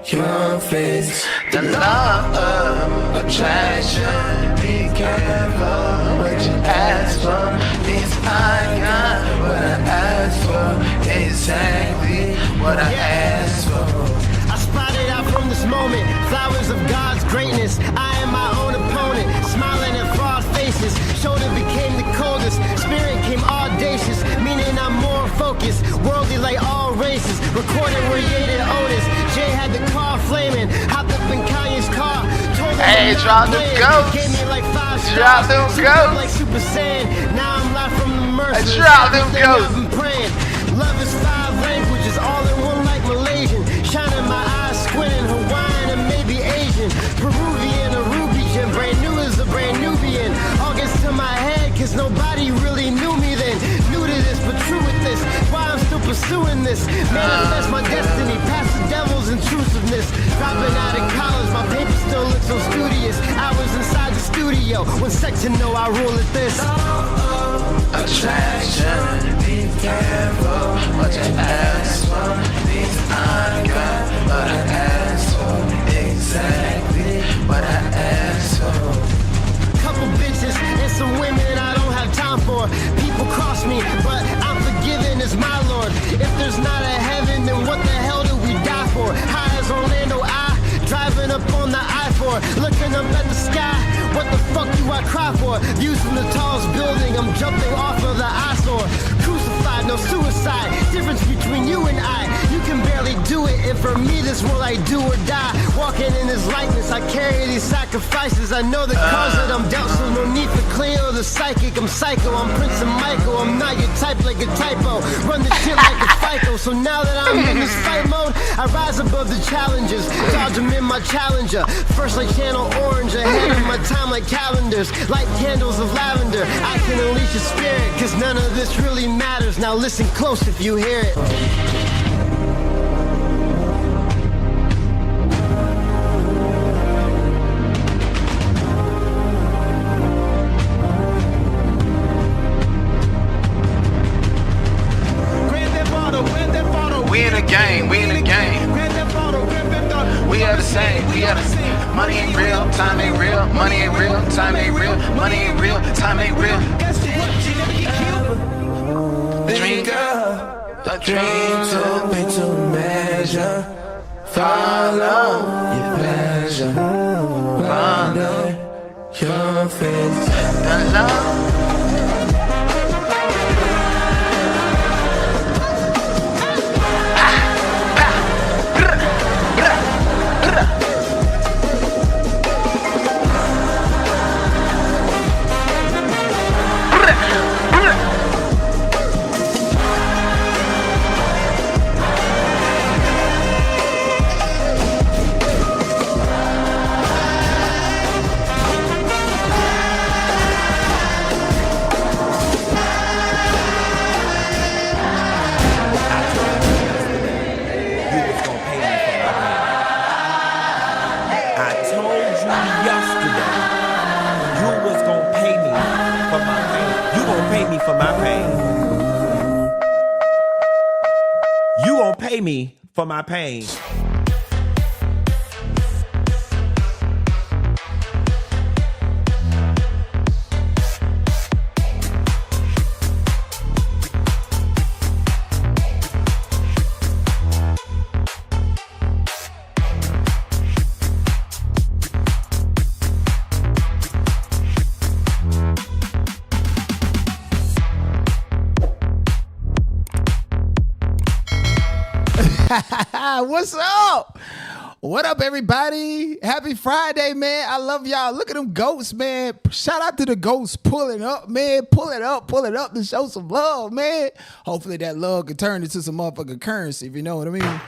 your face. The law of attraction. Be careful what you ask for. Means I got what I asked for. Exactly what I asked for. I spotted out from this moment flowers of God's greatness. I am my own opponent, smiling at fraud faces. Shoulder became the coldest, spirit came audacious, meaning I'm more focused. Worldly like all races, recorded where Ye did Otis. Jay had the car flaming, hopped up in Kanye's car. Told him Hey, drop them ghosts. Gave me like 5 stars. Drop them ghosts. Like Super Saiyan, now I'm live from the mercy. Drop them ghosts. I've been praying. Love is 5 languages, all in one like Malaysian. Shining my eyes, squinting, Hawaiian and maybe Asian. Peruvian, Arubian, brand new as a brand Nubian. All gets to my head, cause nobody really knew me then. New to this, but true with this. Why I'm still pursuing this. Manifest my destiny, past the devil's intrusiveness. Dropping out of college, my paper still looks so studious. I was inside the studio, when section know I rule at this. Attraction, be careful what you ask for. Means I got what I asked for. Exactly what I asked for. Couple bitches and some women I don't have time for. People cross me, but I'm forgiven as my Lord. If there's not a heaven, then what the hell do we die for? High as Orlando, driving up on the I-4, looking up at the sky. What the fuck do I cry for? Views from the tallest building, I'm jumping off of the eyesore. Crucified, no suicide. Difference between you and I. You can barely do it, and for me this more like do or die. Walking in his likeness, I carry these sacrifices. I know the cause that I'm dealt, so no need for Cleo the psychic. I'm psycho, I'm Prince and Michael. I'm not your type like a typo. Run the shit like a FICO. So now that I'm in this fight mode, I rise above the challenges. Dodge them in my challenger. First like Channel Orange, ahead of my time like calendars. Light candles of lavender. I can unleash your spirit, cause none of this really matters. Now listen close if you hear it. We in the game, we in the game. We are the same, we are the same. Money ain't real, time ain't real. Money ain't real, time ain't real. Money ain't real, time ain't real. A dream to be to measure. Follow your pleasure. Follow your face. The love. Me for my pain. What's up? What up, everybody? Happy Friday, man. I love y'all. Look at them goats, man. Shout out to the goats pulling up, man. Pull it up to show some love, man. Hopefully that love can turn into some motherfucking currency, if you know what I mean.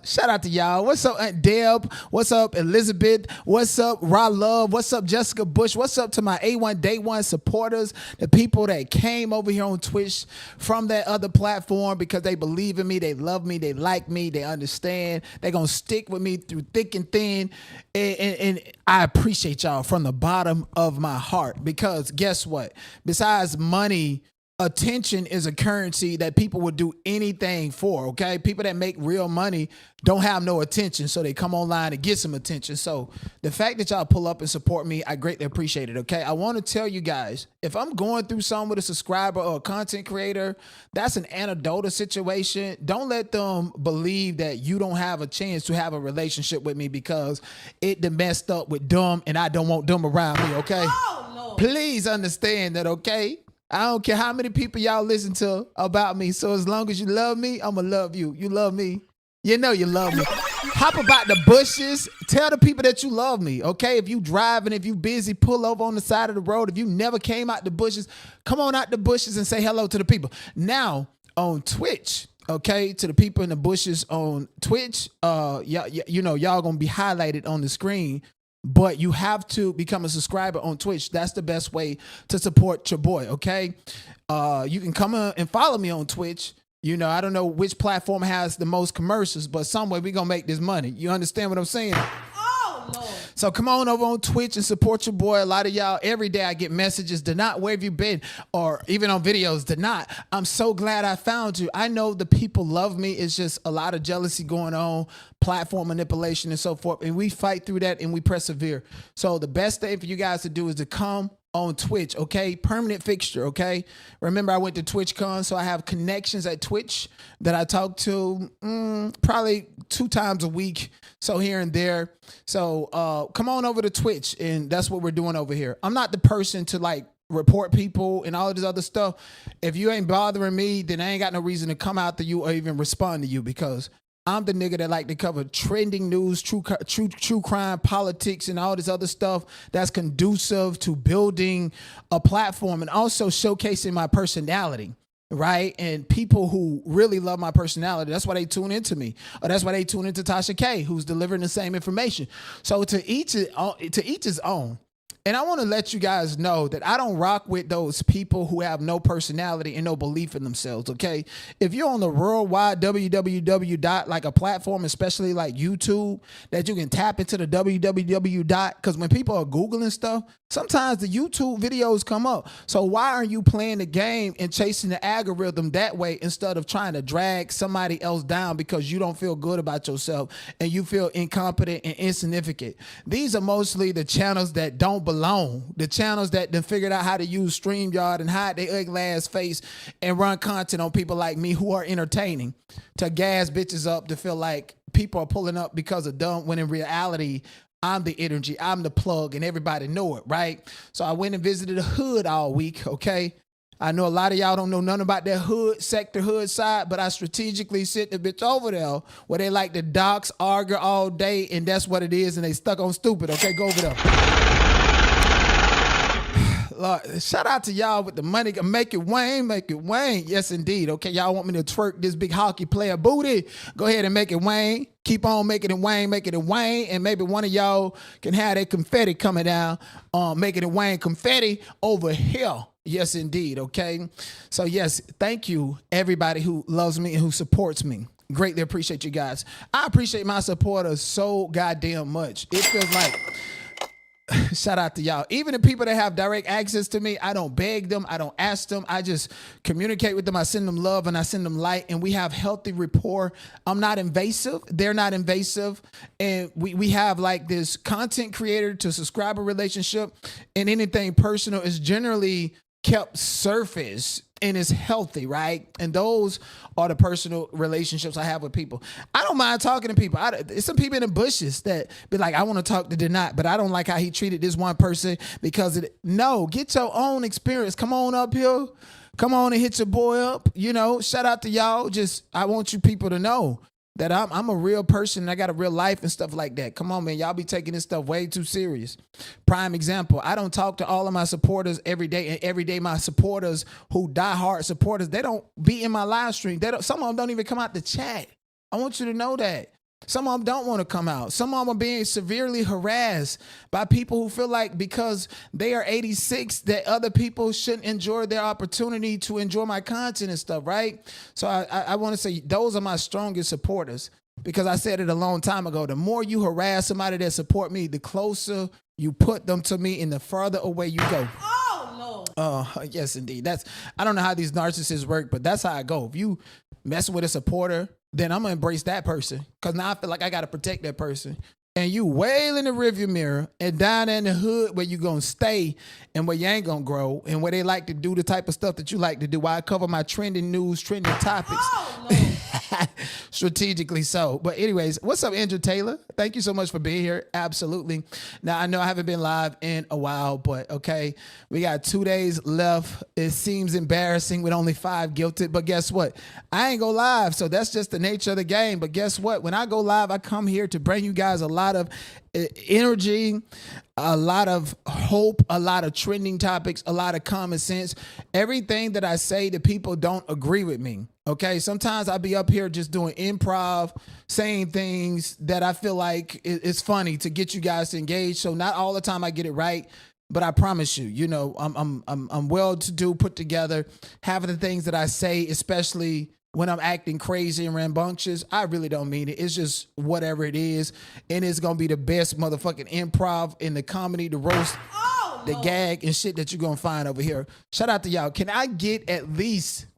Shout out to y'all. What's up, Aunt Deb? What's up, Elizabeth? What's up, Raw Love? What's up, Jessica Bush? What's up to my A1 Day One supporters, the people that came over here on Twitch from that other platform because they believe in me, they love me, they like me, they understand. They're going to stick with me through thick and thin. And I appreciate y'all from the bottom of my heart because guess what? Besides money attention is a currency that people would do anything for, okay? People that make real money don't have no attention, so they come online and get some attention. So the fact that y'all pull up and support me, I greatly appreciate it, okay? I want to tell you guys, if I'm going through something with a subscriber or a content creator, that's an anecdotal situation. Don't let them believe that you don't have a chance to have a relationship with me because it done messed up with them and I don't want them around me, okay? Oh, Lord. Please understand that, okay? I don't care how many people y'all listen to about me. So as long as you love me, I'm going to love you. You love me. You know you love me. Hop about the bushes. Tell the people that you love me, okay? If you driving, if you busy, pull over on the side of the road. If you never came out the bushes, come on out the bushes and say hello to the people. Now, on Twitch, okay, to the people in the bushes on Twitch, you know, y'all going to be highlighted on the screen. But you have to become a subscriber on Twitch. That's the best way to support your boy, okay? You can come and follow me on Twitch. You know, I don't know which platform has the most commercials, but some way we going to make this money. You understand what I'm saying? Oh, Lord. So come on over on Twitch and support your boy. A lot of y'all, every day I get messages, Denot, where have you been? Or even on videos, Denot, I'm so glad I found you. I know the people love me. It's just a lot of jealousy going on, platform manipulation and so forth. And we fight through that and we persevere. So the best thing for you guys to do is to come on Twitch, okay? Permanent fixture, okay? Remember, I went to TwitchCon, so I have connections at Twitch that I talk to probably 2 times a week, so here and there. So come on over to Twitch, and that's what we're doing over here. I'm not the person to, like, report people and all of this other stuff. If you ain't bothering me, then I ain't got no reason to come out to you or even respond to you because I'm the nigga that like to cover trending news, true crime, politics, and all this other stuff that's conducive to building a platform and also showcasing my personality, right? And people who really love my personality, that's why they tune into me. Or that's why they tune into Tasha K, who's delivering the same information. So to each his own. And I want to let you guys know that I don't rock with those people who have no personality and no belief in themselves, okay? If you're on the worldwide www like a platform, especially like YouTube, that you can tap into the www because when people are Googling stuff, sometimes the YouTube videos come up. So why aren't you playing the game and chasing the algorithm that way instead of trying to drag somebody else down because you don't feel good about yourself and you feel incompetent and insignificant? These are mostly the channels that don't belong, the channels that done figured out how to use StreamYard and hide their ugly ass face and run content on people like me who are entertaining to gas bitches up to feel like people are pulling up because of dumb, when in reality, I'm the energy, I'm the plug, and everybody know it, right? So I went and visited the hood all week, okay? I know a lot of y'all don't know nothing about that hood sector, hood side, but I strategically sent the bitch over there where they like to dox, argue all day, and that's what it is, and they stuck on stupid, okay? Go over there. Lord, shout out to y'all with the money. Make it Wayne, make it Wayne. Yes, indeed. Okay, y'all want me to twerk this big hockey player booty? Go ahead and make it Wayne. Keep on making it Wayne, make it Wayne. And maybe one of y'all can have that confetti coming down. Making it Wayne confetti over here. Yes, indeed. Okay. So, yes, thank you, everybody who loves me and who supports me. Greatly appreciate you guys. I appreciate my supporters so goddamn much. It feels like... Shout out to y'all. Even the people that have direct access to me, I don't beg them. I don't ask them. I just communicate with them. I send them love and I send them light, and we have healthy rapport. I'm not invasive. They're not invasive. And we have like this content creator to subscriber relationship, and anything personal is generally kept surface and is healthy, right? And those are the personal relationships I have with people. I don't mind talking to people. There's some people in the bushes that be like, I want to talk to Denot, but I don't like how he treated this one person because of it. No, get your own experience. Come on up here. Come on and hit your boy up. You know, shout out to y'all. Just, I want you people to know that I'm a real person and I got a real life and stuff like that. Come on, man. Y'all be taking this stuff way too serious. Prime example, I don't talk to all of my supporters every day, and every day my supporters who die hard supporters, they don't be in my live stream. Some of them don't even come out to chat. I want you to know that. Some of them don't want to come out. Some of them are being severely harassed by people who feel like because they are 86 that other people shouldn't enjoy their opportunity to enjoy my content and stuff, right? So I want to say those are my strongest supporters, because I said it a long time ago. The more you harass somebody that support me, the closer you put them to me and the further away you go. Oh, Lord. Yes, indeed. I don't know how these narcissists work, but that's how I go. If you mess with a supporter, then I'm gonna embrace that person because now I feel like I gotta protect that person. And you wail in the rearview mirror and down in the hood where you gonna stay and where you ain't gonna grow and where they like to do the type of stuff that you like to do. While I cover my trending news, trending topics. Oh, Lord. Strategically so. But anyways, what's up, Andrew Taylor? Thank you so much for being here. Absolutely. Now, I know I haven't been live in a while, but okay, we got 2 days left. It seems embarrassing with only 5 guilted, but guess what? I ain't go live, so that's just the nature of the game. But guess what? When I go live, I come here to bring you guys a lot of energy, a lot of hope, a lot of trending topics, a lot of common sense. Everything that I say to people don't agree with me. Okay, sometimes I'll be up here just doing improv, saying things that I feel like it's funny to get you guys to engage. So not all the time I get it right, but I promise you, you know, I'm well to do, put together. Half of the things that I say, especially when I'm acting crazy and rambunctious, I really don't mean it. It's just whatever it is, and it's gonna be the best motherfucking improv in the comedy, the roast, the gag, and shit that you're gonna find over here. Shout out to y'all. Can I get at least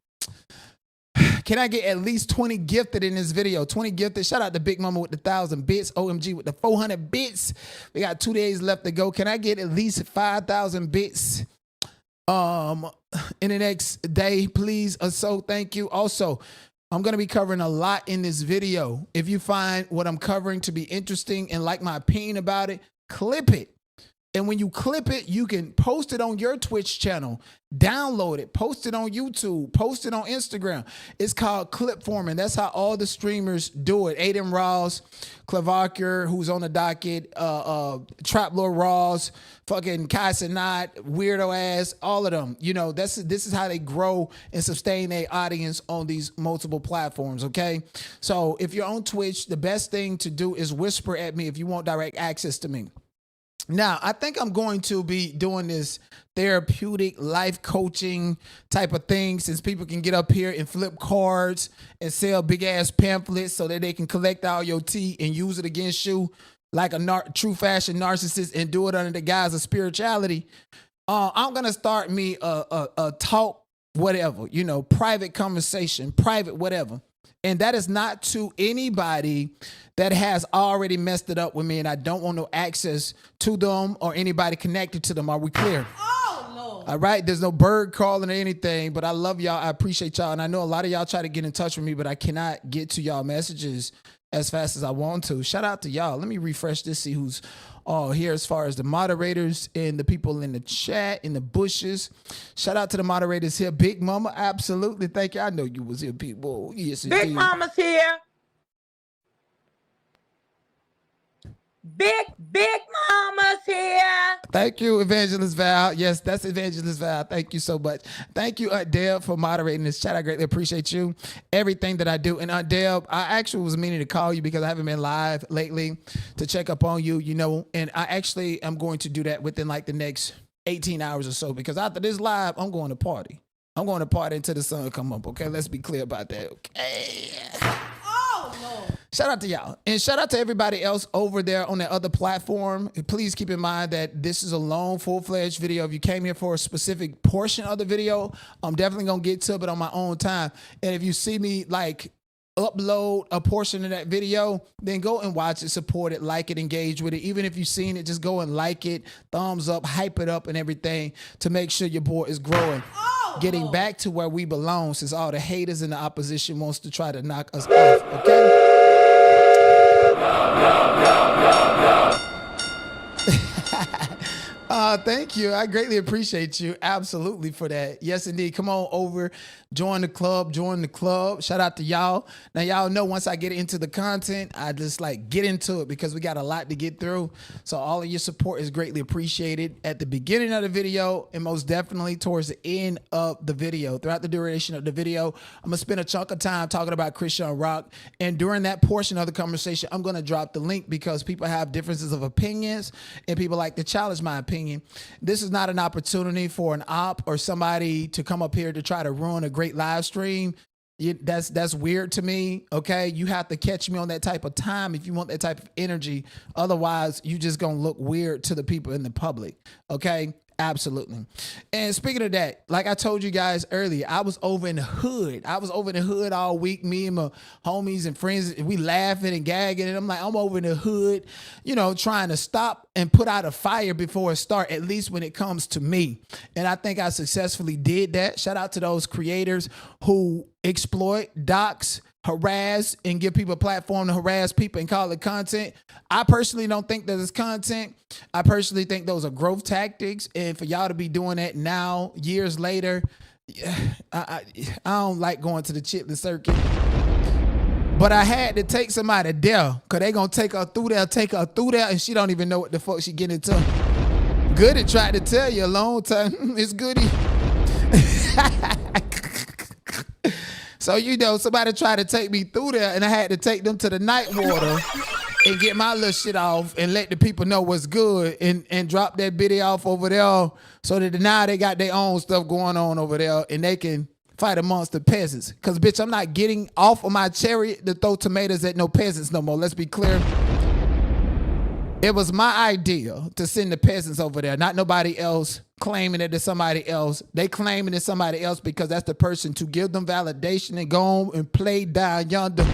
20 gifted in this video? 20 gifted. Shout out to Big Mama with the 1,000 bits. OMG with the 400 bits. We got 2 days left to go. Can I get at least 5,000 bits in the next day, please? So thank you. Also, I'm going to be covering a lot in this video. If you find what I'm covering to be interesting and like my opinion about it, clip it. And when you clip it, you can post it on your Twitch channel, download it, post it on YouTube, post it on Instagram. It's called clip forming. That's how all the streamers do it. Aiden Ross, Clavarker, who's on the docket, Trap Lord Ross, fucking Kai Sanat, weirdo ass, all of them. You know, this is how they grow and sustain their audience on these multiple platforms, okay? So if you're on Twitch, the best thing to do is whisper at me if you want direct access to me. Now, I think I'm going to be doing this therapeutic life coaching type of thing, since people can get up here and flip cards and sell big ass pamphlets so that they can collect all your tea and use it against you like a true fashion narcissist and do it under the guise of spirituality. I'm going to start me a talk, whatever, you know, private conversation, private whatever. And that is not to anybody that has already messed it up with me, and I don't want no access to them or anybody connected to them. Are we clear? Oh, Lord. All right. There's no bird calling or anything, but I love y'all. I appreciate y'all. And I know a lot of y'all try to get in touch with me, but I cannot get to y'all messages as fast as I want to. Shout out to y'all. Let me refresh this, see who's here as far as the moderators and the people in the chat, in the bushes. Shout out to the moderators here. Big Mama, absolutely. Thank you. I know you was here, people. Yes, Big indeed. Mama's here. Big Mama's here. Thank you, Evangelist Val. Yes, that's Evangelist Val. Thank you so much. Thank you, Deb, for moderating this chat. I greatly appreciate you. Everything that I do. And Deb, I actually was meaning to call you because I haven't been live lately to check up on you, you know, and I actually am going to do that within like the next 18 hours or so, because after this live, I'm going to party. I'm going to party until the sun come up, okay? Let's be clear about that, okay? Oh, Lord. Shout out to y'all. And shout out to everybody else over there on that other platform. Please keep in mind that this is a long, full-fledged video. If you came here for a specific portion of the video, I'm definitely going to get to it on my own time. And if you see me like upload a portion of that video, then go and watch it, support it, like it, engage with it. Even if you've seen it, just go and like it, thumbs up, hype it up and everything to make sure your boy is growing. Getting back to where we belong, since all the haters and the opposition wants to try to knock us off, okay? Thank you. I greatly appreciate you. Absolutely for that. Yes, indeed. Come on over. Join the club. Join the club. Shout out to y'all. Now, y'all know once I get into the content, I just like get into it because we got a lot to get through. So all of your support is greatly appreciated at the beginning of the video and most definitely towards the end of the video. Throughout the duration of the video, I'm going to spend a chunk of time talking about Chrisean Rock. And during that portion of the conversation, I'm going to drop the link because people have differences of opinions and people like to challenge my opinion. This is not an opportunity for an op or somebody to come up here to try to ruin a great live stream. That's weird to me. Okay, you have to catch me on that type of time if you want that type of energy. Otherwise, you just gonna look weird to the people in the public. Okay, Absolutely. And speaking of that, like I told you guys earlier, I was over in the hood. I was over in the hood all week. Me and my homies and friends, we laughing and gagging. And I'm like, I'm over in the hood, you know, trying to stop and put out a fire before it starts, at least when it comes to me. And I think I successfully did that. Shout out to those creators who exploit, dox, harass, and give people a platform to harass people and call it content. I personally don't think that it's content. I personally think those are growth tactics. And for y'all to be doing that now, years later, I don't like going to the chitlin circuit. But I had to take somebody there, because they going to take her through there, and she don't even know what the fuck she getting into. Goody tried to tell you a long time. It's Goody. So, you know, somebody tried to take me through there, and I had to take them to the night water and get my little shit off and let the people know what's good and drop that biddy off over there, so that now they got their own stuff going on over there and they can fight amongst the peasants. Because, bitch, I'm not getting off of my chariot to throw tomatoes at no peasants no more. Let's be clear. It was my idea to send the peasants over there, not nobody else claiming it to somebody else. They claiming it's somebody else because that's the person to give them validation and go on and play down yonder.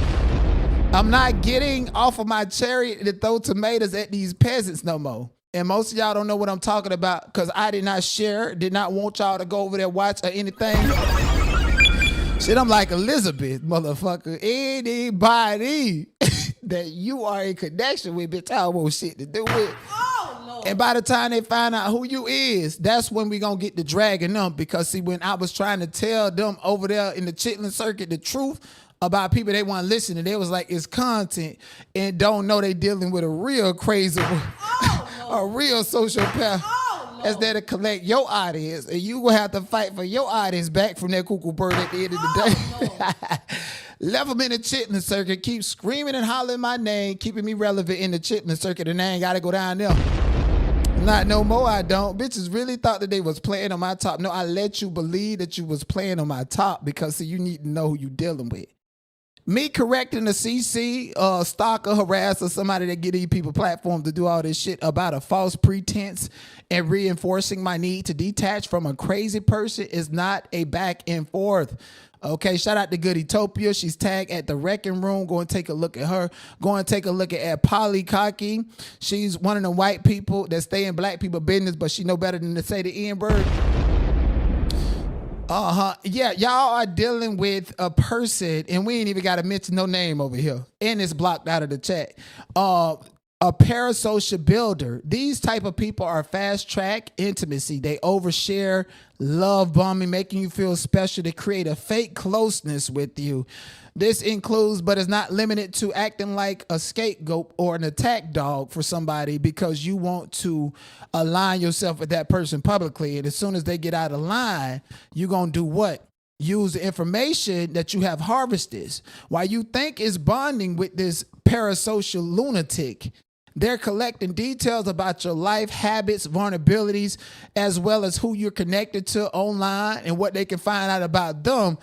I'm not getting off of my chariot to throw tomatoes at these peasants no more. And most of y'all don't know what I'm talking about, because I did not share, did not want y'all to go over there watch or anything. Shit, I'm like Elizabeth, motherfucker. Anybody that you are in connection with, bitch, I don't want shit to do with. Oh, Lord. And by the time they find out who you is, that's when we gonna get to dragging them. Because see, when I was trying to tell them over there in the chitlin circuit the truth about people they want to listen, and they was like, it's content, and don't know they dealing with a real crazy one, a real sociopath. That's there to collect your audience, and you will have to fight for your audience back from that cuckoo bird at the end of the day. Left them in the chitlin circuit, keep screaming and hollering my name, keeping me relevant in the chitlin circuit, and I ain't got to go down there. Not no more, I don't. Bitches really thought that they was playing on my top. No, I let you believe that you was playing on my top, because see, you need to know who you dealing with. Me correcting a CC, stalker, harasser, somebody that get these people platform to do all this shit about a false pretense and reinforcing my need to detach from a crazy person is not a back and forth. Okay, shout out to Gooditopia. She's tagged at the Wrecking Room. Go and take a look at her. Go and take a look at Polly Cocky. She's one of the white people that stay in black people business, but she know better than to say the N-word. Yeah, y'all are dealing with a person, and we ain't even got to mention no name over here, and it's blocked out of the chat. A parasocial builder. These type of people are fast track intimacy. They overshare, love bombing, making you feel special to create a fake closeness with you. This includes, but is not limited to, acting like a scapegoat or an attack dog for somebody because you want to align yourself with that person publicly. And as soon as they get out of line, you're going to do what? Use the information that you have harvested. While you think is bonding with this parasocial lunatic, they're collecting details about your life, habits, vulnerabilities, as well as who you're connected to online and what they can find out about them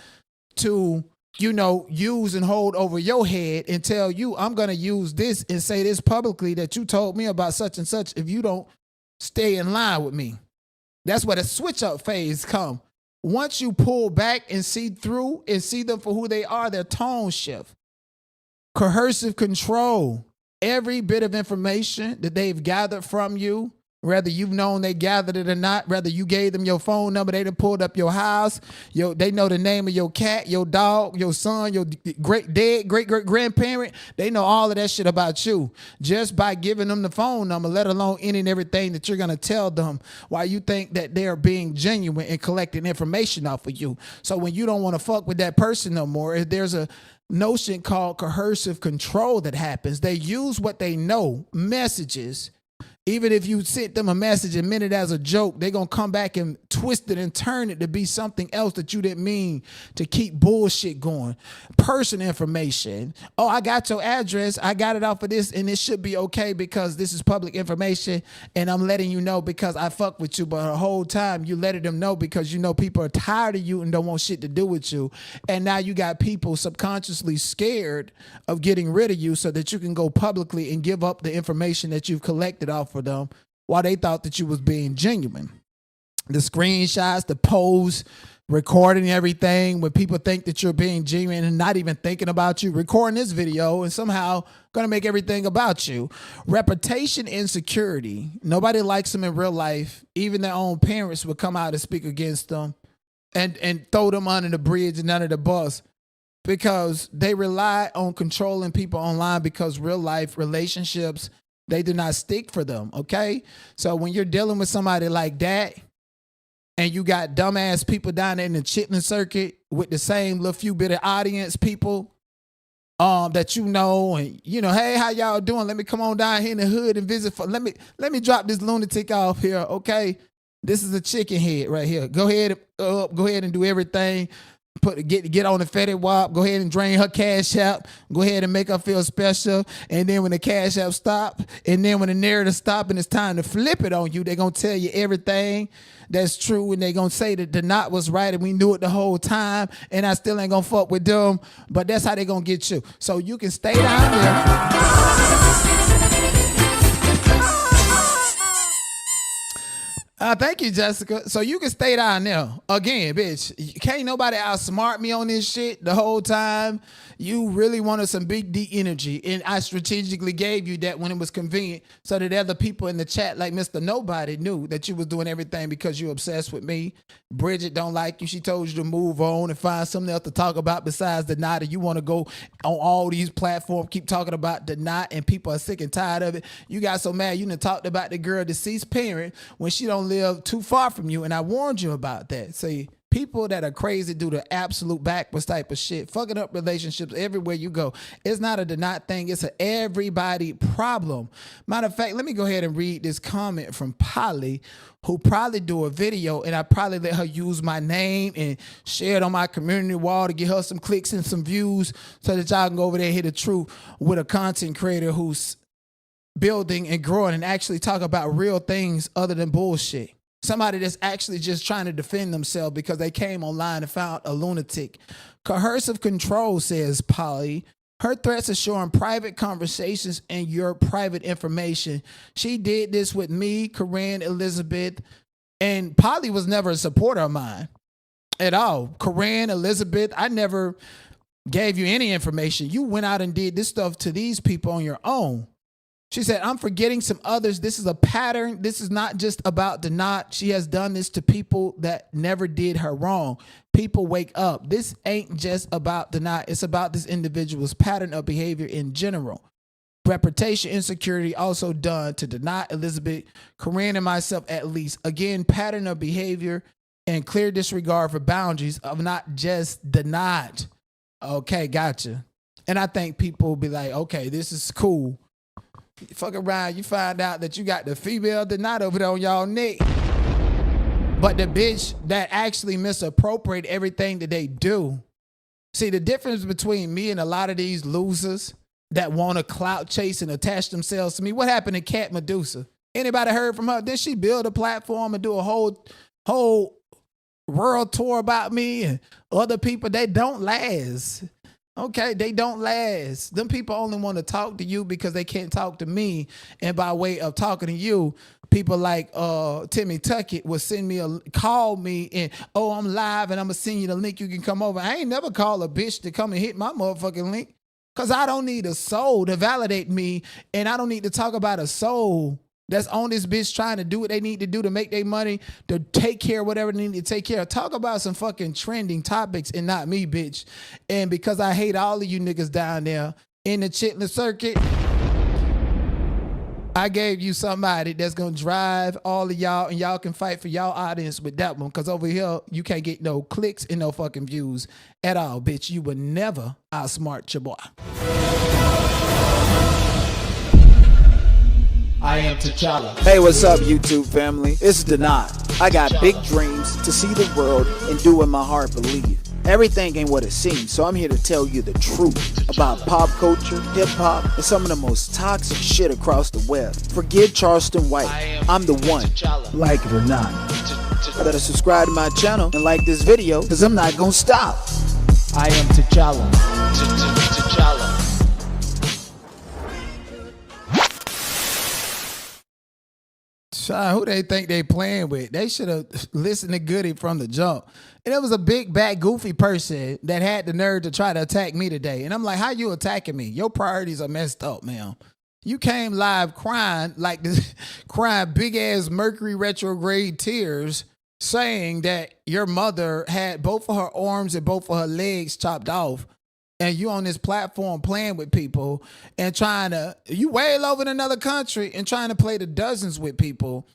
to, you know, use and hold over your head and tell you, I'm going to use this and say this publicly that you told me about such and such if you don't stay in line with me. That's where the switch up phase come. Once you pull back and see through and see them for who they are, their tone shift. Coercive control. Every bit of information that they've gathered from you, whether you've known they gathered it or not, whether you gave them your phone number, they done pulled up your house, they know the name of your cat, your dog, your son, your great-great-grandparent. They know all of that shit about you just by giving them the phone number, let alone any and everything that you're going to tell them, while you think that they're being genuine and collecting information off of you. So when you don't want to fuck with that person no more, if there's a notion called coercive control that happens, they use what they know, messages. Even if you sent them a message and meant it as a joke, they're going to come back and twist it and turn it to be something else that you didn't mean, to keep bullshit going. Person information. Oh, I got your address. I got it off of this, and it should be okay because this is public information, and I'm letting you know because I fuck with you. But the whole time you letting them know because you know people are tired of you and don't want shit to do with you. And now you got people subconsciously scared of getting rid of you so that you can go publicly and give up the information that you've collected off for them while they thought that you was being genuine. the screenshots, the posts, recording everything when people think that you're being genuine and not even thinking about you, recording this video and somehow going to make everything about you. Reputation insecurity. Nobody likes them in real life. Even their own parents would come out and speak against them and throw them under the bridge and under the bus because they rely on controlling people online because real life relationships, they do not stick for them, okay? So when you're dealing with somebody like that, and you got dumbass people down there in the chitlin circuit with the same little few bit of audience people that you know, and hey, how y'all doing? Let me come on down here in the hood and visit. Let me drop this lunatic off here, okay? This is a chicken head right here. Go ahead and do everything. Get on the Fetty Wap. Go ahead and drain her cash app. Go ahead and make her feel special. And then when the cash app stop, and then when the narrative stop and it's time to flip it on you, they're going to tell you everything that's true. And they're going to say that the knot was right and we knew it the whole time. And I still ain't going to fuck with them. But that's how they're going to get you. So you can stay down there. Thank you, Jessica. So you can stay down there. Again, bitch, can't nobody outsmart me on this shit the whole time. You really wanted some big D energy, and I strategically gave you that when it was convenient so that other people in the chat like Mr. Nobody knew that you was doing everything because you're obsessed with me. Bridget don't like you. She told you to move on and find something else to talk about besides the knot, and you want to go on all these platforms, keep talking about the knot, and people are sick and tired of it. You got so mad you done talked about the girl deceased parent when she don't live too far from you, and I warned you about that. See, people that are crazy do the absolute backwards type of shit, fucking up relationships everywhere you go. It's not a not thing. It's an everybody problem. Matter of fact, let me go ahead and read this comment from Polly, who probably do a video, and I probably let her use my name and share it on my community wall to get her some clicks and some views so that y'all can go over there and hear the truth with a content creator who's building and growing and actually talk about real things other than bullshit. Somebody that's actually just trying to defend themselves because they came online and found a lunatic. Coercive control, says Polly. Her threats are showing private conversations and your private information. She did this with me, Corinne, Elizabeth, and Polly was never a supporter of mine at all. Corinne, Elizabeth, I never gave you any information. You went out and did this stuff to these people on your own. She said, I'm forgetting some others. This is a pattern. This is not just about the knot. She has done this to people that never did her wrong. People wake up. This ain't just about the knot. It's about this individual's pattern of behavior in general. Reputation insecurity also done to deny Elizabeth, Corinne, and myself at least. Again, pattern of behavior and clear disregard for boundaries of not just the knot. Okay, gotcha. And I think people will be like, okay, this is cool. You fuck around, you find out that you got the female knot over there on y'all neck. But the bitch that actually misappropriate everything that they do. See, the difference between me and a lot of these losers that want to clout chase and attach themselves to me. What happened to Cat Medusa? Anybody heard from her? Did she build a platform and do a whole world tour about me and other people? They don't last. Okay, they don't last. Them people only want to talk to you because they can't talk to me. And by way of talking to you, people like Timmy Tuckett will call me and, oh, I'm live and I'm going to send you the link. You can come over. I ain't never call a bitch to come and hit my motherfucking link because I don't need a soul to validate me. And I don't need to talk about a soul that's on this bitch trying to do what they need to do to make their money, to take care of whatever they need to take care of. Talk about some fucking trending topics and not me, bitch. And because I hate all of you niggas down there in the chitlin circuit, I gave you somebody that's going to drive all of y'all, and y'all can fight for y'all audience with that one. Because over here, you can't get no clicks and no fucking views at all, bitch. You would never outsmart your boy. I am T'Challa. Hey, what's up, YouTube family? It's Denai. I got big dreams to see the world and do what my heart believes. Everything ain't what it seems, so I'm here to tell you the truth about pop culture, hip-hop, and some of the most toxic shit across the web. Forget Charleston White. I'm the one. Like it or not. Better subscribe to my channel and like this video, because I'm not gonna stop. I am T'Challa. T'Challa. Who they think they playing with? They should have listened to Goody from the jump. And it was a big, bad, goofy person that had the nerve to try to attack me today. And I'm like, how you attacking me? Your priorities are messed up, man. You came live crying like this, crying big-ass Mercury retrograde tears, saying that your mother had both of her arms and both of her legs chopped off. And you on this platform playing with people and you wail over in another country and trying to play the dozens with people.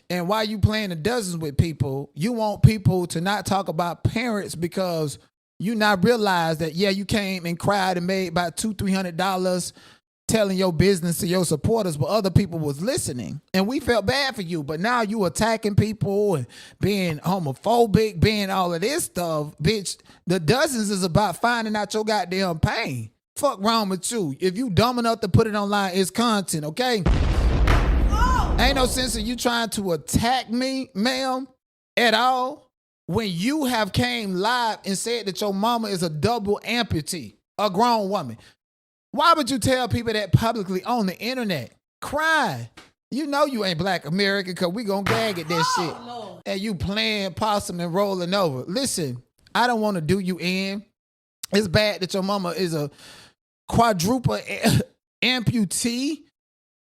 And while you playing the dozens with people, you want people to not talk about parents because you not realize that, yeah, you came and cried and made about $200-300 telling your business to your supporters, but other people was listening. And we felt bad for you. But now you attacking people and being homophobic, being all of this stuff. Bitch, the dozens is about finding out your goddamn pain. Fuck wrong with you. If you dumb enough to put it online, it's content, okay? Ain't no sense of you trying to attack me, ma'am, at all, when you have came live and said that your mama is a double amputee, a grown woman. Why would you tell people that publicly on the internet? Cry. You know you ain't Black American because we gonna gag at that shit. Lord. And you playing possum and rolling over. Listen, I don't want to do you in. It's bad that your mama is a quadruple amputee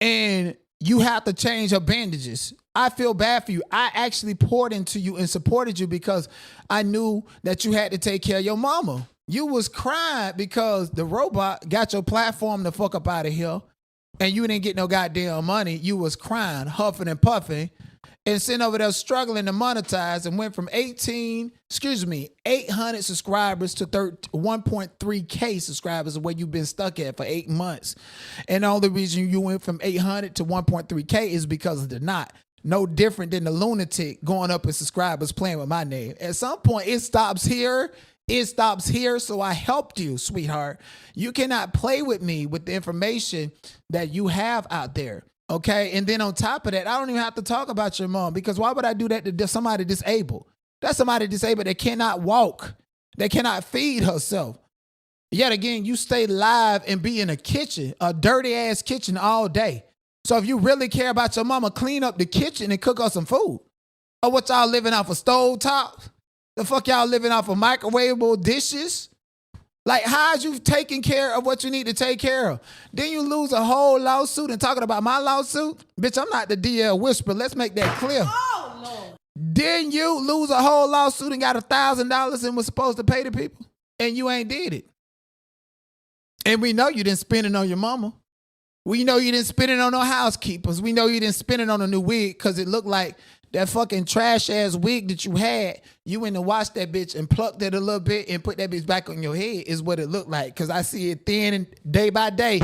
and you have to change her bandages. I feel bad for you. I actually poured into you and supported you because I knew that you had to take care of your mama. You was crying because the robot got your platform the fuck up out of here and you didn't get no goddamn money. You was crying, huffing and puffing and sitting over there struggling to monetize and went from 800 subscribers to 1.3K subscribers, where you've been stuck at for 8 months. And the only reason you went from 800 to 1.3K is because of the knot. No different than the lunatic going up in subscribers playing with my name. At some point, it stops here. It stops here, so I helped you, sweetheart. You cannot play with me with the information that you have out there, okay? And then on top of that, I don't even have to talk about your mom because why would I do that to somebody disabled? That's somebody disabled that cannot walk, that cannot feed herself. Yet again, you stay live and be in a kitchen, a dirty-ass kitchen all day. So if you really care about your mama, clean up the kitchen and cook her some food. Or what y'all living off of stove tops? The fuck y'all living off of microwavable dishes? Like, how's you taking care of what you need to take care of? Then you lose a whole lawsuit and talking about my lawsuit? Bitch, I'm not the DL Whisperer. Let's make that clear. Oh, Lord. Then you lose a whole lawsuit and got $1,000 and was supposed to pay the people, and you ain't did it. And we know you didn't spend it on your mama. We know you didn't spend it on no housekeepers. We know you didn't spend it on a new wig because it looked like that fucking trash-ass wig that you had, you went and washed that bitch and plucked it a little bit and put that bitch back on your head is what it looked like because I see it thin day by day.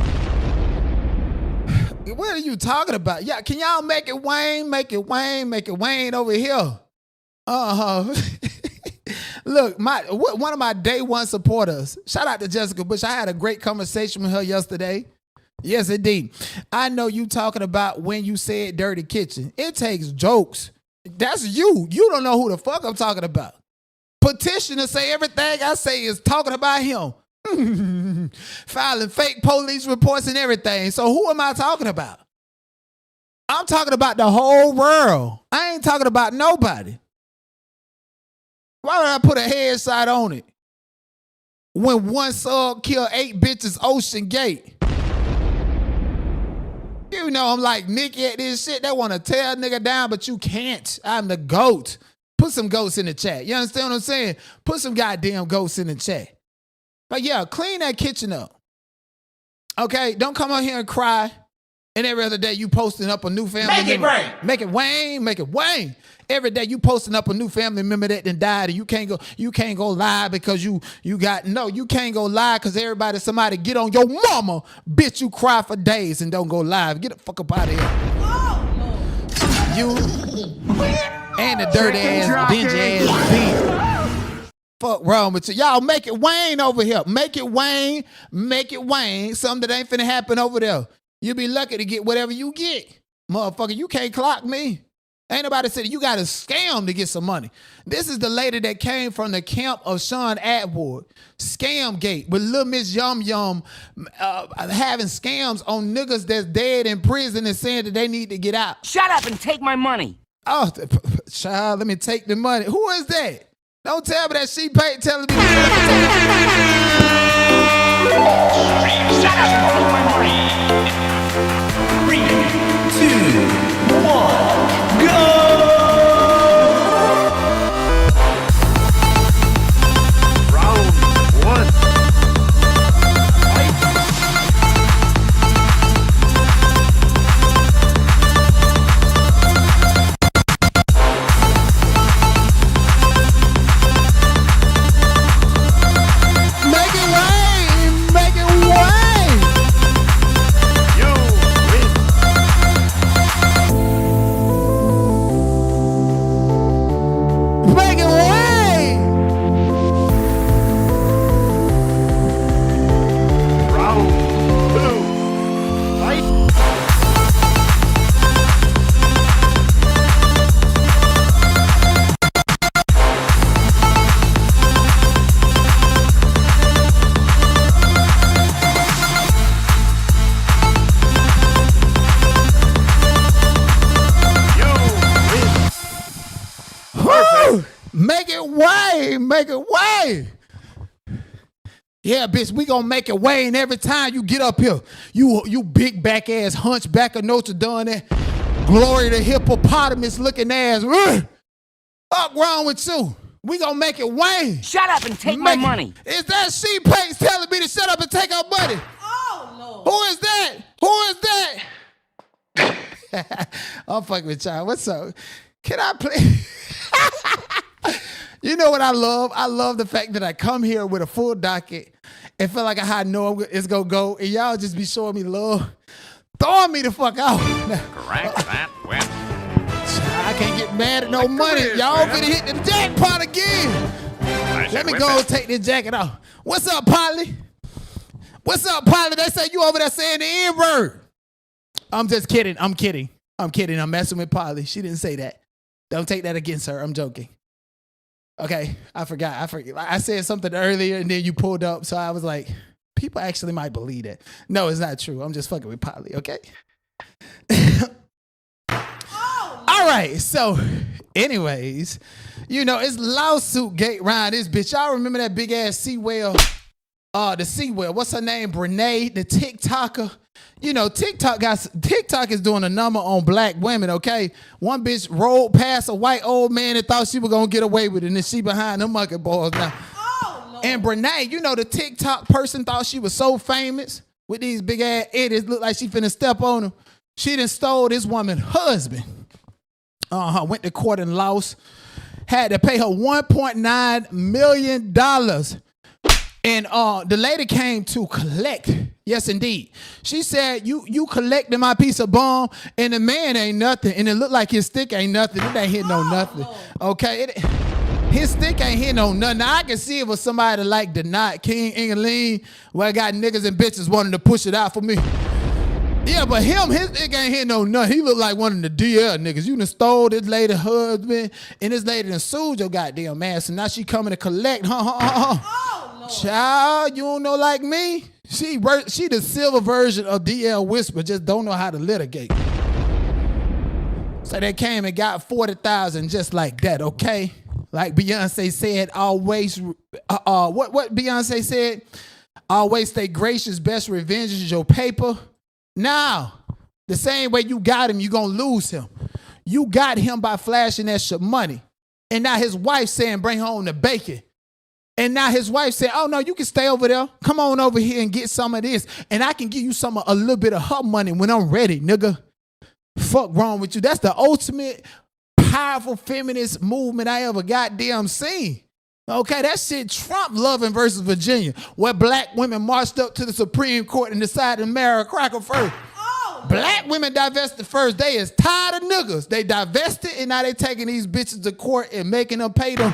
What are you talking about? Yeah, can y'all make it Wayne? Make it Wayne. Make it Wayne over here. Look, one of my day one supporters, shout out to Jessica Bush. I had a great conversation with her yesterday. Yes, indeed. I know you talking about when you said dirty kitchen. It takes jokes. That's you. You don't know who the fuck I'm talking about. Petitioner say everything I say is talking about him. Filing fake police reports and everything. So who am I talking about? I'm talking about the whole world. I ain't talking about nobody. Why would I put a headshot on it? When one sub killed 8 bitches Ocean Gate. You know I'm like Nikki at this shit. They want to tear a nigga down, but you can't. I'm the GOAT. Put some goats in the chat. You understand what I'm saying? Put some goddamn goats in the chat. But yeah, clean that kitchen up. Okay? Don't come out here and cry. And every other day you posting up a new family member. Make it Wayne. Make it Wayne. Every day you posting up a new family member that done died and you can't go live because you can't go live because somebody get on your mama. Bitch, you cry for days and don't go live. Get the fuck up out of here. Oh, You and the dirty ass, dingy ass beat. Fuck wrong with you. Y'all make it Wayne over here. Make it Wayne. Make it Wayne. Something that ain't finna happen over there. You be lucky to get whatever you get. Motherfucker, you can't clock me. Ain't nobody said you got to scam to get some money. This is the lady that came from the camp of Sean Atwood. Scamgate with Lil Miss Yum Yum having scams on niggas that's dead in prison and saying that they need to get out. Shut up and take my money. Oh, child, let me take the money. Who is that? Don't tell me that she paid telling me. Shut up and take my money. 3, 2, 1, go! Round 1. Make it way. Yeah, bitch, we gonna make it way. And every time you get up here, you big back ass hunchback of Notre Dame, that glory the hippopotamus looking ass. Up wrong with you. We gonna make it way. Shut up and take my money. Is that she Pace telling me to shut up and take our money? Oh, Who is that? Who is that? I'm fucking with y'all. What's up? Can I play? You know what I love? I love the fact that I come here with a full docket and feel like I know it's going to go, and y'all just be showing me love, throwing me the fuck out. Correct that whip. I can't get mad at no money. Y'all finna hit the jackpot again. Let me go and take this jacket off. What's up, Polly? What's up, Polly? They say you over there saying the N-word. I'm just kidding. I'm kidding. I'm messing with Polly. She didn't say that. Don't take that against her. I'm joking. Okay, I forgot. I said something earlier and then you pulled up, so I was like, people actually might believe that. No, it's not true. I'm just fucking with Polly, okay? All right, so anyways, it's lawsuit gate around this bitch. Y'all remember that big ass Seawell? The Seawell. What's her name? Brene, the TikToker. TikTok is doing a number on black women, okay? One bitch rolled past a white old man and thought she was going to get away with it, and then she behind them monkey balls now. Oh, Lord. And Brene, the TikTok person thought she was so famous with these big ass edits, look like she finna step on them. She done stole this woman's husband. Went to court and lost. Had to pay her $1.9 million. And the lady came to collect. Yes, indeed. She said, you collected my piece of bomb, and the man ain't nothing. And it looked like his stick ain't nothing. It ain't hitting on nothing. Okay? His stick ain't hitting on nothing. Now, I can see it was somebody like the Knot King Ingeline, where I got niggas and bitches wanting to push it out for me. Yeah, but his dick ain't hitting on nothing. He look like one of the DL niggas. You done stole this lady husband, and this lady done sued your goddamn ass, and now she coming to collect. Oh, Lord. Child, you don't know like me? She the silver version of DL Whisper, just don't know how to litigate. So they came and got 40,000 just like that, okay? Like Beyonce said, always, what Beyonce said? Always stay gracious, best revenge is your paper. Now, the same way you got him, you gonna lose him. You got him by flashing extra money. And now his wife saying, bring home the bacon. And now his wife said, oh, no, you can stay over there. Come on over here and get some of this. And I can give you a little bit of her money when I'm ready, nigga. Fuck wrong with you. That's the ultimate powerful feminist movement I ever goddamn seen. Okay, that shit Trump loving versus Virginia, where black women marched up to the Supreme Court and decided to marry a cracker first. Oh, black women divested first. They is tired of niggas. They divested and now they taking these bitches to court and making them pay them.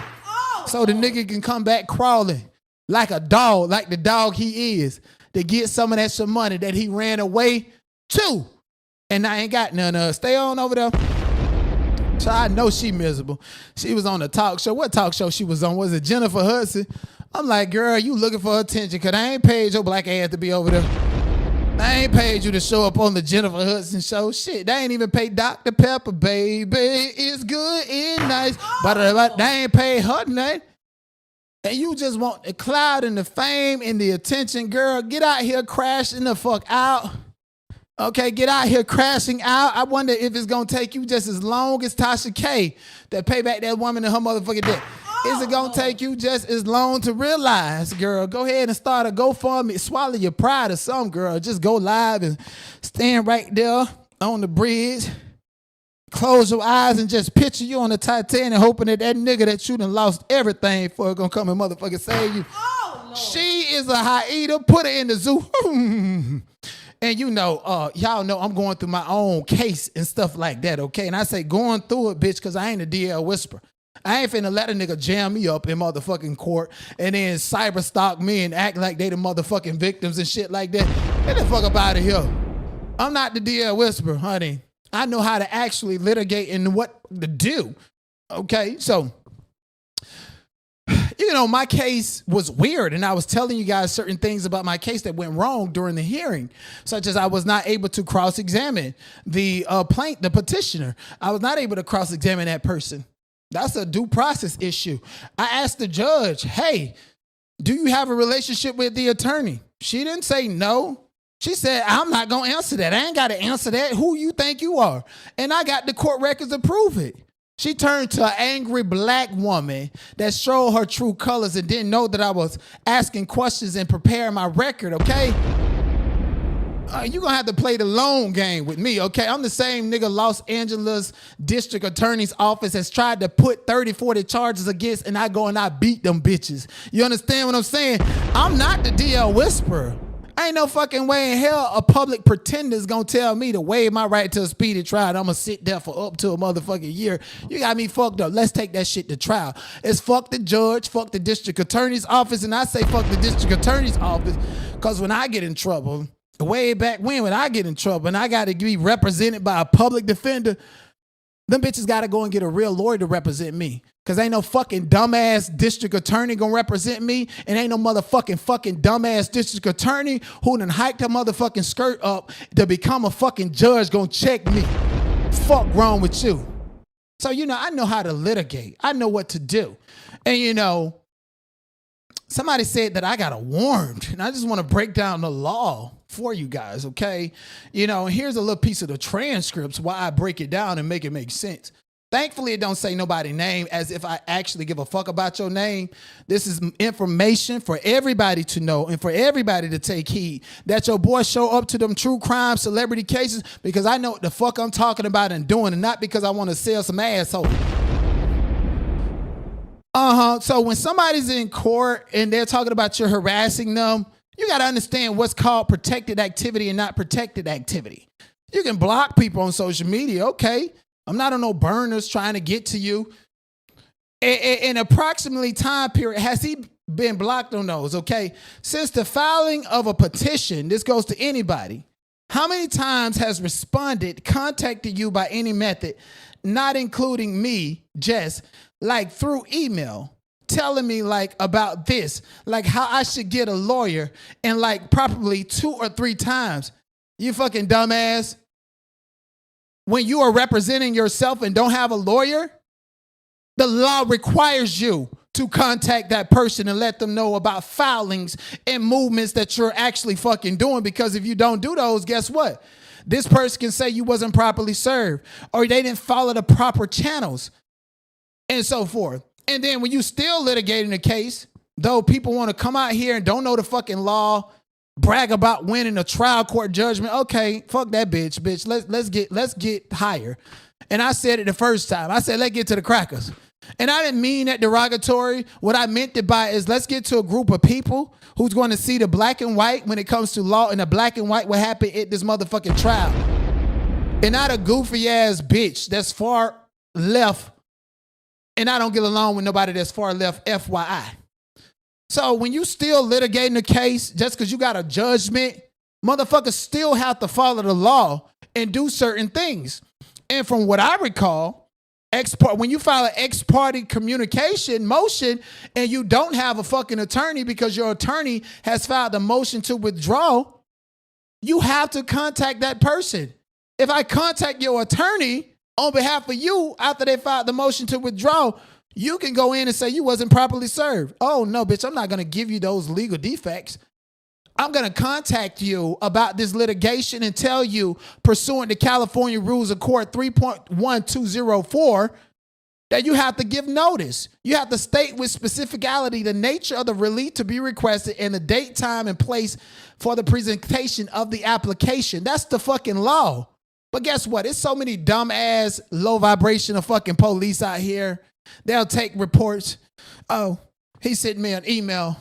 So the nigga can come back crawling like a dog, like the dog he is, to get some of that some money that he ran away to. And I ain't got none of. Stay on over there. So I know she miserable. She was on a talk show. What talk show she was on? Was it Jennifer Hudson? I'm like, girl, you looking for attention because I ain't paid your black ass to be over there. I ain't paid you to show up on the Jennifer Hudson show. Shit, they ain't even paid Dr. Pepper, baby. It's good and nice. But they ain't paid her nothing. And you just want the cloud and the fame and the attention. Girl, get out here crashing the fuck out. Okay, get out here crashing out. I wonder if it's going to take you just as long as Tasha K to pay back that woman and her motherfucking debt. Is it going to take you just as long to realize, girl? Go ahead and start a GoFundMe. Swallow your pride or something, girl. Just go live and stand right there on the bridge. Close your eyes and just picture you on the Titanic hoping that that nigga that you done lost everything for going to come and motherfucking save you. She is a hyena. Put her in the zoo. And you know, y'all know I'm going through my own case and stuff like that, okay? And I say going through it, bitch, because I ain't a DL whisperer. I ain't finna let a nigga jam me up in motherfucking court and then cyberstalk me and act like they the motherfucking victims and shit like that. Get the fuck up out of here. I'm not the DL whisperer, honey. I know how to actually litigate and what to do, okay? So, you know, my case was weird, and I was telling you guys certain things about my case that went wrong during the hearing, such as I was not able to cross-examine the petitioner. I was not able to cross-examine that person. That's a due process issue. I asked the judge, hey, do you have a relationship with the attorney? She didn't say no. She said, I'm not going to answer that. I ain't got to answer that. Who you think you are? And I got the court records to prove it. She turned to an angry black woman that showed her true colors and didn't know that I was asking questions and preparing my record, okay? You're going to have to play the long game with me, okay? I'm the same nigga Los Angeles District Attorney's Office has tried to put 30, 40 charges against, and I go and I beat them bitches. You understand what I'm saying? I'm not the DL whisperer. Ain't no fucking way in hell a public pretender is gonna tell me to waive my right to a speedy trial and I'm gonna sit there for up to a motherfucking year. You got me fucked up. Let's take that shit to trial. It's fuck the judge, fuck the district attorney's office, and I say fuck the district attorney's office because when I get in trouble, way back when I get in trouble and I gotta be represented by a public defender, them bitches gotta go and get a real lawyer to represent me. Cause ain't no fucking dumbass district attorney gonna represent me, and ain't no motherfucking dumbass district attorney who done hiked her motherfucking skirt up to become a fucking judge gonna check me. Fuck wrong with you? So, you know, I know how to litigate. I know what to do. And, you know, somebody said that I got a warrant, and I just want to break down the law for you guys, okay? You know, here's a little piece of the transcripts why I break it down and make it make sense. Thankfully, it don't say nobody's name as if I actually give a fuck about your name. This is information for everybody to know and for everybody to take heed that your boy show up to them true crime celebrity cases because I know what the fuck I'm talking about and doing and not because I want to sell some asshole. So when somebody's in court and they're talking about you harassing them, you got to understand what's called protected activity and not protected activity. You can block people on social media, okay? I'm not on no burners trying to get to you. In approximately time period, has he been blocked on those, okay? Since the filing of a petition, this goes to anybody, how many times has responded, contacted you by any method, not including me, Jess, like through email, telling me like about this, like how I should get a lawyer, and like probably 2 or 3 times? You fucking dumbass. When you are representing yourself and don't have a lawyer, the law requires you to contact that person and let them know about filings and movements that you're actually fucking doing. Because if you don't do those, guess what? This person can say you wasn't properly served or they didn't follow the proper channels and so forth. And then when you still litigating the case, though people want to come out here and don't know the fucking law, brag about winning a trial court judgment. Okay, fuck that bitch. Let's get higher. And I said it the first time. I said, let's get to the crackers. And I didn't mean that derogatory. What I meant it by is let's get to a group of people who's going to see the black and white when it comes to law and the black and white what happened at this motherfucking trial. And not a goofy ass bitch that's far left. And I don't get along with nobody that's far left, FYI. So when you still litigating a case just because you got a judgment, motherfuckers still have to follow the law and do certain things. And from what I recall, When you file an ex parte communication motion and you don't have a fucking attorney because your attorney has filed a motion to withdraw, you have to contact that person. If I contact your attorney on behalf of you after they filed the motion to withdraw, you can go in and say you wasn't properly served. Oh, no, bitch, I'm not going to give you those legal defects. I'm going to contact you about this litigation and tell you, pursuant to California Rules of Court 3.1204, that you have to give notice. You have to state with specificality the nature of the relief to be requested and the date, time, and place for the presentation of the application. That's the fucking law. But guess what? It's so many dumbass, low vibrational fucking police out here. They'll take reports. Oh, he sent me an email.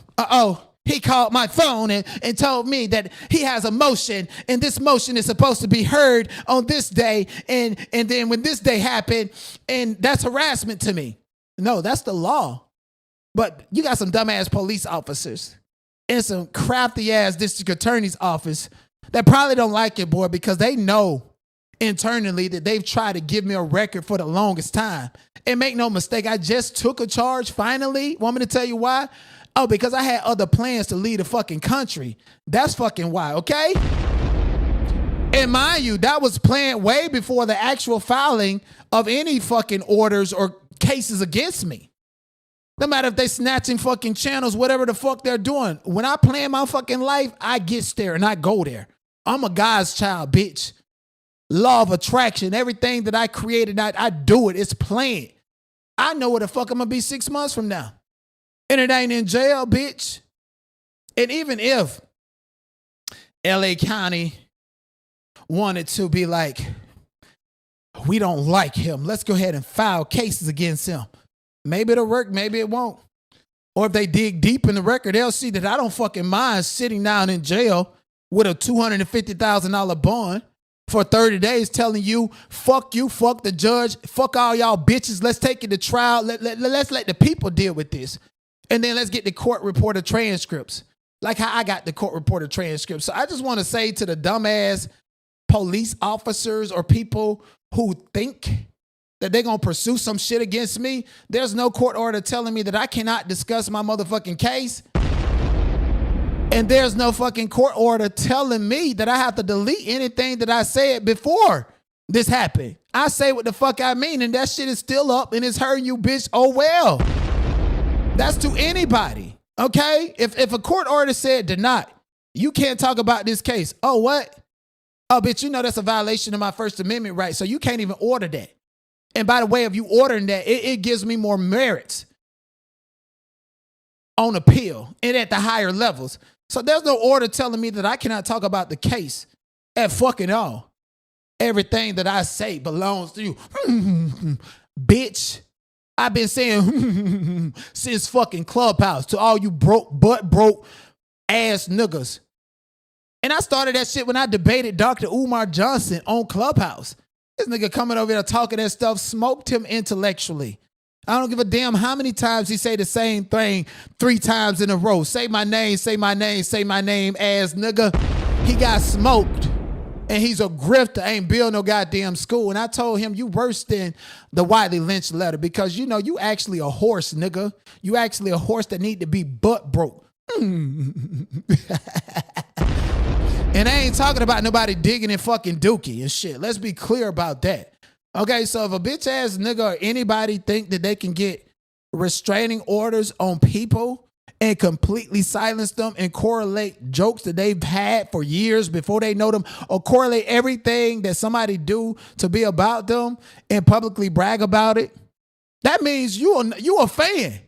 He called my phone and told me that he has a motion and this motion is supposed to be heard on this day. And then when this day happened, and that's harassment to me. No, that's the law. But you got some dumbass police officers and some crafty ass district attorney's office that probably don't like it, boy, because they know internally that they've tried to give me a record for the longest time. And make no mistake, I just took a charge finally. Want me to tell you why? Oh, because I had other plans to lead the fucking country. That's fucking why, okay? And mind you, that was planned way before the actual filing of any fucking orders or cases against me. No matter if they snatching fucking channels, whatever the fuck they're doing. When I plan my fucking life, I get there and I go there. I'm a God's child, bitch. Law of attraction, everything that I created, I do it. It's planned. I know where the fuck I'm going to be 6 months from now. And it ain't in jail, bitch. And even if LA County wanted to be like, we don't like him, let's go ahead and file cases against him. Maybe it'll work, maybe it won't. Or if they dig deep in the record, they'll see that I don't fucking mind sitting down in jail with a $250,000 bond for 30 days telling you, fuck the judge, fuck all y'all bitches, let's take it to trial, let's let the people deal with this. And then let's get the court reporter transcripts, like how I got the court reporter transcripts. So I just want to say to the dumbass police officers or people who think that they're going to pursue some shit against me, there's no court order telling me that I cannot discuss my motherfucking case. And there's no fucking court order telling me that I have to delete anything that I said before this happened. I say what the fuck I mean, and that shit is still up and it's hurting you, bitch. Oh, well. That's to anybody, okay? If a court order said deny, you can't talk about this case. Oh, what? Oh, bitch, you know that's a violation of my First Amendment right, so you can't even order that. And by the way of you ordering that, it gives me more merits on appeal and at the higher levels. So there's no order telling me that I cannot talk about the case at fucking all. Everything that I say belongs to you. Bitch. I've been saying since fucking Clubhouse to all you broke ass niggas. And I started that shit when I debated Dr. Umar Johnson on Clubhouse. This nigga coming over here talking that stuff smoked him intellectually. I don't give a damn how many times he say the same thing 3 times in a row. Say my name, say my name, say my name, ass nigga. He got smoked. And he's a grifter, ain't build no goddamn school. And I told him, you worse than the Wiley Lynch letter because, you know, you actually a horse, nigga. You actually a horse that need to be butt broke. And I ain't talking about nobody digging in fucking dookie and shit. Let's be clear about that. Okay, so if a bitch ass nigga or anybody think that they can get restraining orders on people and completely silence them and correlate jokes that they've had for years before they know them, or correlate everything that somebody do to be about them and publicly brag about it, that means you a fan.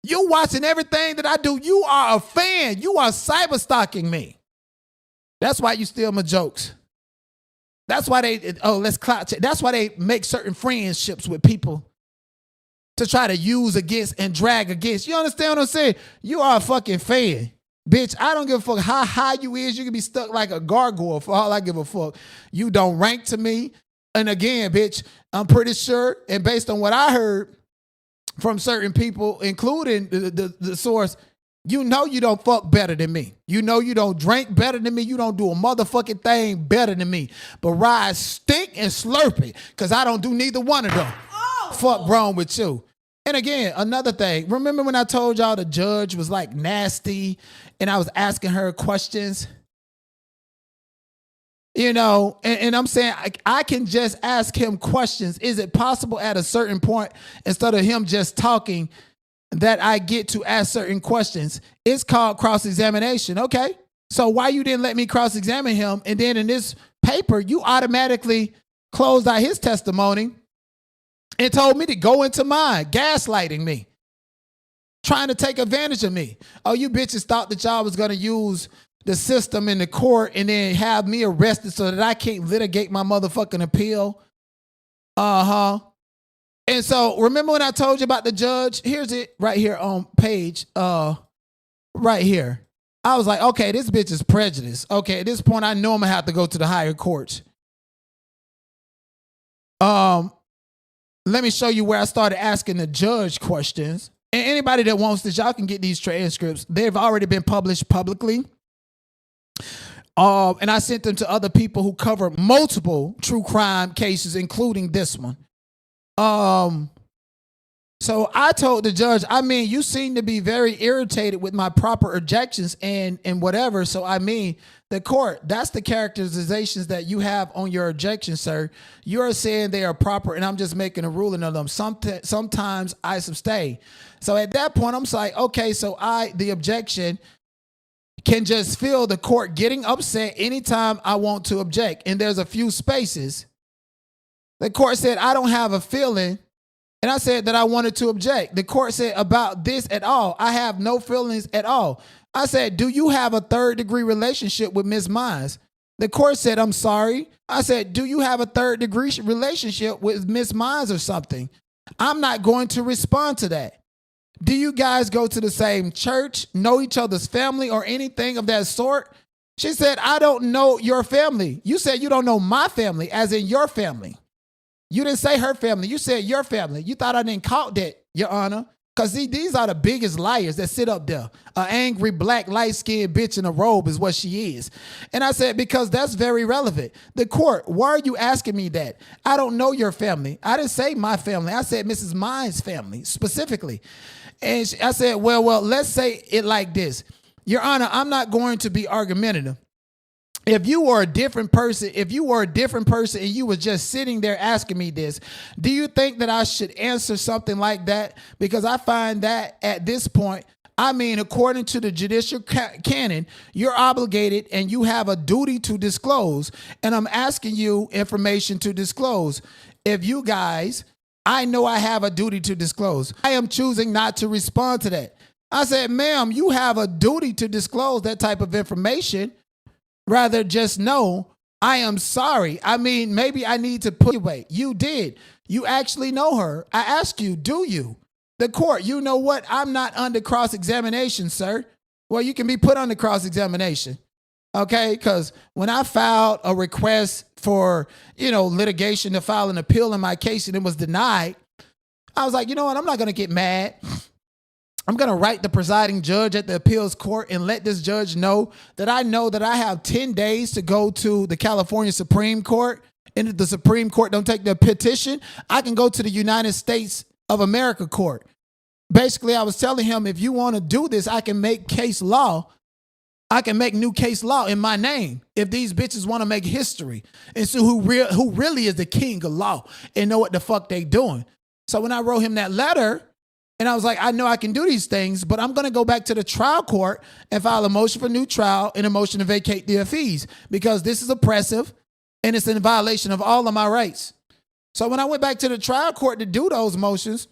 You watching everything that I do. You are a fan. You are cyberstalking me. That's why you steal my jokes. That's why let's clout check. That's why they make certain friendships with people to try to use against and drag against. You understand what I'm saying? You are a fucking fan. Bitch, I don't give a fuck how high you is. You can be stuck like a gargoyle for all I give a fuck. You don't rank to me. And again, bitch, I'm pretty sure, and based on what I heard from certain people, including the source, you know you don't fuck better than me. You know you don't drink better than me. You don't do a motherfucking thing better than me. But ride stink and slurp it, because I don't do neither one of them. Fuck wrong with you. And again, another thing. Remember when I told y'all the judge was like nasty and I was asking her questions? You know, and I'm saying I can just ask him questions. Is it possible at a certain point, instead of him just talking, that I get to ask certain questions? It's called cross-examination. Okay. So why you didn't let me cross-examine him? And then in this paper, you automatically closed out his testimony and told me to go into mine, gaslighting me, trying to take advantage of me. Oh, you bitches thought that y'all was going to use the system in the court and then have me arrested so that I can't litigate my motherfucking appeal. Uh-huh. And so remember when I told you about the judge? Here's it right here on page, right here. I was like, okay, this bitch is prejudiced. Okay, at this point, I know I'm gonna have to go to the higher courts. Let me show you where I started asking the judge questions. And anybody that wants this, y'all can get these transcripts. They've already been published publicly. And I sent them to other people who cover multiple true crime cases, including this one. So I told the judge, I mean, you seem to be very irritated with my proper objections and whatever. So I mean, the court, that's the characterizations that you have on your objections, sir. You're saying they are proper and I'm just making a ruling on them. Sometimes I abstain. So at that point, I'm like, okay, so the objection can just feel the court getting upset anytime I want to object. And there's a few spaces. The court said, I don't have a feeling. And I said that I wanted to object. The court said about this at all. I have no feelings at all. I said, do you have a third-degree relationship with Ms. Mines? The court said, I'm sorry. I said, do you have a third-degree relationship with Ms. Mines or something? I'm not going to respond to that. Do you guys go to the same church, know each other's family, or anything of that sort? She said, I don't know your family. You said you don't know my family, as in your family. You didn't say her family. You said your family. You thought I didn't caught that, Your Honor. Because these are the biggest liars that sit up there. An angry, black, light-skinned bitch in a robe is what she is. And I said, because that's very relevant. The court, why are you asking me that? I don't know your family. I didn't say my family. I said Mrs. Mine's family, specifically. And I said, well, let's say it like this. Your Honor, I'm not going to be argumentative. If you were a different person, and you were just sitting there asking me this, do you think that I should answer something like that? Because I find that at this point, I mean, according to the judicial canon, you're obligated and you have a duty to disclose. And I'm asking you information to disclose. If you guys, I know I have a duty to disclose. I am choosing not to respond to that. I said, ma'am, you have a duty to disclose that type of information. Rather just know, I am sorry. I mean, maybe I need to put away. You did. You actually know her. I asked you, do you? The court, you know what? I'm not under cross-examination, sir. Well, you can be put under cross-examination. Okay? Because when I filed a request for, litigation to file an appeal in my case and it was denied, I was like, you know what? I'm not going to get mad. I'm going to write the presiding judge at the appeals court and let this judge know that I have 10 days to go to the California Supreme Court. And if the Supreme Court don't take the petition, I can go to the United States of America court. Basically, I was telling him, if you want to do this, I can make case law. I can make new case law in my name if these bitches want to make history and see who really is the king of law and know what the fuck they doing. So when I wrote him that letter, and I was like, I know I can do these things, but I'm going to go back to the trial court and file a motion for new trial and a motion to vacate the fees because this is oppressive and it's in violation of all of my rights. So when I went back to the trial court to do those motions,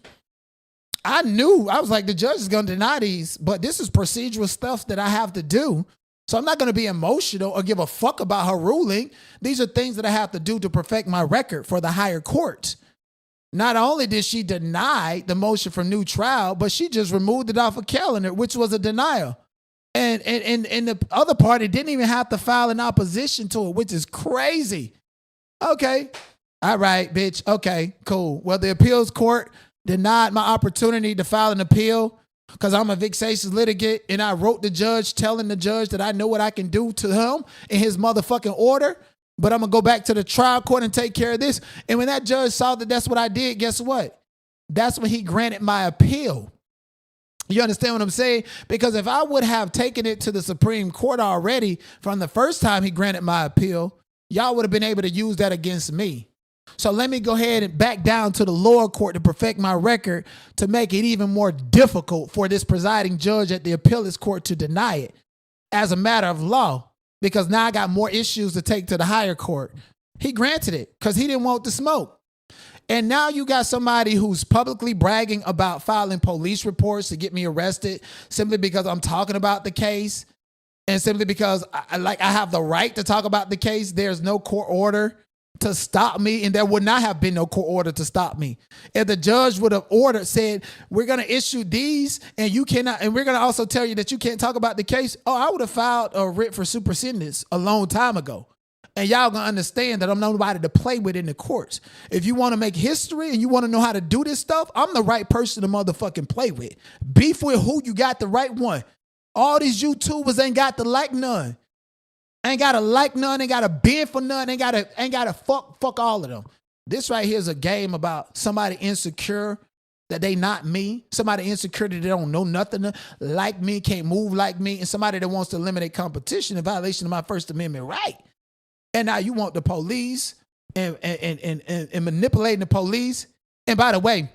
I was like, the judge is going to deny these, but this is procedural stuff that I have to do. So I'm not going to be emotional or give a fuck about her ruling. These are things that I have to do to perfect my record for the higher court. Not only did she deny the motion for new trial, but she just removed it off a calendar, which was a denial. And the other party didn't even have to file an opposition to it, which is crazy. Okay. All right, bitch. Okay, cool. Well, the appeals court denied my opportunity to file an appeal because I'm a vexatious litigant, and I wrote the judge telling the judge that I know what I can do to him in his motherfucking order. But I'm going to go back to the trial court and take care of this. And when that judge saw that that's what I did, guess what? that's when he granted my appeal. You understand what I'm saying? Because if I would have taken it to the Supreme Court already from the first time he granted my appeal, y'all would have been able to use that against me. So let me go ahead and back down to the lower court to perfect my record to make it even more difficult for this presiding judge at the appeals court to deny it as a matter of law, because now I got more issues to take to the higher court. He granted it because he didn't want the smoke. And now you got somebody who's publicly bragging about filing police reports to get me arrested simply because I'm talking about the case and simply because I have the right to talk about the case. There's no court order to stop me, and there would not have been no court order to stop me. If the judge would have said, we're going to issue these and you cannot, and we're going to also tell you that you can't talk about the case. Oh, I would have filed a writ for supersedence a long time ago. And y'all gonna understand that I'm nobody to play with in the courts. If you want to make history and you want to know how to do this stuff, I'm the right person to motherfucking play with. Beef with who? You got the right one. All these YouTubers ain't got to like none. Ain't got to like none. Ain't got to bend for none. Ain't got to fuck all of them. This right here is a game about somebody insecure that they not me. Somebody insecure that they don't know nothing like me, can't move like me, and somebody that wants to eliminate competition in violation of my First Amendment right. And now you want the police and manipulating the police. And by the way,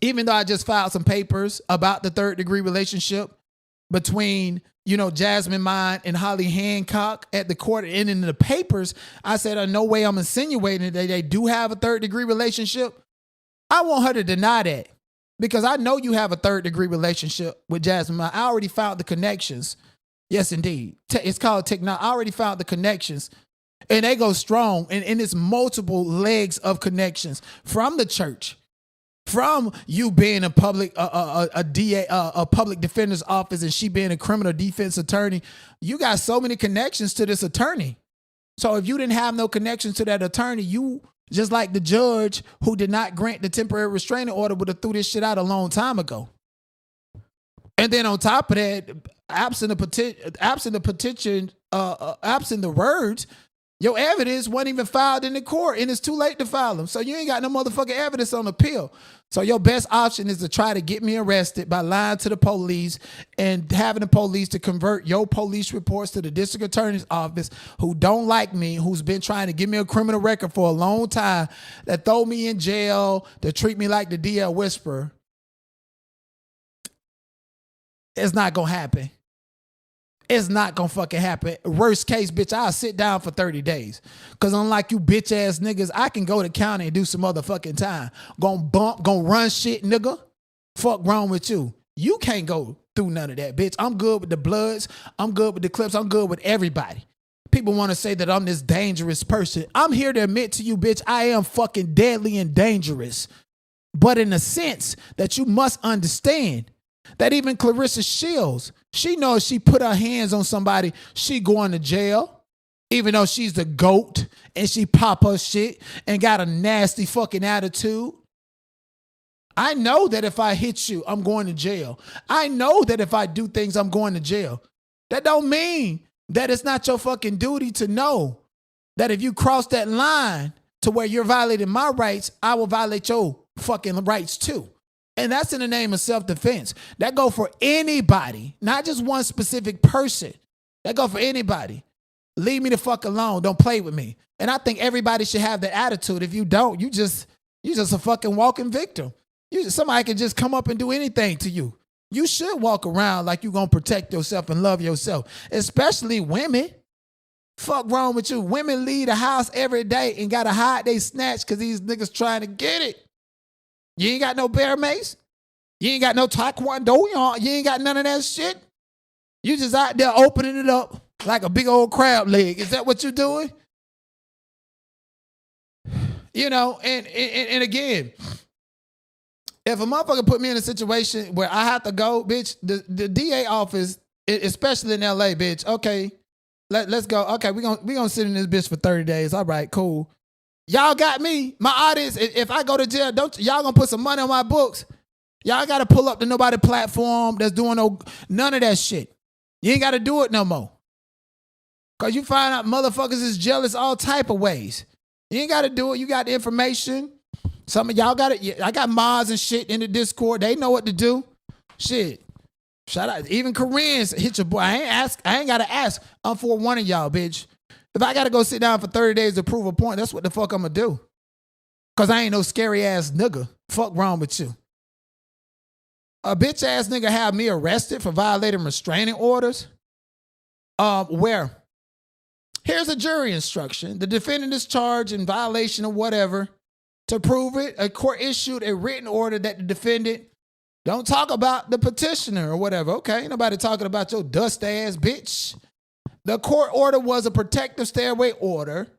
even though I just filed some papers about the third degree relationship between, Jasmine Mine and Holly Hancock at the court and in the papers, I said, no way I'm insinuating that they do have a third degree relationship. I want her to deny that because I know you have a third degree relationship with Jasmine Mine. I already found the connections. Yes, indeed. It's called technology. I already found the connections. And they go strong, and it's multiple legs of connections from the church, from you being a public DA, a public defender's office, and she being a criminal defense attorney. You got so many connections to this attorney. So if you didn't have no connections to that attorney, you just like the judge who did not grant the temporary restraining order would have threw this shit out a long time ago. And then on top of that, absent the words. Your evidence wasn't even filed in the court, and it's too late to file them. So you ain't got no motherfucking evidence on appeal. So your best option is to try to get me arrested by lying to the police and having the police to convert your police reports to the district attorney's office who don't like me, who's been trying to give me a criminal record for a long time, that throw me in jail, that treat me like the DL Whisperer. It's not going to happen. It's not gonna fucking happen. Worst case, bitch, I'll sit down for 30 days. Because unlike you bitch ass niggas, I can go to county and do some motherfucking time. Gonna run shit, nigga. Fuck wrong with you. You can't go through none of that, bitch. I'm good with the Bloods. I'm good with the Clips. I'm good with everybody. People want to say that I'm this dangerous person. I'm here to admit to you, bitch, I am fucking deadly and dangerous. But in a sense that you must understand that even Clarissa Shields, she knows she put her hands on somebody, she going to jail, even though she's the GOAT and she pop her shit and got a nasty fucking attitude. I know that if I hit you, I'm going to jail. I know that if I do things, I'm going to jail. That don't mean that it's not your fucking duty to know that if you cross that line to where you're violating my rights, I will violate your fucking rights too. And that's in the name of self-defense. That go for anybody, not just one specific person. That go for anybody. Leave me the fuck alone. Don't play with me. And I think everybody should have that attitude. If you don't, you just a fucking walking victim. Somebody can just come up and do anything to you. You should walk around like you're going to protect yourself and love yourself, especially women. Fuck wrong with you. Women leave the house every day and got to hide they snatch because these niggas trying to get it. You ain't got no bear mace. You ain't got no taekwondo. You ain't got none of that shit. You just out there opening it up like a big old crab leg. Is that what you're doing? And again, if a motherfucker put me in a situation where I have to go, bitch, the DA office, especially in LA, bitch, okay, let's go. Okay, we gonna sit in this bitch for 30 days. All right, cool. Y'all got me. My audience, if I go to jail, y'all gonna put some money on my books. Y'all gotta pull up to nobody platform that's doing none of that shit. You ain't gotta do it no more. Cause you find out motherfuckers is jealous all type of ways. You ain't gotta do it. You got the information. Some of y'all got it. I got mods and shit in the Discord. They know what to do. Shit. Shout out. Even Koreans hit your boy. I ain't gotta ask. I'm for one of y'all, bitch. If I gotta go sit down for 30 days to prove a point, that's what the fuck I'm gonna do. Cause I ain't no scary ass nigga. Fuck wrong with you. A bitch ass nigga have me arrested for violating restraining orders. Where? Here's a jury instruction. The defendant is charged in violation of whatever. To prove it, a court issued a written order that the defendant don't talk about the petitioner or whatever. Okay, ain't nobody talking about your dust ass bitch. The court order was a protective stairway order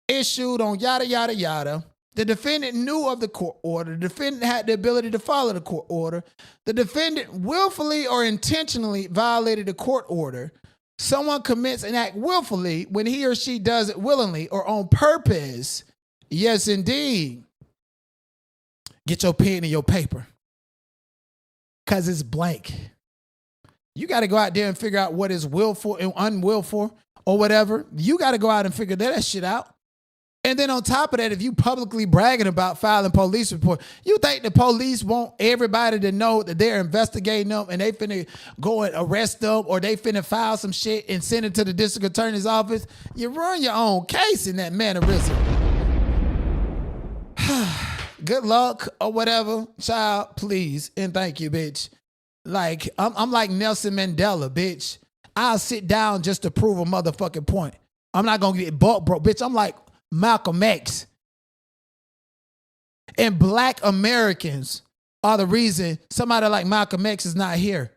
issued on yada, yada, yada. The defendant knew of the court order. The defendant had the ability to follow the court order. The defendant willfully or intentionally violated the court order. Someone commits an act willfully when he or she does it willingly or on purpose. Yes, indeed. Get your pen and your paper. Because it's blank. You got to go out there and figure out what is willful and unwillful or whatever. You got to go out and figure that shit out. And then on top of that, if you publicly bragging about filing police report, you think the police want everybody to know that they're investigating them and they finna go and arrest them or they finna file some shit and send it to the district attorney's office? You run your own case in that mannerism. Good luck or whatever, child, please, and thank you, bitch. Like, I'm like Nelson Mandela, bitch. I'll sit down just to prove a motherfucking point. I'm not gonna get butt broke, bitch. I'm like Malcolm X. And black Americans are the reason somebody like Malcolm X is not here.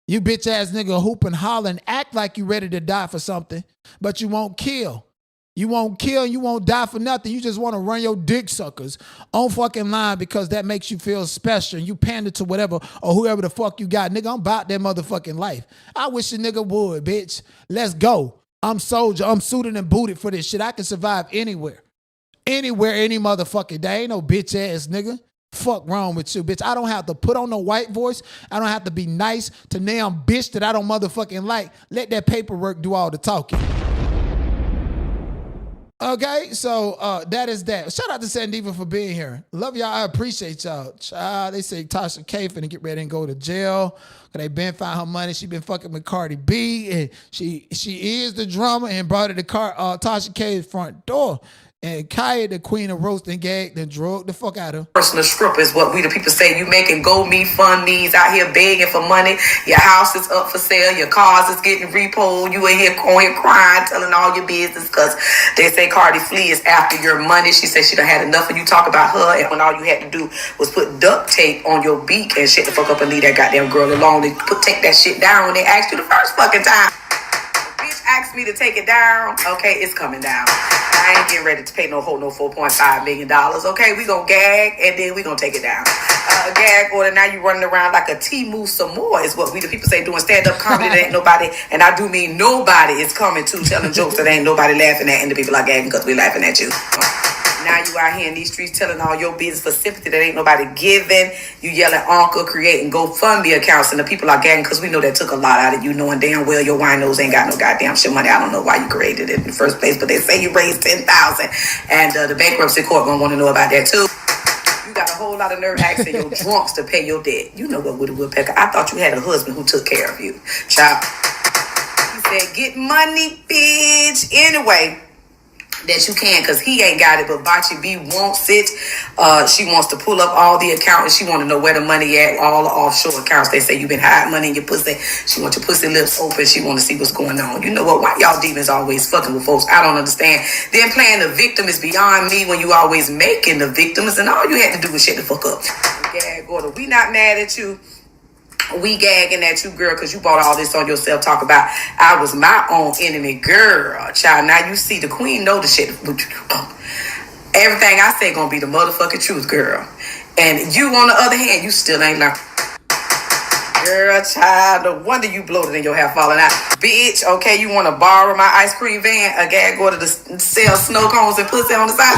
You bitch ass nigga hoop and holler and act like you ready to die for something, but you won't kill. You won't kill and you won't die for nothing. You just want to run your dick suckers on fucking line because that makes you feel special and you pander to whatever or whoever the fuck you got. Nigga, I'm about that motherfucking life. I wish a nigga would, bitch. Let's go. I'm soldier. I'm suited and booted for this shit. I can survive anywhere. Anywhere, any motherfucking day. Ain't no bitch ass nigga. Fuck wrong with you, bitch. I don't have to put on no white voice. I don't have to be nice to damn bitch that I don't motherfucking like. Let that paperwork do all the talking. Okay, so that is that. Shout out to Sandiva for being here. Love y'all. I appreciate y'all. They say Tasha K finna get ready and go to jail. Cause they been found her money. She been fucking with Cardi B, and she is the drummer and brought her to Tasha K's front door. And Kaya, the queen of roast and gag, then drug the fuck out of her. Personal strip is what we the people say. You making GoMe fund me's out here begging for money. Your house is up for sale. Your cars is getting repoed. You in here crying, telling all your business because they say Cardi Flee is after your money. She said she done had enough of you talk about her, and when all you had to do was put duct tape on your beak and shit the fuck up and leave that goddamn girl alone. They take that shit down when they asked you the first fucking time. Bitch asked me to take it down. Okay, it's coming down. I ain't getting ready to pay no $4.5 million. Okay, we gonna gag and then we gonna take it down. Gag order. Now you running around like a T-move some more is what we the people say doing stand-up comedy. That ain't nobody, and I do mean nobody is coming to telling jokes that ain't nobody laughing at, and the people are gagging because we laughing at you. Now you out here in these streets telling all your business for sympathy that ain't nobody giving. You yelling uncle, creating GoFundMe accounts, and the people are gagging because we know that took a lot out of you, knowing damn well your winos ain't got no goddamn shit money. I don't know why you created it in the first place, but they say you raised $10,000, and the bankruptcy court gonna want to know about that too. You got a whole lot of nerve asking your drunks to pay your debt. You know what, Woody Woodpecker? I thought you had a husband who took care of you, child. He said, "Get money, bitch." Anyway. That you can, because he ain't got it, but Bachi B wants it. She wants to pull up all the accounts. She want to know where the money at, all the offshore accounts. They say you've been hiding money in your pussy. She wants your pussy lips open. She want to see what's going on. You know what? Why y'all demons always fucking with folks? I don't understand. Then playing the victim is beyond me when you always making the victims, and all you had to do was shut the fuck up. Gag order. We not mad at you. We gagging at you, girl, because you bought all this on yourself. Talk about I was my own enemy, girl. Child, now you see the queen know the shit. Everything I say gonna be the motherfucking truth, girl. And you, on the other hand, you still ain't learned. Girl, child, no wonder you bloated and your hair falling out. Bitch, okay, you want to borrow my ice cream van? A gag order to sell snow cones and pussy on the side?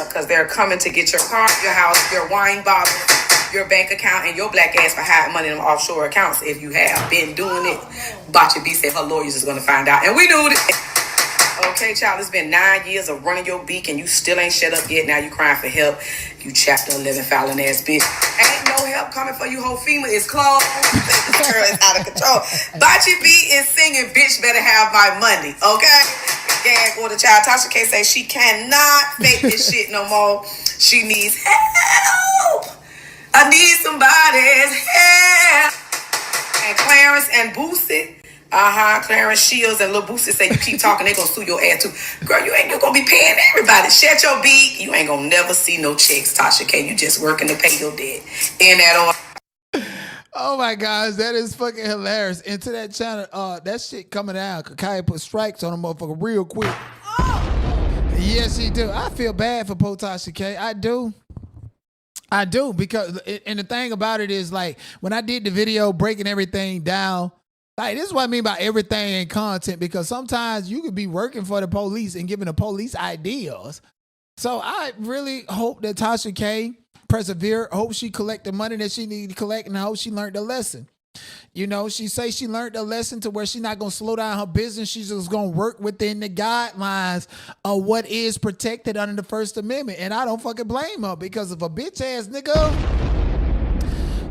Because they're coming to get your car, your house, your wine bottle, your bank account, and your black ass for hiding money in them offshore accounts. If you have been doing it, Bachi B said her lawyers is going to find out. And we knew it. Okay, child, it's been 9 years of running your beak and you still ain't shut up yet. Now you crying for help. You chapter 11 fouling ass bitch. Ain't no help coming for you, whole FEMA is closed. This girl is out of control. Bocce B is singing, bitch better have my money, okay? Gag or the child. Tasha K say she cannot fake this shit no more. She needs help. I need somebody's help. And Clarence and Boosie. Clarence Shields and Lil Boosie say you keep talking, they gonna sue your ass too. Girl, you gonna be paying everybody. Shut your beak. You ain't gonna never see no checks, Tasha K. You just working to pay your debt. In that order. Oh my gosh, that is fucking hilarious. And to that channel, that shit coming out. Kakai put strikes on a motherfucker real quick. Yes, he do. I feel bad for poor Tasha K. I do, because, and the thing about it is, like, when I did the video breaking everything down, like, this is what I mean by everything in content, because sometimes you could be working for the police and giving the police ideas. So I really hope that Tasha K persevere. Hope she collect the money that she need to collect, and I hope she learned the lesson. You know, she say she learned the lesson to where she's not going to slow down her business. She's just going to work within the guidelines of what is protected under the First Amendment. And I don't fucking blame her, because if a bitch ass nigga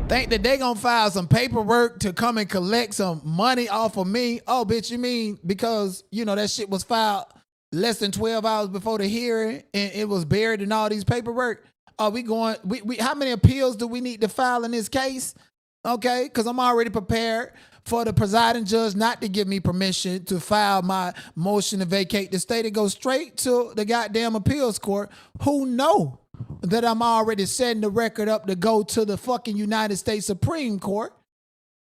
think that they going to file some paperwork to come and collect some money off of me, oh, bitch, you mean because, you know, that shit was filed less than 12 hours before the hearing and it was buried in all these paperwork? Are we going, how many appeals do we need to file in this case? Okay, because I'm already prepared for the presiding judge not to give me permission to file my motion to vacate the state and go straight to the goddamn appeals court, who know that I'm already setting the record up to go to the fucking United States Supreme Court.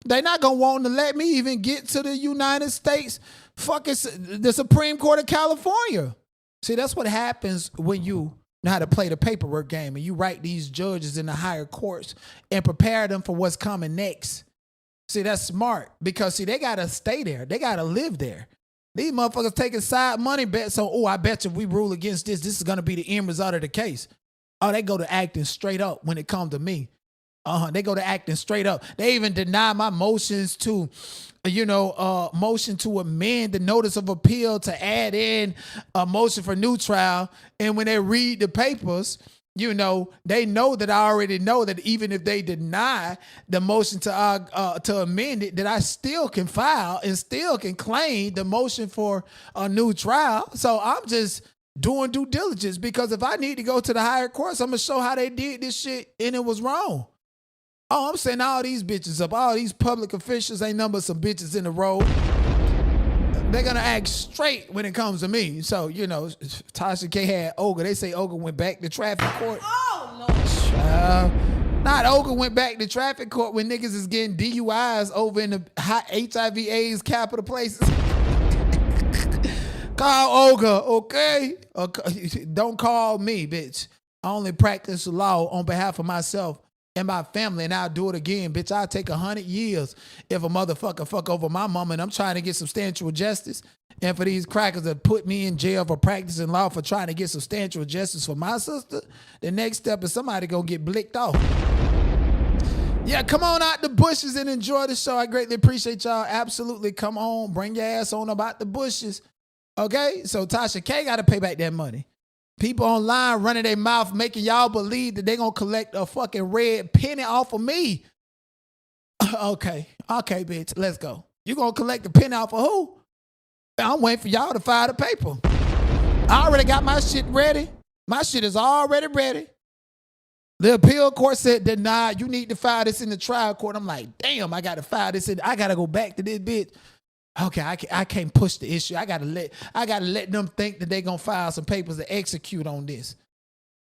They're not going to want to let me even get to the United States fucking the Supreme Court of California. See, that's what happens when you know how to play the paperwork game and you write these judges in the higher courts and prepare them for what's coming next. See, that's smart, because see, they got to stay there. They got to live there. These motherfuckers taking side money bets. So, oh, I bet you if we rule against this, this is going to be the end result of the case. Oh, they go to acting straight up when it comes to me. They go to acting straight up. They even deny my motions to, motion to amend the notice of appeal to add in a motion for new trial. And when they read the papers, you know, they know that I already know that even if they deny the motion to amend it, that I still can file and still can claim the motion for a new trial. So I'm just doing due diligence, because if I need to go to the higher courts, I'm going to show how they did this shit and it was wrong. Oh, I'm saying all these bitches up, all these public officials ain't number some bitches in the road. They're going to act straight when it comes to me. So, you know, Tasha K had Olga. They say Olga went back to traffic court. Oh, Lord. Not Olga went back to traffic court when niggas is getting DUIs over in the hot HIV AIDS capital places. Call Olga, okay? Don't call me, bitch. I only practice the law on behalf of myself and my family, and I'll do it again, bitch. I'll take 100 years if a motherfucker fuck over my mama and I'm trying to get substantial justice. And for these crackers that put me in jail for practicing law for trying to get substantial justice for my sister, the next step is somebody gonna get blicked off. Yeah, come on out the bushes and enjoy the show. I greatly appreciate y'all. Absolutely, come on, bring your ass on about the bushes. Okay, so Tasha K got to pay back that money. People online running their mouth, making y'all believe that they're going to collect a fucking red penny off of me. Okay, bitch, let's go. You going to collect the penny off of who? I'm waiting for y'all to file the paper. I already got my shit ready. My shit is already ready. The appeal court said, deny, you need to file this in the trial court. I'm like, damn, I got to file this in. I got to go back to this bitch. Okay, I can't push the issue. I gotta let them think that they're gonna file some papers to execute on this.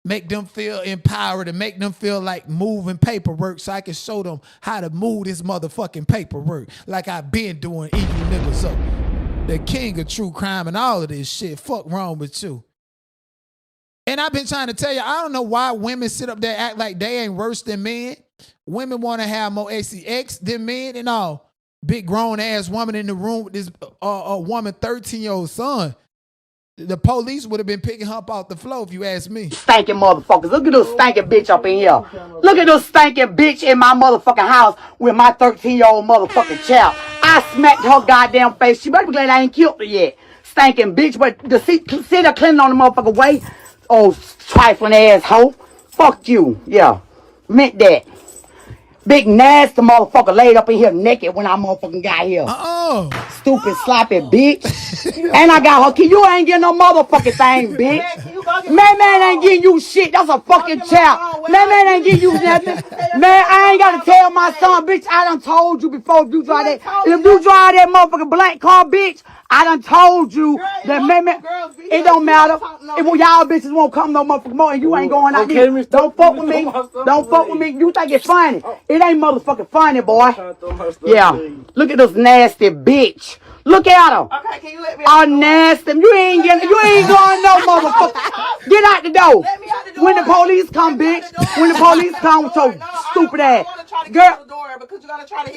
Make them feel empowered and make them feel like moving paperwork so I can show them how to move this motherfucking paperwork like I've been doing eating niggas up. The king of true crime and all of this shit. Fuck wrong with you. And I've been trying to tell you, I don't know why women sit up there act like they ain't worse than men. Women want to have more SEX than men and all. Big grown ass woman in the room with this woman 13-year-old son. The police would have been picking her up off the floor if you ask me. Stinking motherfuckers. Look at this stinking bitch up in here. Look at this stinking bitch in my motherfucking house with my 13-year-old motherfucking child. I smacked her goddamn face. She better be glad I ain't killed her yet. stinking bitch, but the sit there cleaning on the motherfucker way. Oh, trifling asshole. Fuck you. Yeah. Meant that. Big nasty motherfucker laid up in here naked when I motherfucking got here. Stupid sloppy bitch. And I got her key. You ain't getting no motherfucking thing, bitch. Man ain't getting you shit. That's a fucking child. Man ain't getting you nothing. Man, I ain't gotta tell my son, bitch. I done told you before if you drive that motherfucking black car, bitch. I done told you that man, it don't matter. If y'all bitches won't come no motherfucking more and you ain't going out there. Don't fuck with me. Don't fuck with me. You think it's funny. It ain't motherfucking funny, boy. Yeah. Look at this nasty bitch. Look at her. Okay, can you let me out? Oh, nasty. You ain't going no motherfucker. Get out the door. When the police come, bitch. When the police come with your stupid ass. Girl,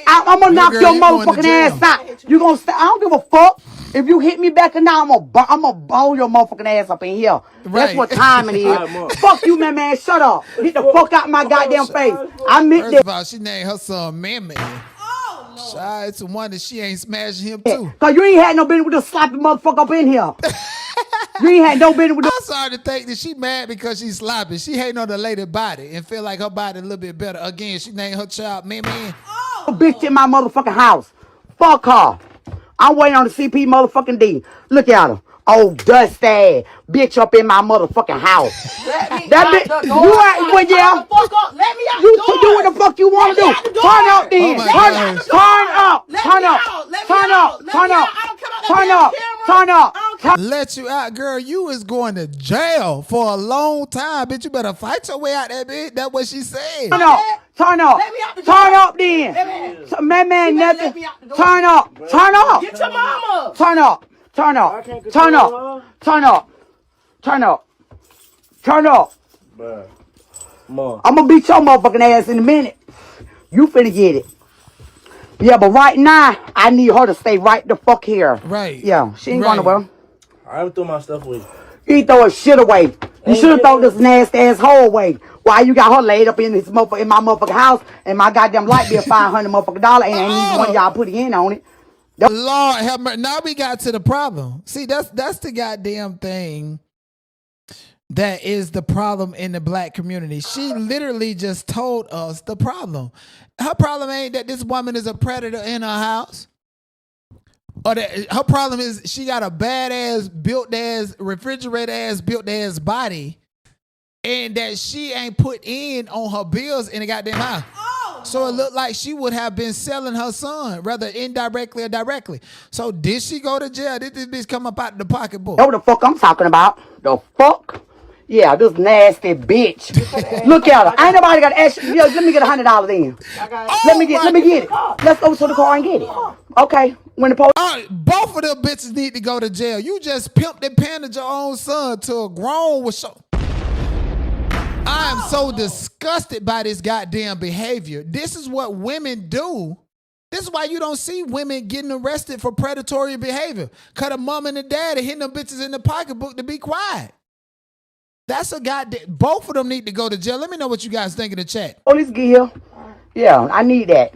I'm gonna knock your motherfucking ass out. You gonna stay? I don't give a fuck. If you hit me back and now, I'm gonna bone your motherfucking ass up in here. That's what time it is. Fuck you, man. Shut up. Get the fuck out my goddamn face. I meant that. First of all, she named her son Man. Shy, it's a wonder she ain't smashing him too. Cause you ain't had no business with this sloppy motherfucker up in here. You ain't had no business with I'm sorry to think that she mad because she's sloppy. She hating on the lady body and feel like her body a little bit better. Again, she named her child Man. Bitch in my motherfucking house. Fuck her. I'm waiting on the CP motherfucking D. Look at her. Oh, dust ass. Bitch up in my motherfucking house. That bitch. You ain't with yeah. Let me out. You to do what the fuck you want to do. Turn up then. Turn up. Let you out, girl. You is going to jail for a long time, bitch. You better fight your way out there, bitch. That's what she said. Turn up then. Man, nothing. Turn up. Get your mama. Turn up. I'm gonna beat your motherfucking ass in a minute. You finna get it. Yeah, but right now, I need her to stay right the fuck here. Right. Yeah, she ain't going nowhere. I threw my stuff away. You throw her shit away. You should have thrown this nasty ass hole away. Why you got her laid up in my motherfucking house and my goddamn light bill $500 motherfucking dollar and ain't even one of y'all put in on it. Lord have mercy. Now we got to the problem. See, that's the goddamn thing that is the problem in the black community. She literally just told us the problem. Her problem ain't that this woman is a predator in her house. Or that her problem is she got a badass, built-ass, refrigerator-ass, built-ass body and that she ain't put in on her bills in the goddamn house. So it looked like she would have been selling her son, whether indirectly or directly. So did she go to jail? Did this bitch come up out of the pocketbook? Know what the fuck I'm talking about? The fuck? Yeah, this nasty bitch. Look at her. Ain't nobody got to ask you. Let me get $100 in. Let me get it. Let's go to the car and get it. Okay. When the police. Both of them bitches need to go to jail. You just pimped and pandered your own son to a grown with so. I am so disgusted by this goddamn behavior. This is what women do. This is why you don't see women getting arrested for predatory behavior. Cause a mom and a dad are hitting them bitches in the pocketbook to be quiet. That's a goddamn. Both of them need to go to jail. Let me know what you guys think in the chat. Police get here. Yeah, I need that.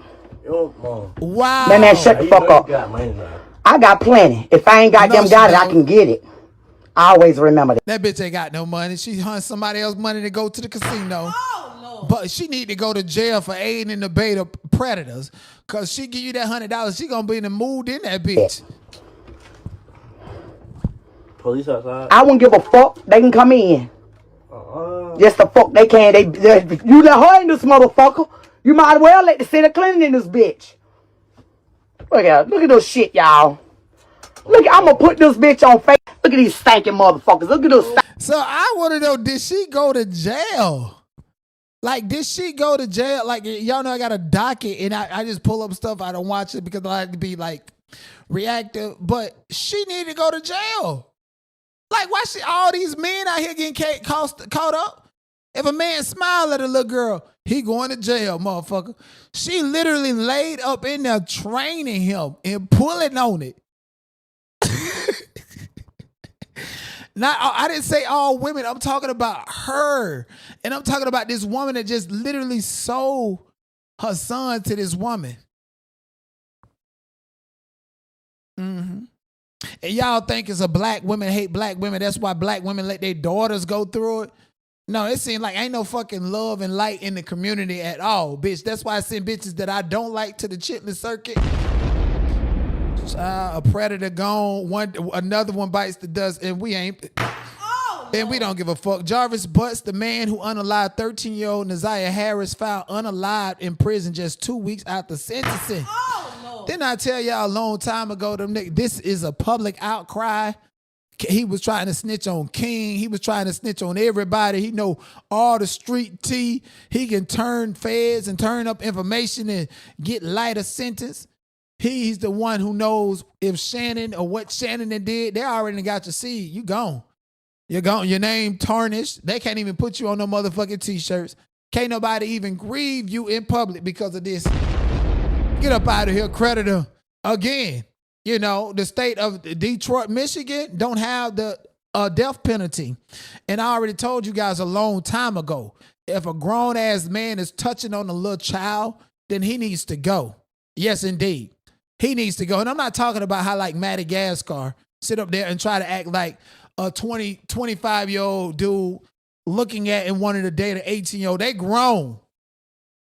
Wow. Man, shut the fuck up. I got plenty. If I ain't goddamn got it, I can get it. I always remember that. That bitch ain't got no money. She hunts somebody else's money to go to the casino. Oh, no. But she need to go to jail for aiding and abetting predators. Cause she give you that $100, she gonna be in the mood in that bitch. Police outside. I wouldn't give a fuck. They can come in. Just the fuck they can. You let her in this motherfucker. You might as well let the city clean in this bitch. Look at this shit, y'all. Look, I'm gonna put this bitch on face. Look at these stinking motherfuckers. Look at this. So I want to know, did she go to jail? Like, did she go to jail? Like, y'all know I got a docket and I just pull up stuff. I don't watch it because I like to be like reactive. But she need to go to jail. Like, why all these men out here getting caught up? If a man smile at a little girl, he going to jail, motherfucker. She literally laid up in there training him and pulling on it. Not, I didn't say all women. I'm talking about her. And I'm talking about this woman that just literally sold her son to this woman. Mm-hmm. and y'all think it's a black women hate black women. That's why black women let their daughters go through it. No, it seems like ain't no fucking love and light in the community at all, bitch. That's why I send bitches that I don't like to the chitlin circuit. A predator gone, another one bites the dust, and we ain't. And we don't give a fuck. Jarvis Butts, the man who unalived 13-year-old Naziah Harris, found unalived in prison just 2 weeks after sentencing. Didn't I tell y'all a long time ago, this is a public outcry? He was trying to snitch on King. He was trying to snitch on everybody. He know all the street tea. He can turn feds and turn up information and get lighter sentence. He's the one who knows if Shannon or what Shannon did. They already got your seed. You gone. You're gone. Your name tarnished. They can't even put you on no motherfucking t-shirts. Can't nobody even grieve you in public because of this. Get up out of here, creditor. Again, you know, the state of Detroit, Michigan don't have the death penalty. And I already told you guys a long time ago, if a grown-ass man is touching on a little child, then he needs to go. Yes, indeed. He needs to go. And I'm not talking about how like Madagascar sit up there and try to act like a 25-year-old dude looking at and wanting to date an 18-year-old. They grown.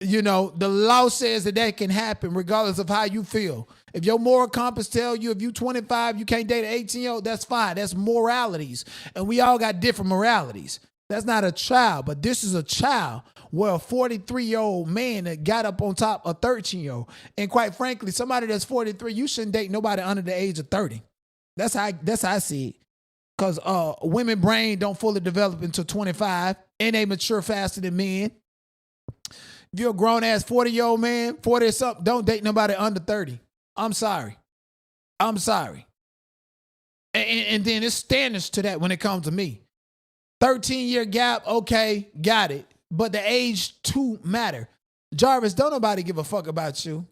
You know, the law says that can happen regardless of how you feel. If your moral compass tell you if you 25, you can't date an 18-year-old, that's fine. That's moralities. And we all got different moralities. That's not a child, but this is a child where a 43-year-old man that got up on top of a 13-year-old. And quite frankly, somebody that's 43, you shouldn't date nobody under the age of 30. That's how I see it. Because women brain don't fully develop until 25, and they mature faster than men. If you're a grown-ass 40-year-old man, 40 or something, don't date nobody under 30. I'm sorry. I'm sorry. And then it's standards to that when it comes to me. 13-year gap, okay, got it. But the age too matter. Jarvis, don't nobody give a fuck about you.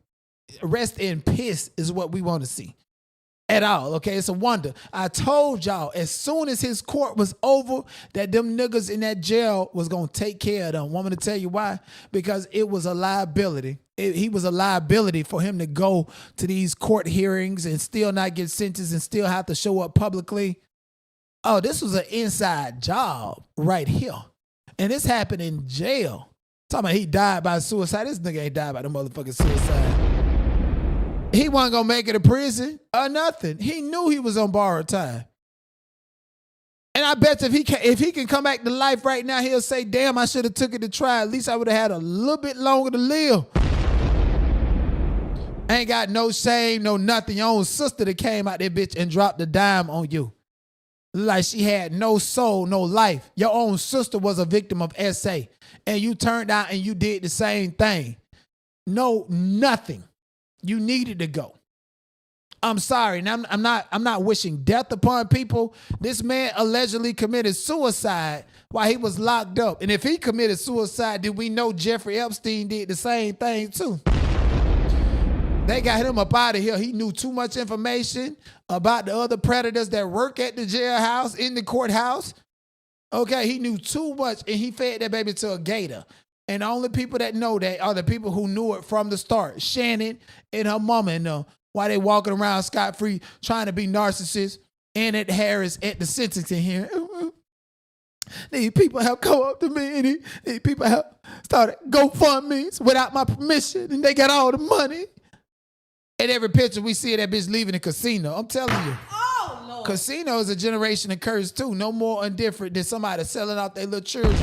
Rest in peace is what we want to see. At all, okay? It's a wonder. I told y'all as soon as his court was over that them niggas in that jail was going to take care of them. Want me to tell you why? Because it was a liability. He was a liability for him to go to these court hearings and still not get sentenced and still have to show up publicly. Oh, this was an inside job right here. And this happened in jail. Talking about he died by suicide. This nigga ain't died by the motherfucking suicide. He wasn't going to make it to prison or nothing. He knew he was on borrowed time. And I bet if he can come back to life right now, he'll say, damn, I should have took it to trial. At least I would have had a little bit longer to live. Ain't got no shame, no nothing. Your own sister that came out there, bitch, and dropped a dime on you. Like she had no soul, no life. Your own sister was a victim of SA. And you turned out and you did the same thing. No, nothing. You needed to go. I'm sorry. Now I'm not wishing death upon people. This man allegedly committed suicide while he was locked up. And if he committed suicide, then we know Jeffrey Epstein did the same thing too. They got him up out of here. He knew too much information about the other predators that work at the jailhouse, in the courthouse. Okay, he knew too much and he fed that baby to a gator. And the only people that know that are the people who knew it from the start. Shannon and her mama and them. While they walking around scot-free trying to be narcissists. And at Harris at the sentencing hearing. These people have come up to me and these people have started GoFundMes without my permission. And they got all the money. And every picture we see of that bitch leaving the casino. I'm telling you. Oh, Lord. Casino is a generation of curse too. No more indifferent than somebody selling out their little children.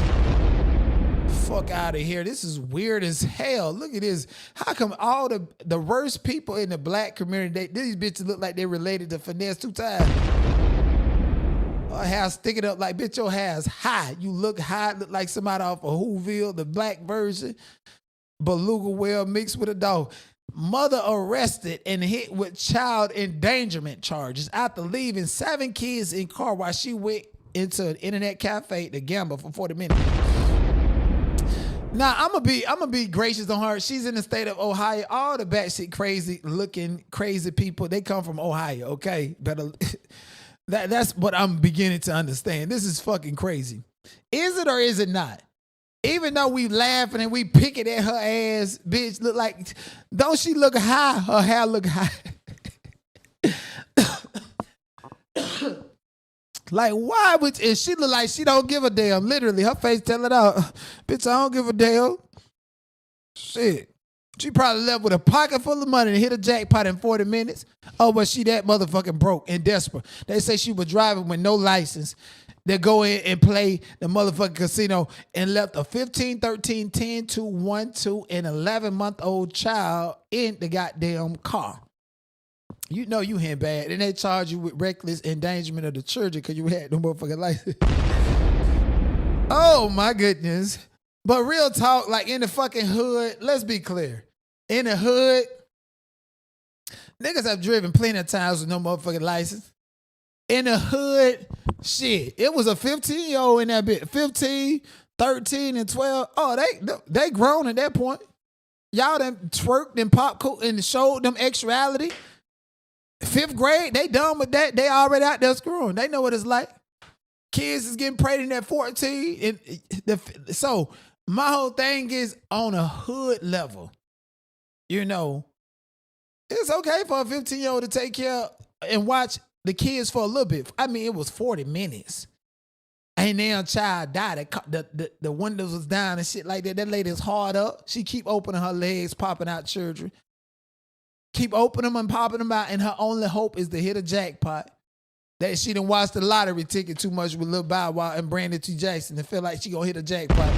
Fuck out of here. This is weird as hell. Look at this. How come all the worst people in the black community, these bitches look like they're related to Finesse 2 times? Her hair sticking up like, bitch, your hair's high. You look high, look like somebody off of Whoville, the black version. Beluga whale mixed with a dog. Mother arrested and hit with child endangerment charges after leaving 7 kids in car while she went into an internet cafe to gamble for 40 minutes. Now, I'm gonna be gracious on her. She's in the state of Ohio. All the batshit crazy looking crazy people, they come from Ohio, okay? That's what I'm beginning to understand. This is fucking crazy. Is it or is it not? Even though we laughing and we picking at her ass, bitch, look like, don't she look high? Her hair look high. Like, why would, and she look like she don't give a damn. Literally, her face tell it out. Bitch, I don't give a damn. Shit. She probably left with a pocket full of money and hit a jackpot in 40 minutes. Oh, but she that motherfucking broke and desperate. They say she was driving with no license. They go in and play the motherfucking casino and left a 15, 13, 10, 2, 1, 2, and 11-month-old child in the goddamn car. You know you hit bad. And they charge you with reckless endangerment of the children because you had no motherfucking license. Oh, my goodness. But real talk, like in the fucking hood, let's be clear. In the hood, niggas have driven plenty of times with no motherfucking license. In the hood, shit, it was a 15-year-old in that bit. 15, 13, and 12. Oh, they grown at that point. Y'all done twerked and pop cool and showed them extrality. 5th grade, they done with that. They already out there screwing. They know what it's like. Kids is getting pregnant at 14. So my whole thing is on a hood level. You know, it's okay for a 15-year-old to take care and watch the kids for a little bit. I mean, it was 40 minutes. And then a child died. The windows was down and shit like that. That lady's hard up. She keep opening her legs, popping out children. Keep opening them and popping them out. And her only hope is to hit a jackpot. That she done watched the lottery ticket too much with Lil Bow Wow and Brandon T. Jackson and feel like she gonna hit a jackpot.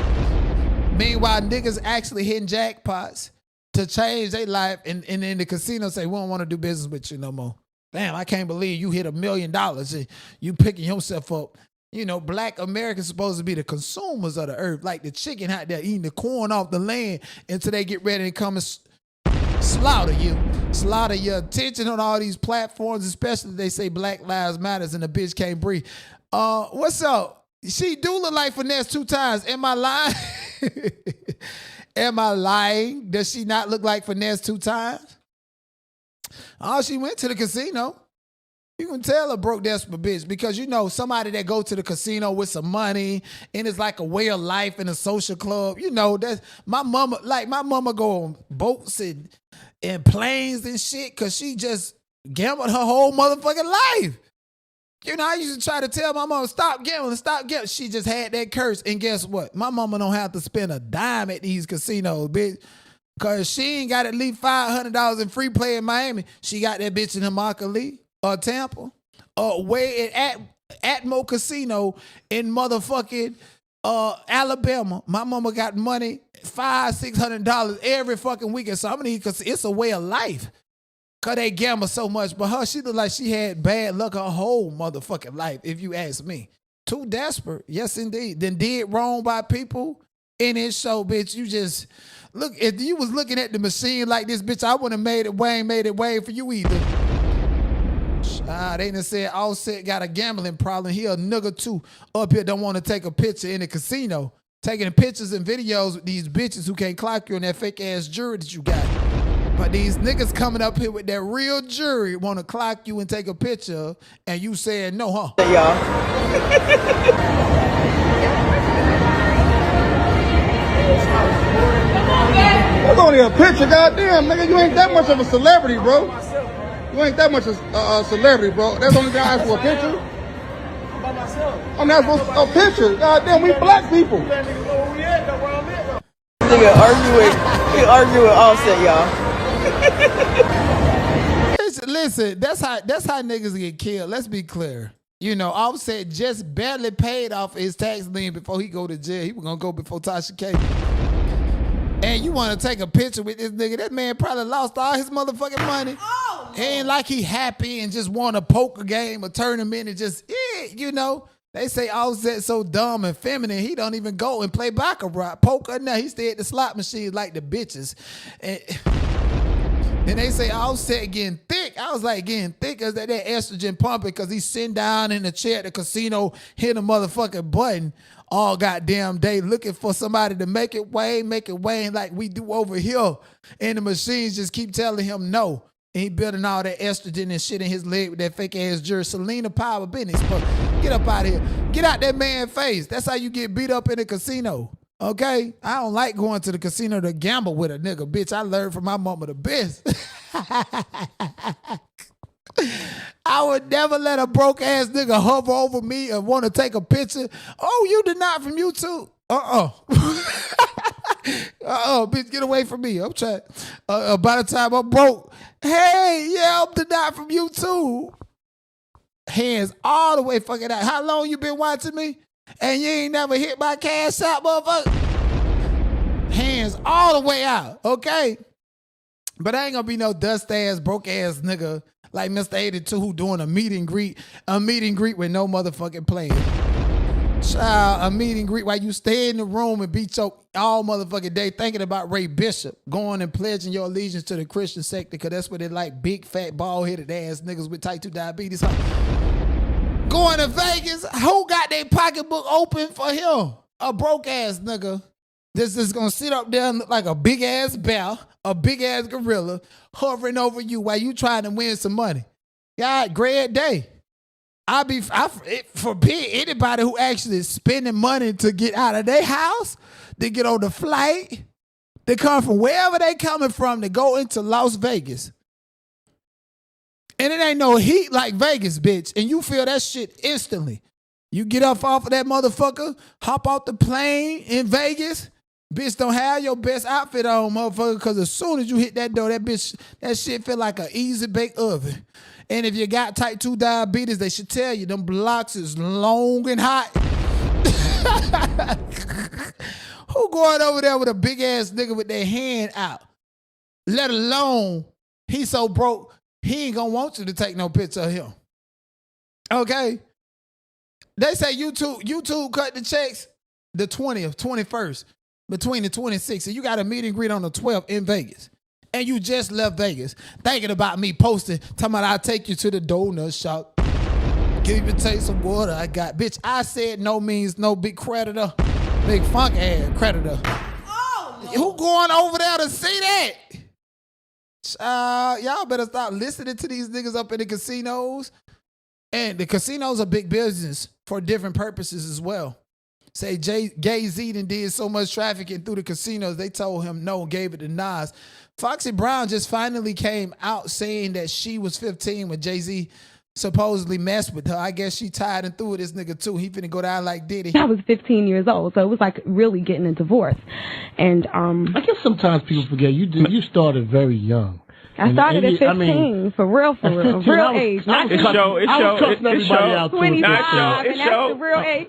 Meanwhile, niggas actually hitting jackpots to change their life, and in the casino say, we don't want to do business with you no more. Damn, I can't believe you hit $1 million and you picking yourself up. You know, black Americans supposed to be the consumers of the earth, like the chicken out there eating the corn off the land until they get ready to come and slaughter you. Slaughter your attention on all these platforms, especially they say Black Lives Matters and the bitch can't breathe. What's up? She do look like Finesse 2 times. Am I lying? Am I lying? Does she not look like Finesse 2 times? Oh, she went to the casino. You can tell a broke, desperate bitch because, you know, somebody that go to the casino with some money and it's like a way of life in a social club. You know, that's my mama go on boats and planes and shit because she just gambled her whole motherfucking life. You know, I used to try to tell my mama, stop gambling, stop gambling. She just had that curse. And guess what? My mama don't have to spend a dime at these casinos, bitch. Because she ain't got at least $500 in free play in Miami. She got that bitch in Immokalee or Tampa or way at Atmo Casino in motherfucking Alabama. My mama got money, $500-$600 every fucking weekend. So I'm gonna need, because it's a way of life. Cause they gamble so much, but her, she looked like she had bad luck her whole motherfucking life, if you ask me. Too desperate, yes indeed. Then did wrong by people in his show, bitch. You just, look, if you was looking at the machine like this, bitch, I wouldn't have made it Wayne for you either. They done said Offset got a gambling problem. He a nigga too up here don't want to take a picture in the casino. Taking pictures and videos with these bitches who can't clock you on that fake ass jury that you got. But these niggas coming up here with that real jury want to clock you and take a picture, and you saying no, huh? Hey, y'all. That's only a picture, goddamn, nigga. You ain't that much of a celebrity, bro. You ain't that much of a celebrity, bro. That's only guy ask for a picture. By myself. I'm not supposed to a picture. Goddamn, we black people. Nigga arguing Offset, y'all. Listen, that's how niggas get killed. Let's be clear. You know, Offset just barely paid off his tax lien before he go to jail. He was gonna go before Tasha K. And you want to take a picture with this nigga? That man probably lost all his motherfucking money. Oh, no. Ain't like he happy and just won a poker game or tournament and just, you know. They say Offset so dumb and feminine, he don't even go and play baccarat, poker. No, he stay at the slot machines like the bitches. And they say Offset getting thick. I was like, getting thick as that estrogen pumping because he's sitting down in the chair at the casino, hitting a motherfucking button all goddamn day looking for somebody to make it wane like we do over here. And the machines just keep telling him no. And he building all that estrogen and shit in his leg with that fake ass jury. Selena Power business. But get up out of here. Get out that man's face. That's how you get beat up in the casino. Okay? I don't like going to the casino to gamble with a nigga. Bitch, I learned from my mama the best. I would never let a broke ass nigga hover over me and want to take a picture. Oh, you denied from YouTube? Bitch, get away from me. I'm trying. By the time I'm broke, hey, yeah, I'm denied from YouTube. Hands all the way fucking out. How long you been watching me? And you ain't never hit my cash out, motherfucker? Hands all the way out, okay? But I ain't gonna be no dust ass, broke ass nigga like Mr. 82 who doing a meet and greet with no motherfucking plan. Child, a meet and greet while you stay in the room and be choked all motherfucking day thinking about Ray Bishop going and pledging your allegiance to the Christian sector because that's what they like, big, fat, bald-headed ass niggas with type 2 diabetes. Going to Vegas, who got their pocketbook open for him? A broke ass nigga. This is gonna sit up there and look like a big ass bear, a big ass gorilla, hovering over you while you trying to win some money. God, great day. I forbid anybody who actually is spending money to get out of their house, to get on the flight, to come from wherever they coming from to go into Las Vegas. And it ain't no heat like Vegas, bitch. And you feel that shit instantly. You get up off of that motherfucker, hop off the plane in Vegas. Bitch, don't have your best outfit on, motherfucker, because as soon as you hit that door, that shit feel like an easy bake oven. And if you got type 2 diabetes, they should tell you them blocks is long and hot. Who going over there with a big ass nigga with their hand out? Let alone he so broke, he ain't gonna want you to take no picture of him. Okay? They say YouTube cut the checks the 20th, 21st, between the 26th. So you got a meet and greet on the 12th in Vegas. And you just left Vegas thinking about me posting, talking about I'll take you to the donut shop. Give you take some water I got. Bitch, I said no means no, big creditor. Big funk ass creditor. Oh, no. Who going over there to see that? Y'all better stop listening to these niggas up in the casinos. And the casinos are big business for different purposes as well. Say Jay-Z did so much trafficking through the casinos, they told him no, gave it to Nas. Foxy Brown just finally came out saying that she was 15 when Jay-Z supposedly messed with her. I guess she tied and threw with this nigga too. He finna go down like Diddy. I was 15 years old, so it was like really getting a divorce. And I guess sometimes people forget you started very young. I started at 15, for real, real age.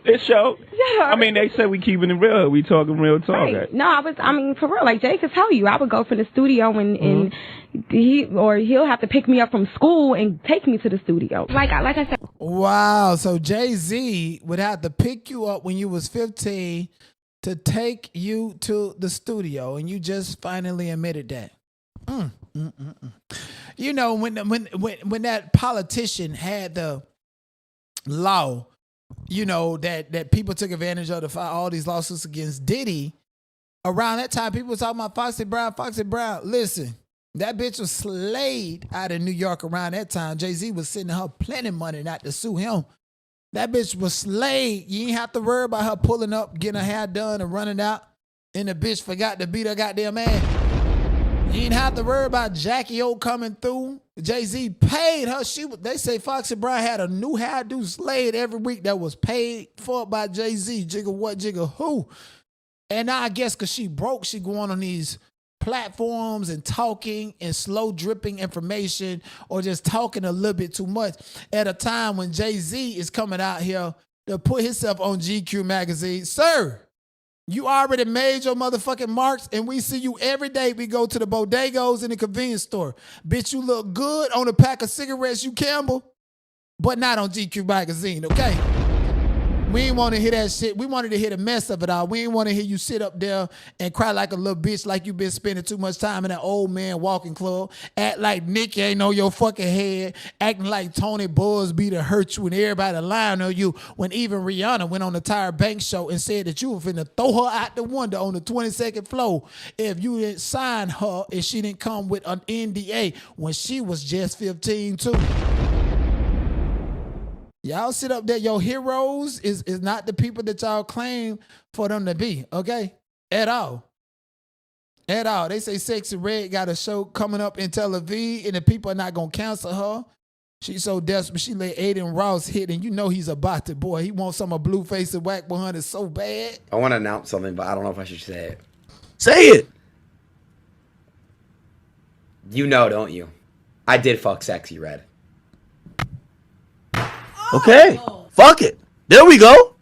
It show. I mean, they say we keeping it real. We talking real talk. Right. No, for real. Like Jay could tell you, I would go from the studio and he'll have to pick me up from school and take me to the studio. Like I said. Wow. So Jay-Z would have to pick you up when you was 15 to take you to the studio, and you just finally admitted that. You know, when that politician had the law, you know, that people took advantage of to file all these lawsuits against Diddy, around that time people were talking about Foxy Brown. Listen, that bitch was slayed out of New York around that time. Jay-Z was sending her plenty of money not to sue him. That bitch was slayed. You ain't have to worry about her pulling up, getting her hair done and running out, and the bitch forgot to beat her goddamn ass. You ain't have to worry about Jackie O coming through. Jay-Z paid her. They say Foxy Brown had a new hairdo slayed every week that was paid for by Jay-Z. Jigga what, jigga who. And now I guess because she broke, she going on these platforms and talking and slow dripping information or just talking a little bit too much at a time when Jay-Z is coming out here to put himself on GQ magazine. Sir, you already made your motherfucking marks, and we see you every day. We go to the bodegos in the convenience store. Bitch, you look good on a pack of cigarettes, you Campbell, but not on GQ magazine, okay? We ain't want to hear that shit. We wanted to hear the mess of it all. We ain't want to hear you sit up there and cry like a little bitch like you been spending too much time in that old man walking club. Act like Nicky ain't on your fucking head. Acting like Tony Busby to hurt you and everybody lying on you when even Rihanna went on the Tyra Banks show and said that you were finna throw her out the window on the 22nd floor if you didn't sign her and she didn't come with an NDA when she was just 15 too. Y'all sit up there, your heroes is not the people that y'all claim for them to be, okay? At all. At all. They say Sexy Red got a show coming up in Tel Aviv and the people are not going to cancel her. She so desperate, she let Aiden Ross hit, and you know he's about to, boy. He wants some of Blueface and Whack 100 so bad. I want to announce something, but I don't know if I should say it. Say it. You know, don't you? I did fuck Sexy Red. Okay. Fuck it. There we go.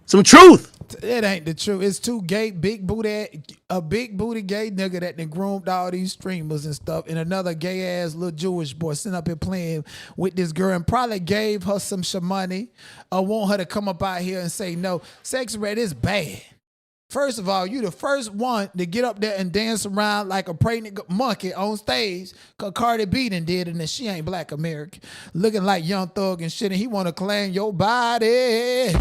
Some truth. It ain't the truth. It's two gay, big booty gay nigga that done groomed all these streamers and stuff, and another gay ass little Jewish boy sitting up here playing with this girl and probably gave her some money or want her to come up out here and say no. Sexy Red is bad. First of all, you the first one to get up there and dance around like a pregnant monkey on stage, cause Cardi B done did it, and she ain't Black American, looking like Young Thug and shit, and he want to claim your body.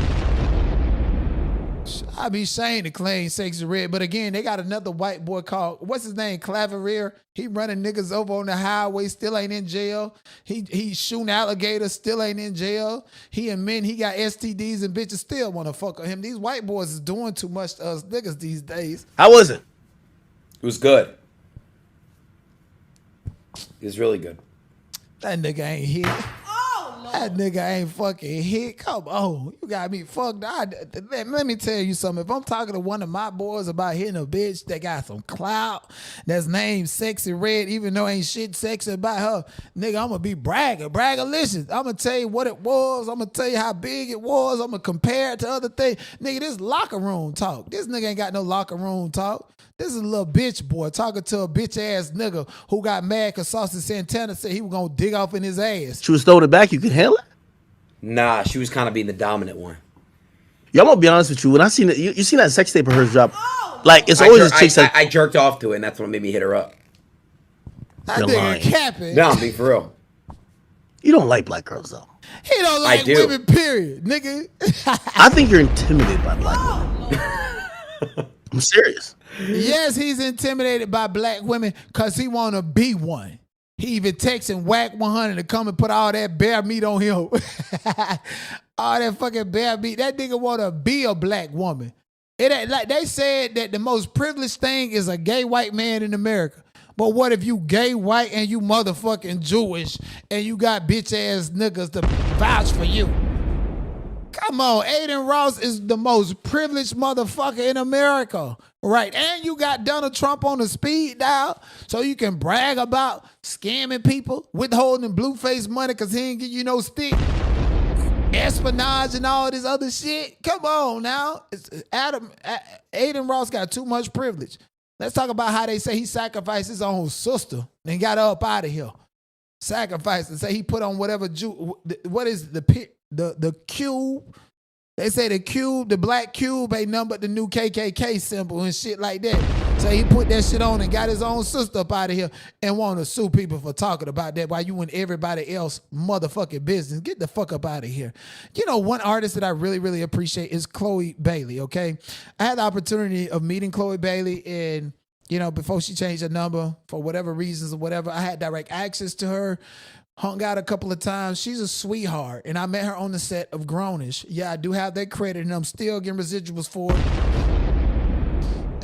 I be saying to claim Sexy Red, but again, they got another white boy called, what's his name, Claverier. He running niggas over on the highway, still ain't in jail. He shooting alligators, still ain't in jail. He got STDs and bitches still want to fuck with him. These white boys is doing too much to us niggas these days. How was it? It was good. It was really good. That nigga ain't hit. That nigga ain't fucking hit. Come on. You got me fucked. Let me tell you something. If I'm talking to one of my boys about hitting a bitch that got some clout, that's named Sexy Red, even though ain't shit sexy about her, nigga, I'm going to be braggalicious. I'm going to tell you what it was. I'm going to tell you how big it was. I'm going to compare it to other things. Nigga, this locker room talk. This nigga ain't got no locker room talk. This is a little bitch boy talking to a bitch ass nigga who got mad because Saucy Santana said he was going to dig off in his ass. She was throwing it back. You could handle it? Nah, she was kind of being the dominant one. Yeah, I'm going to be honest with you. When I seen it, you seen that sex tape of hers drop. Like, it's always this chick I jerked off to it, and that's what made me hit her up. That nigga capping. No, I'm being for real. You don't like black girls, though. He don't like women, period, nigga. I think you're intimidated by black women. I'm serious. Yes, he's intimidated by black women because he want to be one. He even texting Whack 100 to come and put all that bear meat on him. All that fucking bear meat. That nigga want to be a black woman. It ain't like they said that the most privileged thing is a gay white man in America. But what if you gay white and you motherfucking Jewish and you got bitch ass niggas to vouch for you? Come on, Aiden Ross is the most privileged motherfucker in America, right? And you got Donald Trump on the speed dial, so you can brag about scamming people, withholding Blueface money because he ain't give you no stick, espionage and all this other shit. Come on now. Aiden Ross got too much privilege. Let's talk about how they say he sacrificed his own sister and got her up out of here. Sacrificed and say he put on whatever what is the cube. They say the cube, the black cube ain't nothing but the new KKK symbol and shit like that. So he put that shit on and got his own sister up out of here and want to sue people for talking about that while you and everybody else motherfucking business. Get the fuck up out of here. You know, one artist that I really, really appreciate is Chloe Bailey, okay? I had the opportunity of meeting Chloe Bailey and, you know, before she changed her number for whatever reasons or whatever, I had direct access to her. Hung out a couple of times. She's a sweetheart. And I met her on the set of Grownish. Yeah, I do have that credit, and I'm still getting residuals for it.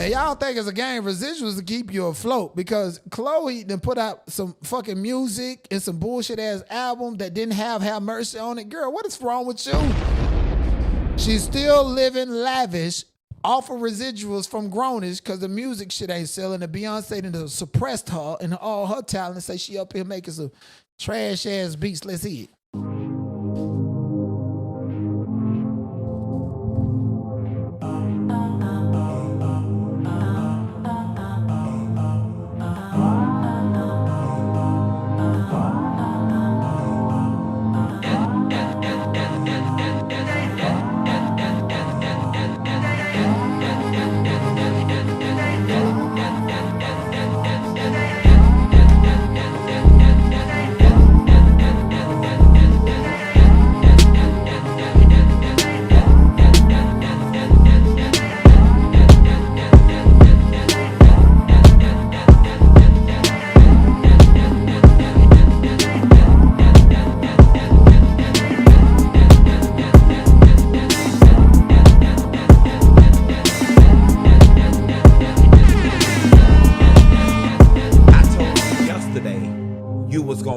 And y'all think it's a game, residuals to keep you afloat, because Chloe then put out some fucking music and some bullshit ass album that didn't have Mercy on it. Girl, what is wrong with you? She's still living lavish off of residuals from Grownish because the music shit ain't selling. The Beyonce done suppressed her and all her talent. Say she up here making some trash ass beats. Let's see it.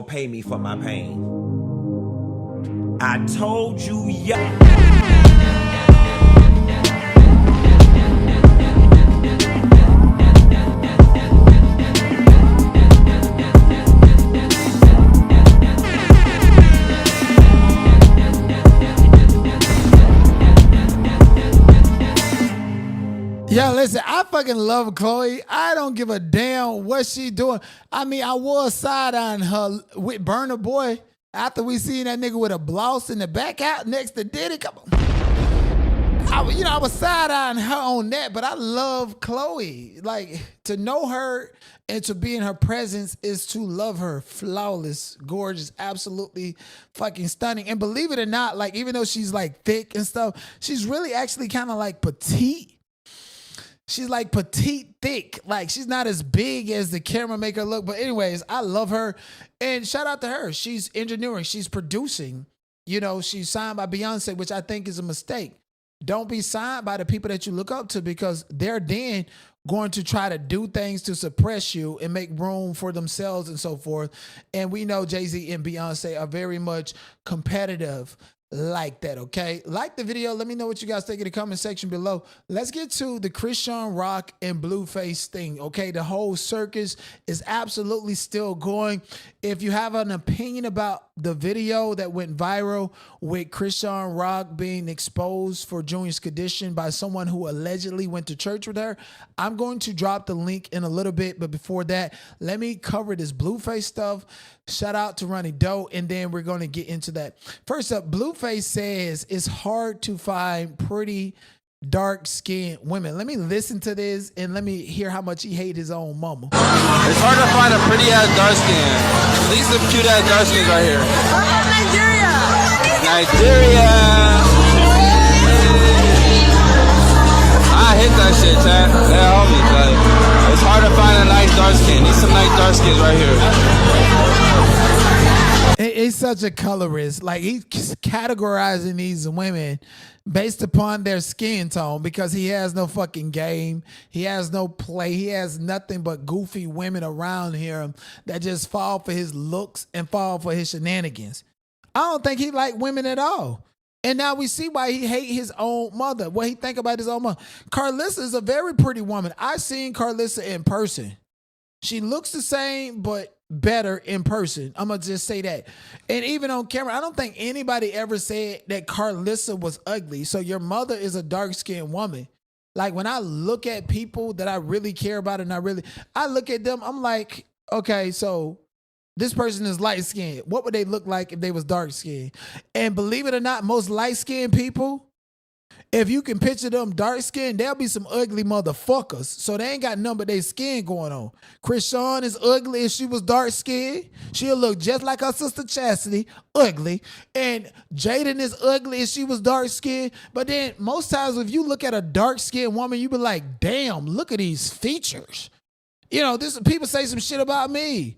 gonna pay me for my pain. I told you, Yeah, listen, I fucking love Chloe. I don't give a damn what she doing. I mean, I was side-eyeing her with Burna Boy after we seen that nigga with a blouse in the back out next to Diddy. Come on. I was side-eyeing her on that, but I love Chloe. Like, to know her and to be in her presence is to love her. Flawless, gorgeous, absolutely fucking stunning. And believe it or not, like, even though she's like thick and stuff, she's really actually kind of like petite. She's like petite, thick. Like, she's not as big as the camera make her look. But anyways, I love her. And shout out to her. She's engineering. She's producing. You know, she's signed by Beyonce, which I think is a mistake. Don't be signed by the people that you look up to, because they're then going to try to do things to suppress you and make room for themselves and so forth. And we know Jay-Z and Beyonce are very much competitive like that, okay? Like the video. Let me know what you guys think in the comment section below. Let's get to the Chrisean Rock and Blueface thing, okay? The whole circus is absolutely still going. If you have an opinion about the video that went viral with Chrisean Rock being exposed for Junior's condition by someone who allegedly went to church with her, I'm going to drop the link in a little bit. But before that, let me cover this Blueface stuff. Shout out to Ronnie Doe, and then we're going to get into that. First up, Blueface says it's hard to find pretty dark-skinned women. Let me listen to this and let me hear how much he hates his own mama. It's hard to find a pretty-ass dark skin. These are cute-ass dark skins right here. Nigeria! Nigeria! I hit that shit, chat. Yeah, homie. Like, it's hard to find a nice dark skin. These some nice dark skins right here. He's such a colorist. Like, he's categorizing these women based upon their skin tone, because he has no fucking game. He has no play. He has nothing but goofy women around him that just fall for his looks and fall for his shenanigans. I don't think he like women at all. And now we see why he hate his own mother, what he think about his own mother. Carlissa is a very pretty woman. I've seen Carlissa in person. She looks the same, but better in person. I'm going to just say that. And even on camera, I don't think anybody ever said that Carlissa was ugly. So your mother is a dark-skinned woman. Like, when I look at people that I really care about and I look at them, I'm like, okay, so this person is light-skinned. What would they look like if they was dark-skinned? And believe it or not, most light-skinned people, if you can picture them dark-skinned, there'll be some ugly motherfuckers. So they ain't got none but their skin going on. Chrisean is ugly if she was dark-skinned. She'll look just like her sister Chastity, ugly. And Jaden is ugly if she was dark-skinned. But then most times if you look at a dark-skinned woman, you be like, damn, look at these features. You know, people say some shit about me.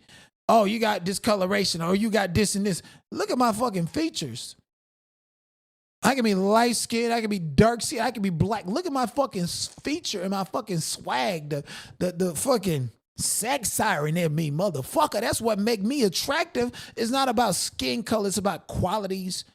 Oh, you got discoloration, or you got this and this. Look at my fucking features. I can be light skinned, I can be dark skinned, I can be black. Look at my fucking feature and my fucking swag, the fucking sex siren in me, motherfucker. That's what make me attractive. It's not about skin color, it's about qualities,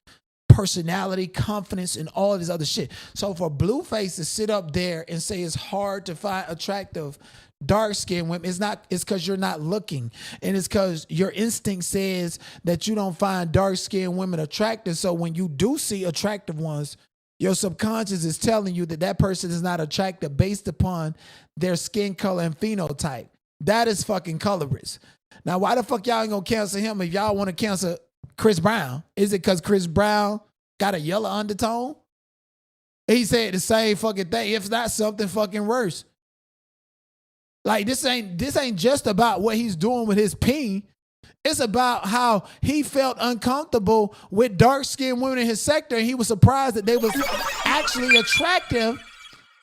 personality, confidence, and all this other shit. So for Blueface to sit up there and say it's hard to find attractive dark-skinned women, it's because you're not looking, and it's because your instinct says that you don't find dark-skinned women attractive. So when you do see attractive ones, your subconscious is telling you that that person is not attractive based upon their skin color and phenotype. That is fucking colorist. Now, why the fuck y'all ain't gonna cancel him if y'all want to cancel Chris Brown? Is it because Chris Brown got a yellow undertone? He said the same fucking thing, if not something fucking worse. Like, this ain't just about what he's doing with his peen. It's about how he felt uncomfortable with dark-skinned women in his sector, and he was surprised that they was actually attractive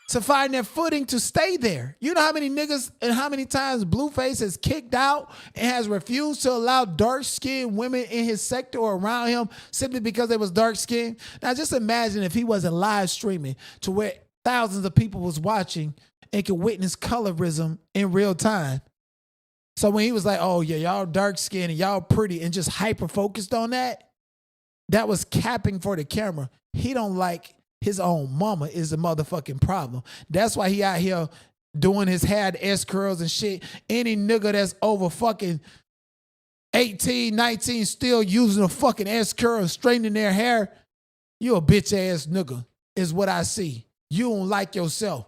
to find their footing to stay there. You know how many niggas and how many times Blueface has kicked out and has refused to allow dark-skinned women in his sector or around him simply because they was dark-skinned? Now, just imagine if he wasn't live streaming to where thousands of people was watching and could witness colorism in real time. So when he was like, oh yeah, y'all dark skinned and y'all pretty and just hyper focused on that, that was capping for the camera. He don't like his own mama is the motherfucking problem. That's why he out here doing his hair, the S curls and shit. Any nigga that's over fucking 18, 19 still using a fucking S curl and straightening their hair, you a bitch ass nigga is what I see. You don't like yourself.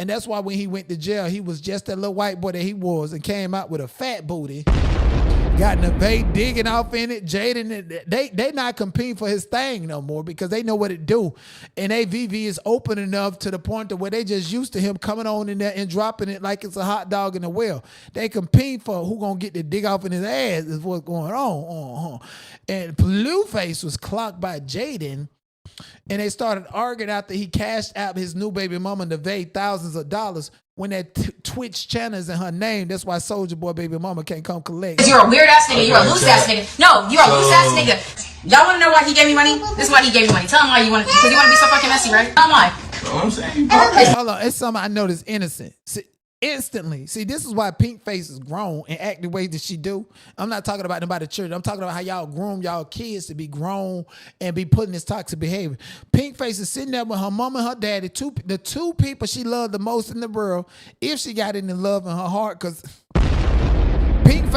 And that's why when he went to jail, he was just that little white boy that he was and came out with a fat booty. Got in the bait, digging off in it. Jaden, they not competing for his thing no more because they know what it do. And AVV is open enough to the point to where they just used to him coming on in there and dropping it like it's a hot dog in a well. They compete for who gonna get the dig off in his ass is what's going on. And Blueface was clocked by Jaden. And they started arguing after he cashed out his new baby mama Nevaeh thousands of dollars when that Twitch channel is in her name. That's why Soulja Boy baby mama can't come collect. You're a weird ass nigga. You're a loose ass nigga. No, you're a loose ass nigga. Y'all want to know why he gave me money? This is why he gave me money. Tell him why you want to, because you want to be so fucking messy, right? Tell him why. I'm saying. Hold on, it's something I know that's innocent. Instantly. See, this is why Pink Face is grown and act the way that she do. I'm not talking about nobody church. I'm talking about how y'all groom y'all kids to be grown and be putting this toxic behavior. Pink Face is sitting there with her mom and her daddy, the two people she loved the most in the world, if she got any love in her heart, because Pink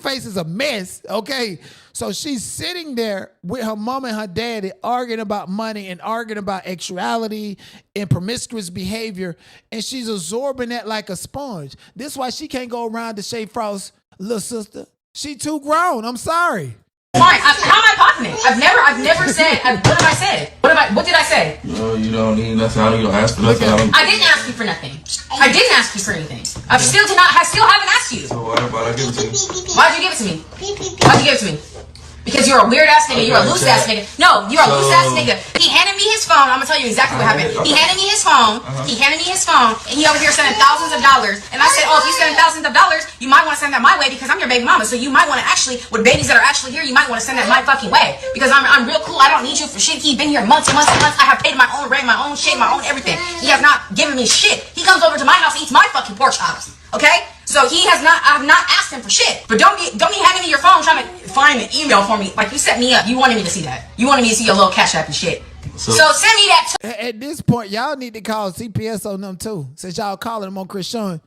Face is a mess, okay? So she's sitting there with her mom and her daddy arguing about money and arguing about sexuality and promiscuous behavior, and she's absorbing that like a sponge. This is why she can't go around to Shay Frost's little sister. She too grown. I'm sorry. Fine. How am I popping it? I've never said. What have I said? What did I say? No, you don't need nothing. I don't ask for nothing. I didn't ask you for nothing. I didn't ask you for anything. I still haven't asked you. So why I give it to you? Why'd you give it to me? Why'd you give it to me? Because you're a weird ass nigga. You're a loose ass nigga. No, you're a loose ass nigga. He handed me his phone. I'm gonna tell you exactly what happened. He handed me his phone. He handed me his phone, and he over here sending thousands of dollars. And I said, oh, if you sending thousands of dollars, you might want to send that my way because I'm your baby mama. So you might want to actually, with babies that are actually here, you might want to send that my fucking way because I'm real cool. I don't need you for shit. He's been here months and months and months. I have paid my own rent, my own shit, my own everything. He has not given me shit. He comes over to my house, eats my fucking pork chops. Okay? So he has not, I've not asked him for shit. But don't be handing me your phone trying to find an email for me. Like, you set me up. You wanted me to see that. You wanted me to see your little cash app and shit. So send me that too. At this point, y'all need to call CPS on them too. Since y'all calling them on Chrisean.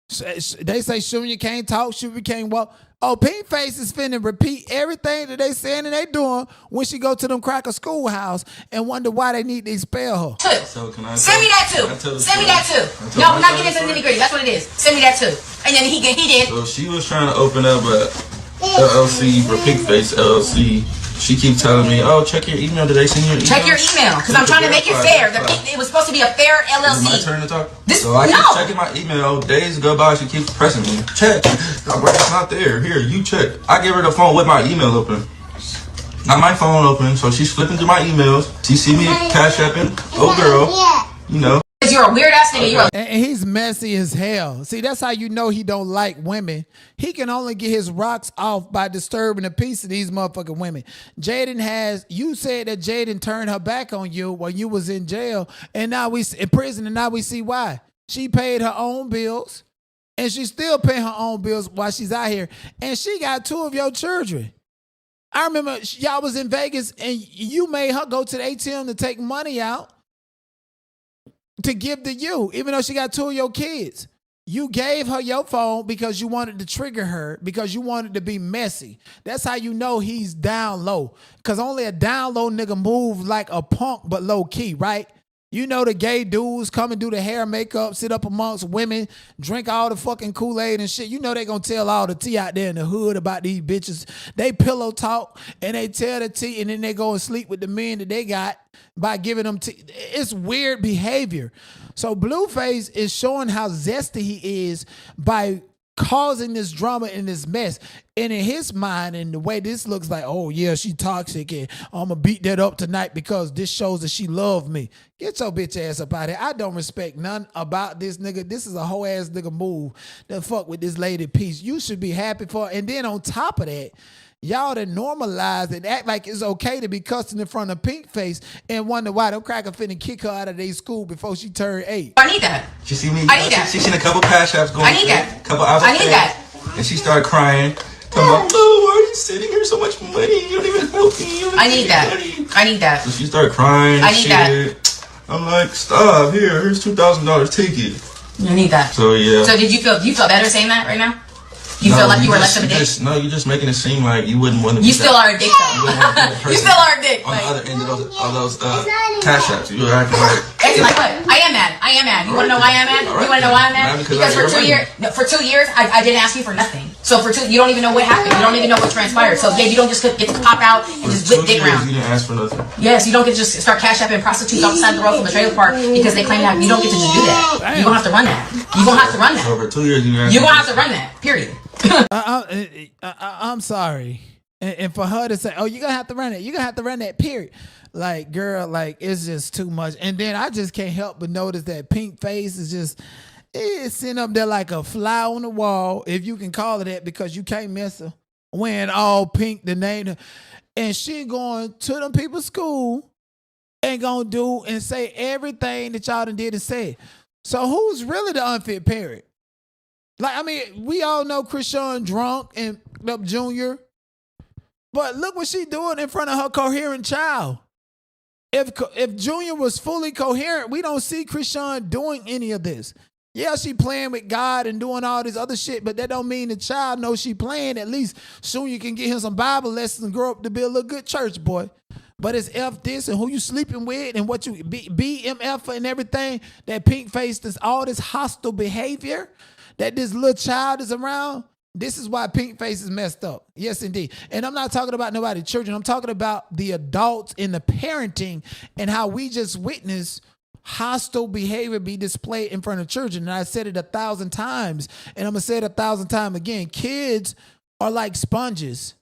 They say Shunya can't talk, Shunya can't walk. Oh, Pink Face is finna repeat everything that they saying and they doing when she go to them cracker schoolhouse and wonder why they need to expel her. So can I send me that too. Send me that too. No, we're not getting into the nitty gritty. That's what it is. Send me that too. And then he did. So she was trying to open up a LLC for Pink Face LLC. She keeps telling me, oh, check your email. Did they send you an email? Check your email, because I'm trying to make it fair. It was supposed to be a fair LLC. Is it my turn to talk? So I keep checking my email. Days go by, she keeps pressing me. Check. It's not there. Here, you check. I give her the phone with my email open. Not my phone open, so she's flipping through my emails. She see me cash apping. Oh, girl. You know. You're a weird ass nigga. And he's messy as hell. See, that's how you know he don't like women. He can only get his rocks off by disturbing the peace of these motherfucking women. You said that Jaden turned her back on you when you was in jail, and now we in prison, and now we see why. She paid her own bills, and she's still paying her own bills while she's out here, and she got 2 of your children. I remember y'all was in Vegas, and you made her go to the ATM to take money out to give to you, even though she got 2 of your kids. You gave her your phone because you wanted to trigger her, because you wanted to be messy. That's how you know he's down low, because only a down low nigga move like a punk but low key, right? You know the gay dudes come and do the hair, makeup, sit up amongst women, drink all the fucking Kool-Aid and shit. You know they gonna tell all the tea out there in the hood about these bitches. They pillow talk and they tell the tea, and then they go and sleep with the men that they got by giving them tea. It's weird behavior. So Blueface is showing how zesty he is by causing this drama and this mess. And in his mind, and the way this looks like, oh yeah, she toxic, and I'm gonna beat that up tonight because this shows that she loved me. Get your bitch ass up out here. I don't respect none about this nigga. This is a whole ass nigga move to fuck with this lady piece. You should be happy for her. And then on top of that, y'all that normalize and act like it's okay to be cussing in front of Pink Face and wonder why them cracker finna kick her out of their school before she turned 8. I need that. She see me. I need that. She seen a couple cash apps going. I need that. Couple hours. I need that. And she started crying. Talking about, oh, why are you sitting here so much money? You don't even help me. I need that. I need that. So she started crying. I need that. I'm like, stop. Here's $2,000. Take it. I need that. So yeah. So do you feel better saying that right now? You feel like you were less of a dick? No, you're just making it seem like you wouldn't want to be. You still are a dick though. You still are a dick. On the other end of those cash apps, you were acting like. It's like what? I am mad. You want to know why I'm mad? You want to know why I'm mad? Because for 2 years, I didn't ask you for nothing. So for 2, you don't even know what happened. You don't even know what transpired. So yeah, you don't just get to pop out and just whip dick around. You didn't ask for nothing. Yes, you don't get to just start cash apping prostitutes outside the road from the trailer park because they claim that you don't get to just do that. You're gonna have to run that. You're gonna have to run that. Over 2 years, you're gonna have to run that. Period. I'm sorry. And for her to say, oh, you're going to have to run it. You're going to have to run that, period. Like, girl, like, it's just too much. And then I just can't help but notice that Pink Face is just, it's sitting up there like a fly on the wall, if you can call it that, because you can't miss her. Wearing all pink, the name. And she going to them people's school and going to do and say everything that y'all done did and said. So who's really the unfit parent? Like, I mean, we all know Chrisean drunk and up Junior, but look what she doing in front of her coherent child. If Junior was fully coherent, we don't see Chrisean doing any of this. Yeah, she playing with God and doing all this other shit, but that don't mean the child knows she playing. At least soon you can get him some Bible lessons and grow up to be a little good church boy. But it's F this and who you sleeping with and what you BMF and everything. That Pink Face, this all this hostile behavior that this little child is around. This is why Pink Face is messed up. Yes, indeed. And I'm not talking about nobody children. I'm talking about the adults in the parenting and how we just witness hostile behavior be displayed in front of children. And I said it 1,000 times, and I'm going to say it 1,000 times again. Kids are like sponges.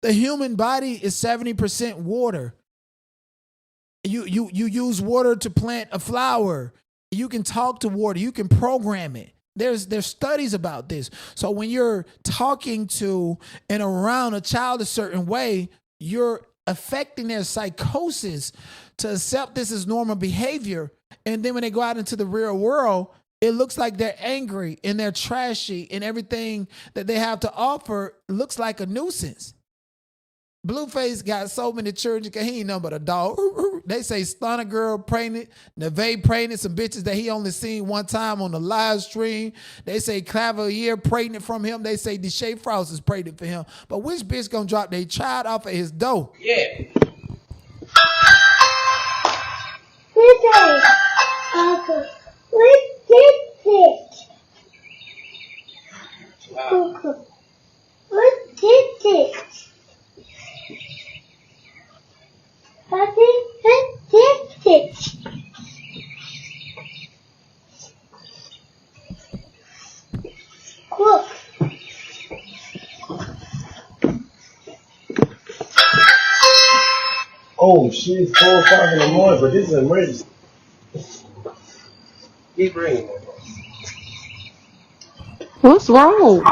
The human body is 70% water. You use water to plant a flower. You can talk to water. You can program it. There's studies about this. So when you're talking to and around a child a certain way, you're affecting their psychosis to accept this as normal behavior. And then when they go out into the real world, it looks like they're angry and they're trashy and everything that they have to offer looks like a nuisance. Blueface got so many children because he ain't nothing but a dog. They say Stunner Girl pregnant, Neve pregnant, some bitches that he only seen one time on the live stream. They say Clavalier pregnant from him. They say Deshae Frost is pregnant for him. But which bitch gonna drop their child off of his door? Yeah. Uncle, what's this? Uncle, what's this? Papi, what's this? Look. Oh shit, it's 4 o'clock in the morning, but this is an emergency. Keep ringing. What's wrong?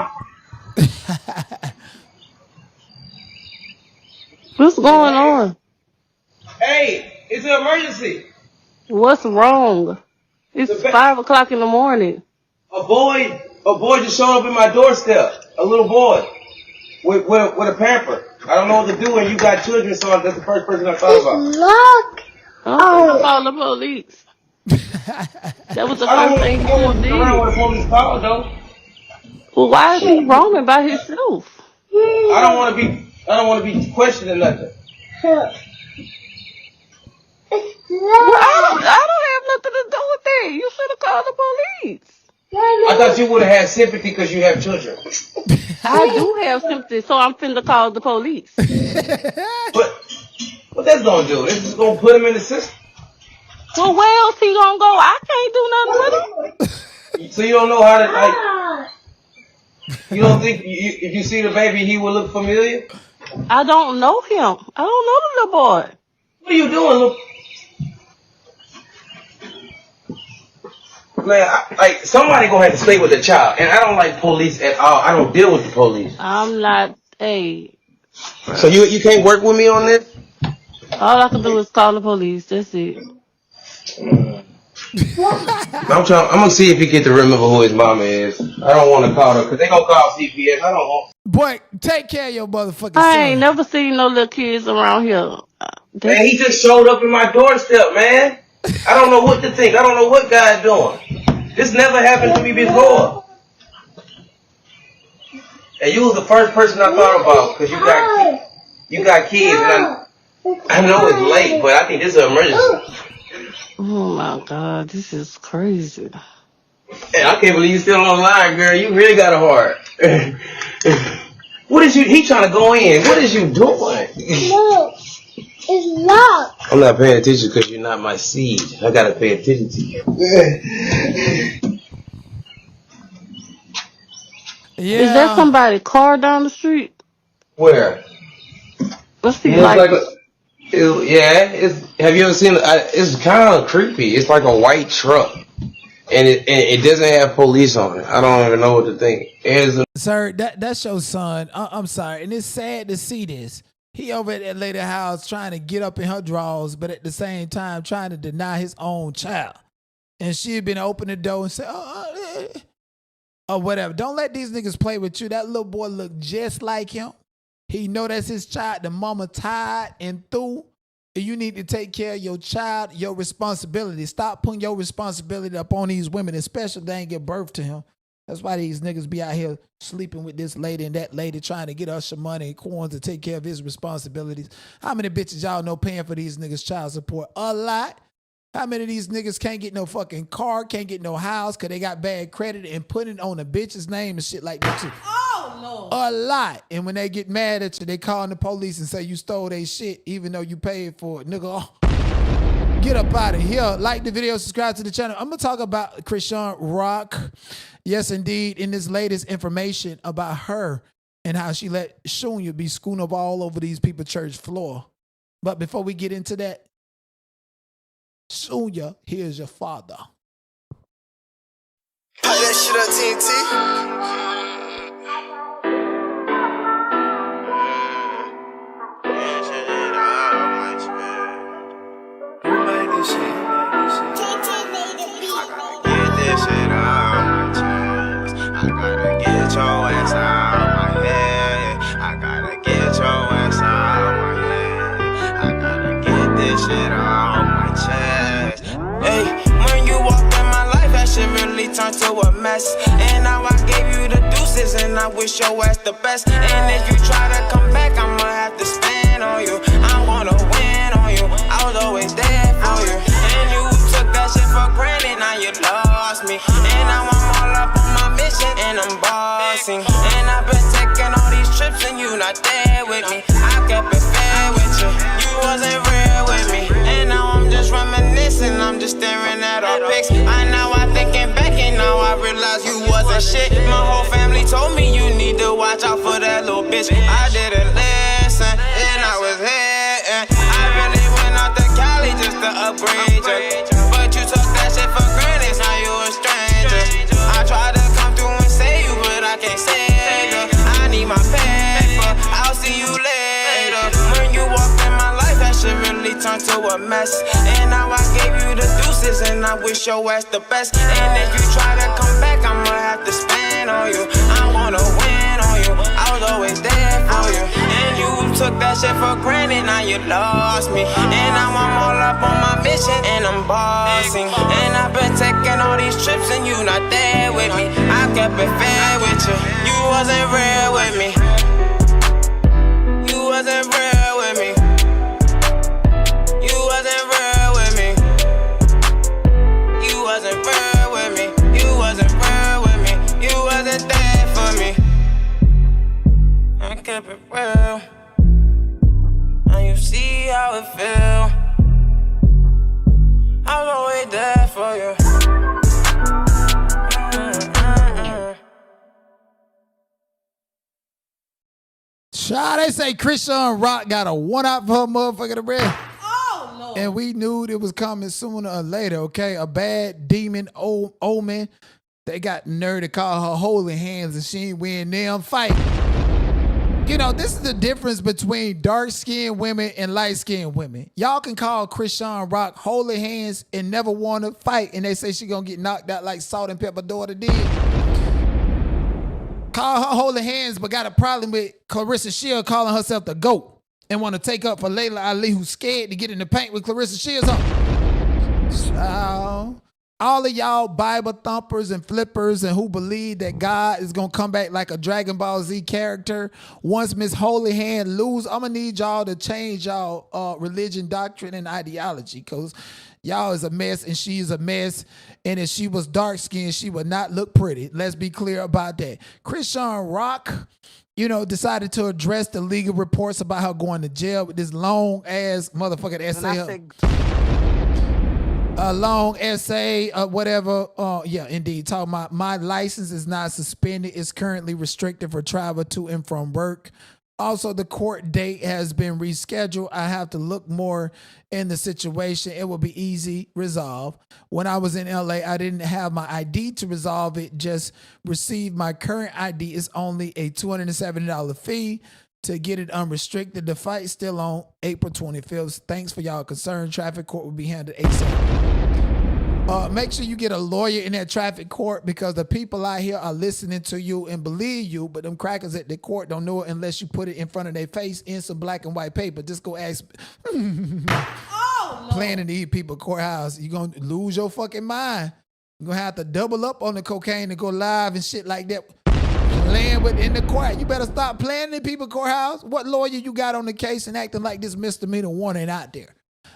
What's going on? Hey, it's an emergency. What's wrong? It's 5 o'clock in the morning. A boy just showed up at my doorstep. A little boy with a pamper. I don't know what to do when you got children, so that's the first person I thought about. Look. Oh, call the police. That was the first thing you did. I don't know what the police called though. Well, why is he roaming by himself? I don't want to be questioning nothing. Well, I don't have nothing to do with that. You should have called the police. I thought you would have had sympathy because you have children. I do have sympathy, so I'm finna call the police. But what that's gonna do? It's just gonna put him in the system. Well, where else he gonna go? I can't do nothing with him. So you don't know how to like. You don't think if you see the baby, he will look familiar? I don't know him. I don't know the little boy. What are you doing, look? Man, like somebody gonna have to stay with the child, and I don't like police at all. I don't deal with the police. I'm not. Hey. So you can't work with me on this? All I can do is call the police. That's it. I'm gonna see if he get to remember who his mama is. I don't want to call her because they gonna call CPS. I don't want. Boy, take care of your motherfucking I son. ain't never seen no little kids around here. Man, he just showed up in my doorstep, man. I don't know what to think. I don't know what God's doing. This never happened to me before. And you was the first person I thought about because you got kids. And I know it's late, but I think this is an emergency. Oh my God, this is crazy. Hey, I can't believe you still on the line, girl. You really got a heart. What is you? He trying to go in. What is you doing? No, it's locked. I'm not paying attention because you're not my seed. I gotta pay attention to you. Yeah. Is that somebody's car down the street? Where? Let's see. Have you ever seen? It's kind of creepy. It's like a white truck, and it doesn't have police on it. I don't even know what to think. Sir, that's your son. I'm sorry, and it's sad to see this. He over at that lady house trying to get up in her drawers, but at the same time trying to deny his own child. And she had been open the door and say, or whatever. Don't let these niggas play with you. That little boy look just like him. He know that's his child. The mama tired and through. And you need to take care of your child, your responsibility. Stop putting your responsibility up on these women, especially if they ain't give birth to him. That's why these niggas be out here sleeping with this lady and that lady trying to get us some money and coins to take care of his responsibilities. How many bitches y'all know paying for these niggas child support? A lot. How many of these niggas can't get no fucking car, can't get no house because they got bad credit and put it on a bitch's name and shit like that too? Oh, Lord. A lot. And when they get mad at you, they call the police and say you stole their shit even though you paid for it. Nigga, get up out of here. Like the video, subscribe to the channel. I'm going to talk about Chrisean Rock. Yes, indeed, in this latest information about her and how she let Shunya be scooting up all over these people's church floor. But before we get into that, Shunya, here's your father. Put that shit on TNT. Who made this shit? TNT made the beat. Get this shit out my chest. I gotta get your ass out my head. I gotta get your ass out my head. I gotta get this shit out my chest. Hey, when you walk in my life, that shit really turned to a mess. And now I gave you the deuces, and I wish your ass the best. And if you try to come back, I'ma have to stand on you. I'm gonna win on you. I was always there for you. And you took that shit for granted, now you lost me. And now I'm all up on my mission, and I'm bossing. And I've been taking all these trips, and you not there with me. I kept it fair with you. You wasn't real with me. And now I'm just reminiscing, I'm just staring at our pics. I'm thinking back and now I realize you wasn't shit. My whole family told me you need to watch out for that little bitch. I didn't listen, and I was hitting. I really went out to Cali just to upgrade you. But you took that shit for granted, now you a stranger. I tried to come through and save you, but I can't save you. I need my paper, I'll see you later. When you walked in my life, that shit really turned to a mess. And now I gave you the deuces, and I wish your ass the best. And if you try to come back, I'ma have to spend on you. I'm gonna win on you. I was always there for you. And you took that shit for granted, now you lost me. And now I'm all up on my mission, and I'm bossing. And I've been taking all these trips, and you not there with me. I kept it fair with you. You wasn't real with me. You wasn't real with me. You wasn't real with me. You wasn't real with me. You wasn't real with me. You wasn't there for me. I kept it real. Now you see how it feel. I was always there for you. Child, they say Chrisean Rock got a one out for her motherfucking bread. Oh, Lord. And we knew it was coming sooner or later, okay? A bad demon omen. They got nerve to call her holy hands and she ain't win them fight. You know, this is the difference between dark-skinned women and light-skinned women. Y'all can call Chrisean Rock holy hands and never want to fight, and they say she gonna get knocked out like Salt and Pepper daughter did. Call her holy hands, but got a problem with Clarissa Shields calling herself the GOAT and want to take up for Layla Ali, who's scared to get in the paint with Clarissa Shields on. So, all of y'all Bible thumpers and flippers and who believe that God is going to come back like a Dragon Ball Z character once Miss Holy Hand lose, I'm going to need y'all to change y'all religion, doctrine, and ideology, because y'all is a mess and she's a mess. And if she was dark-skinned, she would not look pretty. Let's be clear about that. Chrisean Rock, you know, decided to address the legal reports about her going to jail with this long-ass motherfucking essay. A long essay, whatever. Yeah, indeed. Talking about my license is not suspended. It's currently restricted for travel to and from work. Also, the court date has been rescheduled. I have to look more in the situation. It will be easy resolve. When I was in LA, I didn't have my ID to resolve it. Just received my current ID. It's only a $270 fee to get it unrestricted. The fight still on April 25th. Thanks for y'all concern. Traffic court will be handled ASAP. Make sure you get a lawyer in that traffic court, because the people out here are listening to you and believe you, but them crackers at the court don't know it unless you put it in front of their face in some black and white paper. Just go ask. Planning to eat people courthouse. You're going to lose your fucking mind. You're going to have to double up on the cocaine and go live and shit like that. Playing in the court. You better stop playing in people courthouse. What lawyer you got on the case and acting like this misdemeanor warning out there?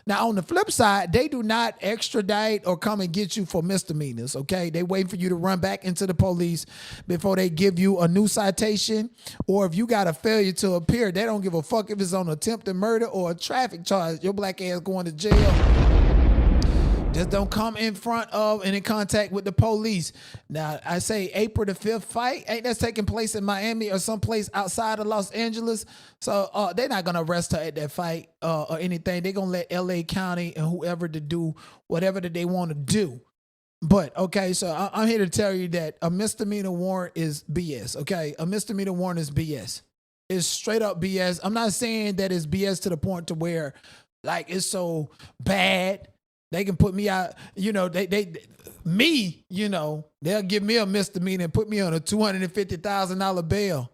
Now, on the flip side, they do not extradite or come and get you for misdemeanors, okay? They wait for you to run back into the police before they give you a new citation. Or if you got a failure to appear, they don't give a fuck if it's on attempted murder or a traffic charge. Your black ass going to jail. Just don't come in front of and in contact with the police. Now, I say April the 5th fight, ain't that taking place in Miami or someplace outside of Los Angeles? So they're not going to arrest her at that fight or anything. They're going to let LA County and whoever to do whatever that they want to do. But, okay, so I'm here to tell you that a misdemeanor warrant is BS, okay? A misdemeanor warrant is BS. It's straight up BS. I'm not saying that it's BS to the point to where, like, it's so bad they can put me out, you know, they'll give me a misdemeanor and put me on a $250,000 bail.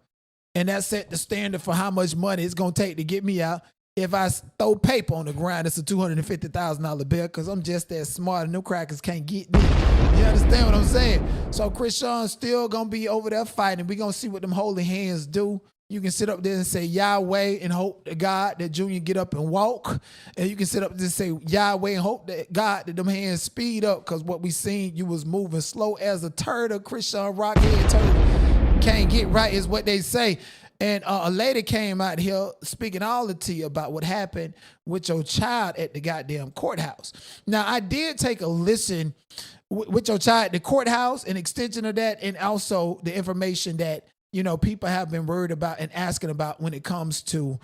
And that set the standard for how much money it's going to take to get me out. If I throw paper on the ground, it's a $250,000 bill, because I'm just that smart and no crackers can't get me. You understand what I'm saying? So Chrisean's still going to be over there fighting. We're going to see what them holy hands do. You can sit up there and say Yahweh and hope to God that Junior get up and walk. And you can sit up there and say Yahweh and hope that God that them hands speed up, because what we seen, you was moving slow as a turtle. Chrisean Rockhead turtle can't get right is what they say. And a lady came out here speaking all the tea about what happened with your child at the goddamn courthouse. Now, I did take a listen with your child at the courthouse, an extension of that, and also the information that, you know, people have been worried about and asking about when it comes to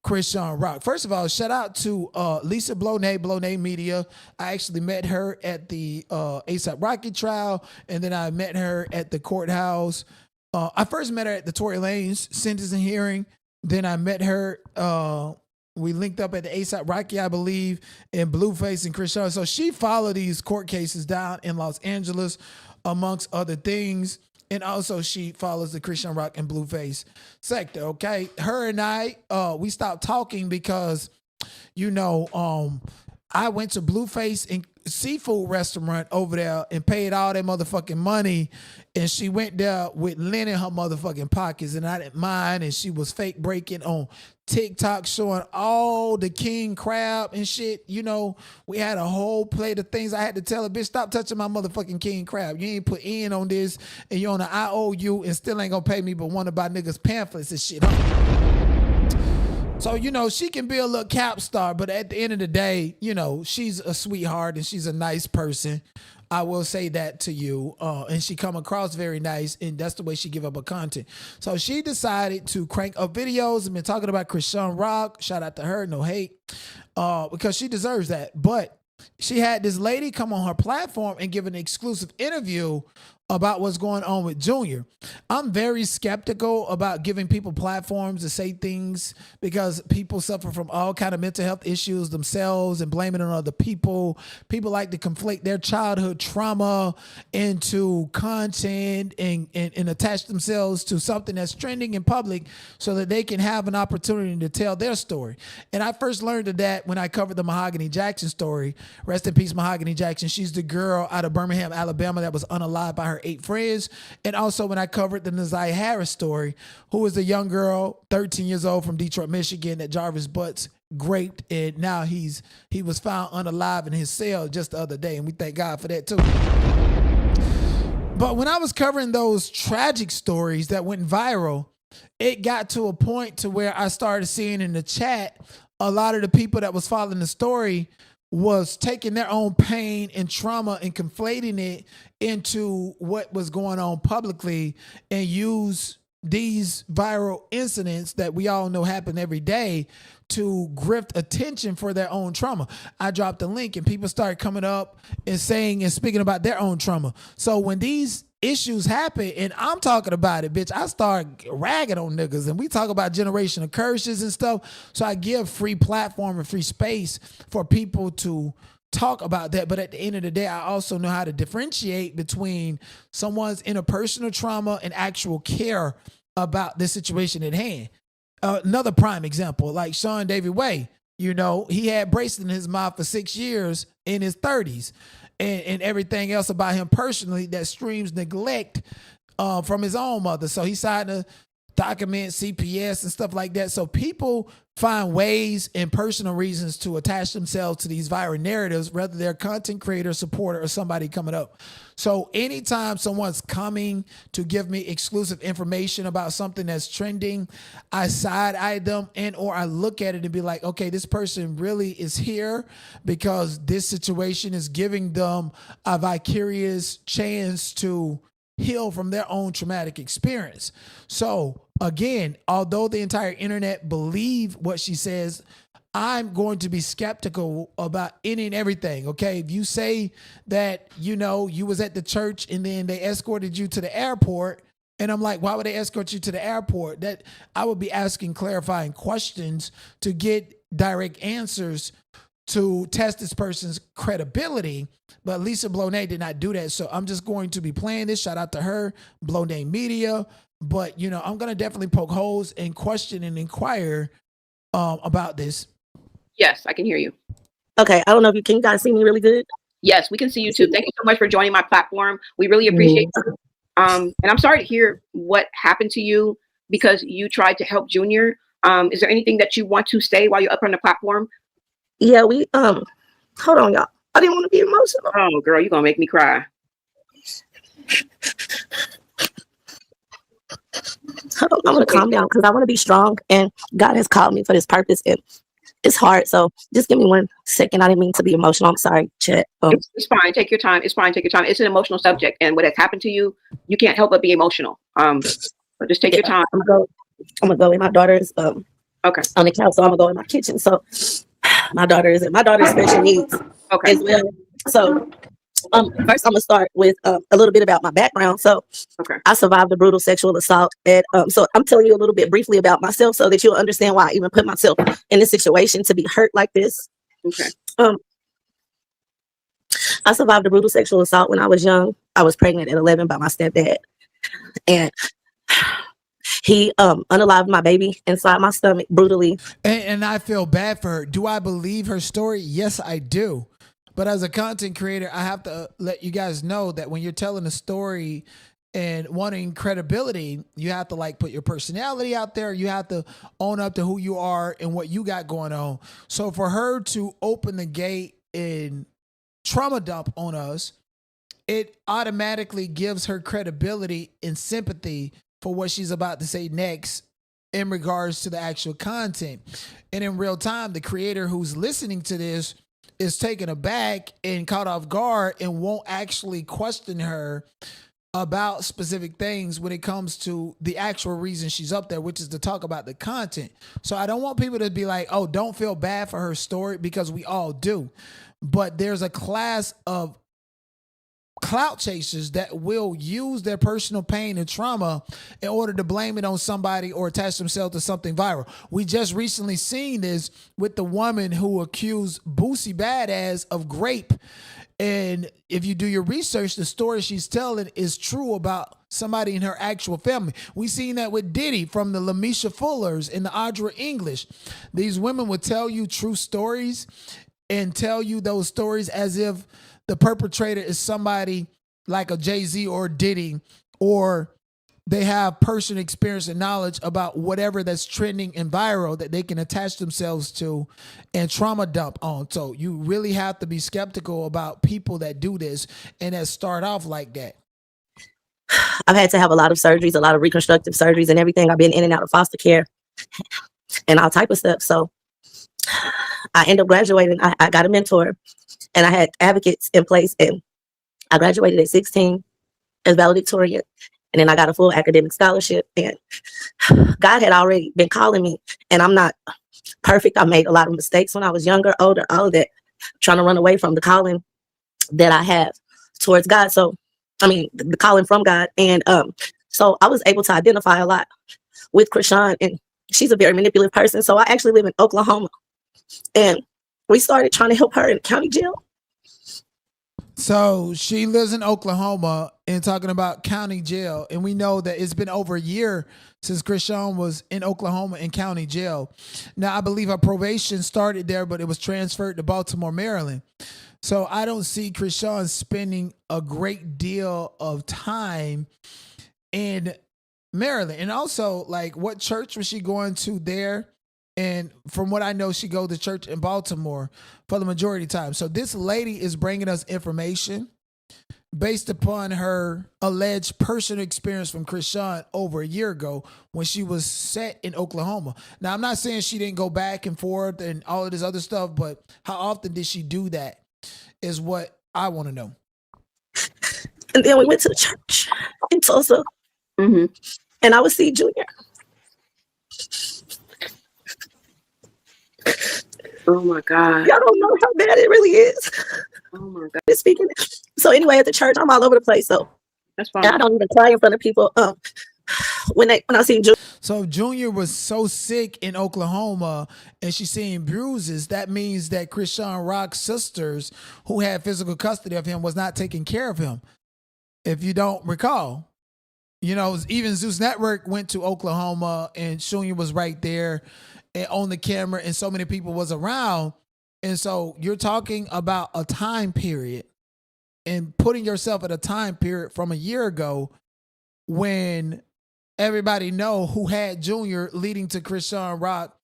Chrisean Rock. First of all, shout out to Lisa Blonay Media. I actually met her at the ASAP Rocky trial, and then I met her at the courthouse. I first met her at the Tory Lanez sentencing hearing. Then I met her, we linked up at the ASAP Rocky, I believe, and Blueface and Chrisean. So she followed these court cases down in Los Angeles, amongst other things. And also she follows the Chrisean Rock and Blueface sector, okay? Her and I, we stopped talking because, you know, I went to Blueface and seafood restaurant over there and paid all that motherfucking money, and she went there with lint in her motherfucking pockets, and I didn't mind, and she was fake breaking on TikTok showing all the king crab and shit. You know, we had a whole plate of things. I had to tell her, bitch, stop touching my motherfucking king crab. You ain't put in on this, and you're on an IOU and still ain't gonna pay me but want to buy niggas pamphlets and shit. So, you know, she can be a little cap star, but at the end of the day, you know, she's a sweetheart and she's a nice person. I will say that to you. And she come across very nice, and that's the way she give up her content. So she decided to crank up videos and been talking about Chrisean Rock. Shout out to her, no hate, because she deserves that. But she had this lady come on her platform and give an exclusive interview about what's going on with Junior. I'm very skeptical about giving people platforms to say things because people suffer from all kind of mental health issues themselves and blaming it on other people. People like to conflate their childhood trauma into content and attach themselves to something that's trending in public so that they can have an opportunity to tell their story. And I first learned of that when I covered the Mahogany Jackson story. Rest in peace, Mahogany Jackson. She's the girl out of Birmingham, Alabama that was unalived by her 8 friends. And also when I covered the Naziah Harris story, who was a young girl, 13 years old from Detroit, Michigan, that Jarvis Butts raped, and now he was found unalive in his cell just the other day, and we thank God for that too. But when I was covering those tragic stories that went viral, it got to a point to where I started seeing in the chat a lot of the people that was following the story was taking their own pain and trauma and conflating it into what was going on publicly and use these viral incidents that we all know happen every day to grift attention for their own trauma. I dropped a link and people started coming up and saying and speaking about their own trauma. So when these issues happen and I'm talking about it, bitch, I start ragging on niggas and we talk about generational curses and stuff. So I give free platform and free space for people to talk about that. But at the end of the day, I also know how to differentiate between someone's interpersonal trauma and actual care about the situation at hand. Another prime example, like Sean David Way, you know, he had braces in his mouth for 6 years in his 30s. And everything else about him personally that streams neglect from his own mother. So he signed to document CPS and stuff like that. So people find ways and personal reasons to attach themselves to these viral narratives, whether they're content creator, supporter, or somebody coming up. So anytime someone's coming to give me exclusive information about something that's trending, I side-eye them and or I look at it and be like, okay, this person really is here because this situation is giving them a vicarious chance to heal from their own traumatic experience. So again, although the entire internet believe what she says, I'm going to be skeptical about any and everything. Okay. If you say that, you know, you was at the church and then they escorted you to the airport, and I'm like, why would they escort you to the airport? That I would be asking clarifying questions to get direct answers to test this person's credibility. But Lisa Blonay did not do that. So I'm just going to be playing this. Shout out to her, Blonay Media. But, you know, I'm going to definitely poke holes and question and inquire about this. Yes, I can hear you. Okay, I don't know if can you guys see me really good? Yes, we can see you too. Thank you so much for joining my platform. We really appreciate it. And I'm sorry to hear what happened to you because you tried to help Junior. Is there anything that you want to say while you're up on the platform? Yeah, we hold on, y'all. I didn't want to be emotional. Oh, girl, you're gonna make me cry. Hold on, I'm gonna calm down because I want to be strong, and God has called me for this purpose, and it's hard. So just give me 1 second. I didn't mean to be emotional. I'm sorry, chat. It's fine. Take your time. It's fine. Take your time. It's an emotional subject, and what has happened to you, you can't help but be emotional. But just take your time. I'm gonna go in my daughter's okay on the couch, so I'm gonna go in my kitchen. So my daughter's special needs as well. So first I'm gonna start with a little bit about my background. So I survived a brutal sexual assault, and so I'm telling you a little bit briefly about myself so that you'll understand why I even put myself in this situation to be hurt like this. I survived a brutal sexual assault when I was young. I was pregnant at 11 by my stepdad, and he unalived my baby inside my stomach brutally. And I feel bad for her. Do I believe her story? Yes, I do. But as a content creator, I have to let you guys know that when you're telling a story and wanting credibility, you have to like put your personality out there. You have to own up to who you are and what you got going on. So for her to open the gate and trauma dump on us, it automatically gives her credibility and sympathy for what she's about to say next in regards to the actual content. And in real time, the creator who's listening to this is taken aback and caught off guard and won't actually question her about specific things when it comes to the actual reason she's up there, which is to talk about the content. So I don't want people to be like, oh, don't feel bad for her story, because we all do. But there's a class of clout chasers that will use their personal pain and trauma in order to blame it on somebody or attach themselves to something viral. We just recently seen this with the woman who accused Boosie Badass of rape. And if you do your research, the story she's telling is true about somebody in her actual family. We seen that with Diddy from the Lamisha Fullers and the Audra English. These women would tell you true stories and tell you those stories as if the perpetrator is somebody like a Jay-Z or Diddy, or they have personal experience and knowledge about whatever that's trending and viral that they can attach themselves to and trauma dump on. So you really have to be skeptical about people that do this and that start off like that. I've had to have a lot of surgeries, a lot of reconstructive surgeries and everything. I've been in and out of foster care and all type of stuff. So I ended up graduating. I got a mentor and I had advocates in place, and I graduated at 16 as valedictorian. And then I got a full academic scholarship, and God had already been calling me, and I'm not perfect. I made a lot of mistakes when I was younger, older, all of that, trying to run away from the calling that I have towards God. So, I mean, the calling from God. And so I was able to identify a lot with Chrisean, and she's a very manipulative person. So I actually live in Oklahoma, and we started trying to help her in the county jail. So she lives in Oklahoma and talking about county jail. And we know that it's been over a year since Chrisean was in Oklahoma in county jail. Now, I believe her probation started there, but it was transferred to Baltimore, Maryland. So I don't see Chrisean spending a great deal of time in Maryland. And also, like, what church was she going to there? And from what I know, she goes to church in Baltimore for the majority of the time. So this lady is bringing us information based upon her alleged personal experience from Chrisean over a year ago when she was set in Oklahoma. Now, I'm not saying she didn't go back and forth and all of this other stuff, but how often did she do that is what I want to know. And then we went to the church in Tulsa, and I would see Junior. Oh my God. Y'all don't know how bad it really is. Oh my God. Speaking. So anyway, at the church, I'm all over the place. So that's fine. And I don't even cry in front of people. When I see Junior. So Junior was so sick in Oklahoma and she's seeing bruises. That means that Chrisean Rock's sisters, who had physical custody of him, was not taking care of him. If you don't recall, you know, even Zeus Network went to Oklahoma and Junior was right there and on the camera, and so many people was around. And so you're talking about a time period and putting yourself at a time period from a year ago when everybody know who had Junior, leading to Chrisean Rock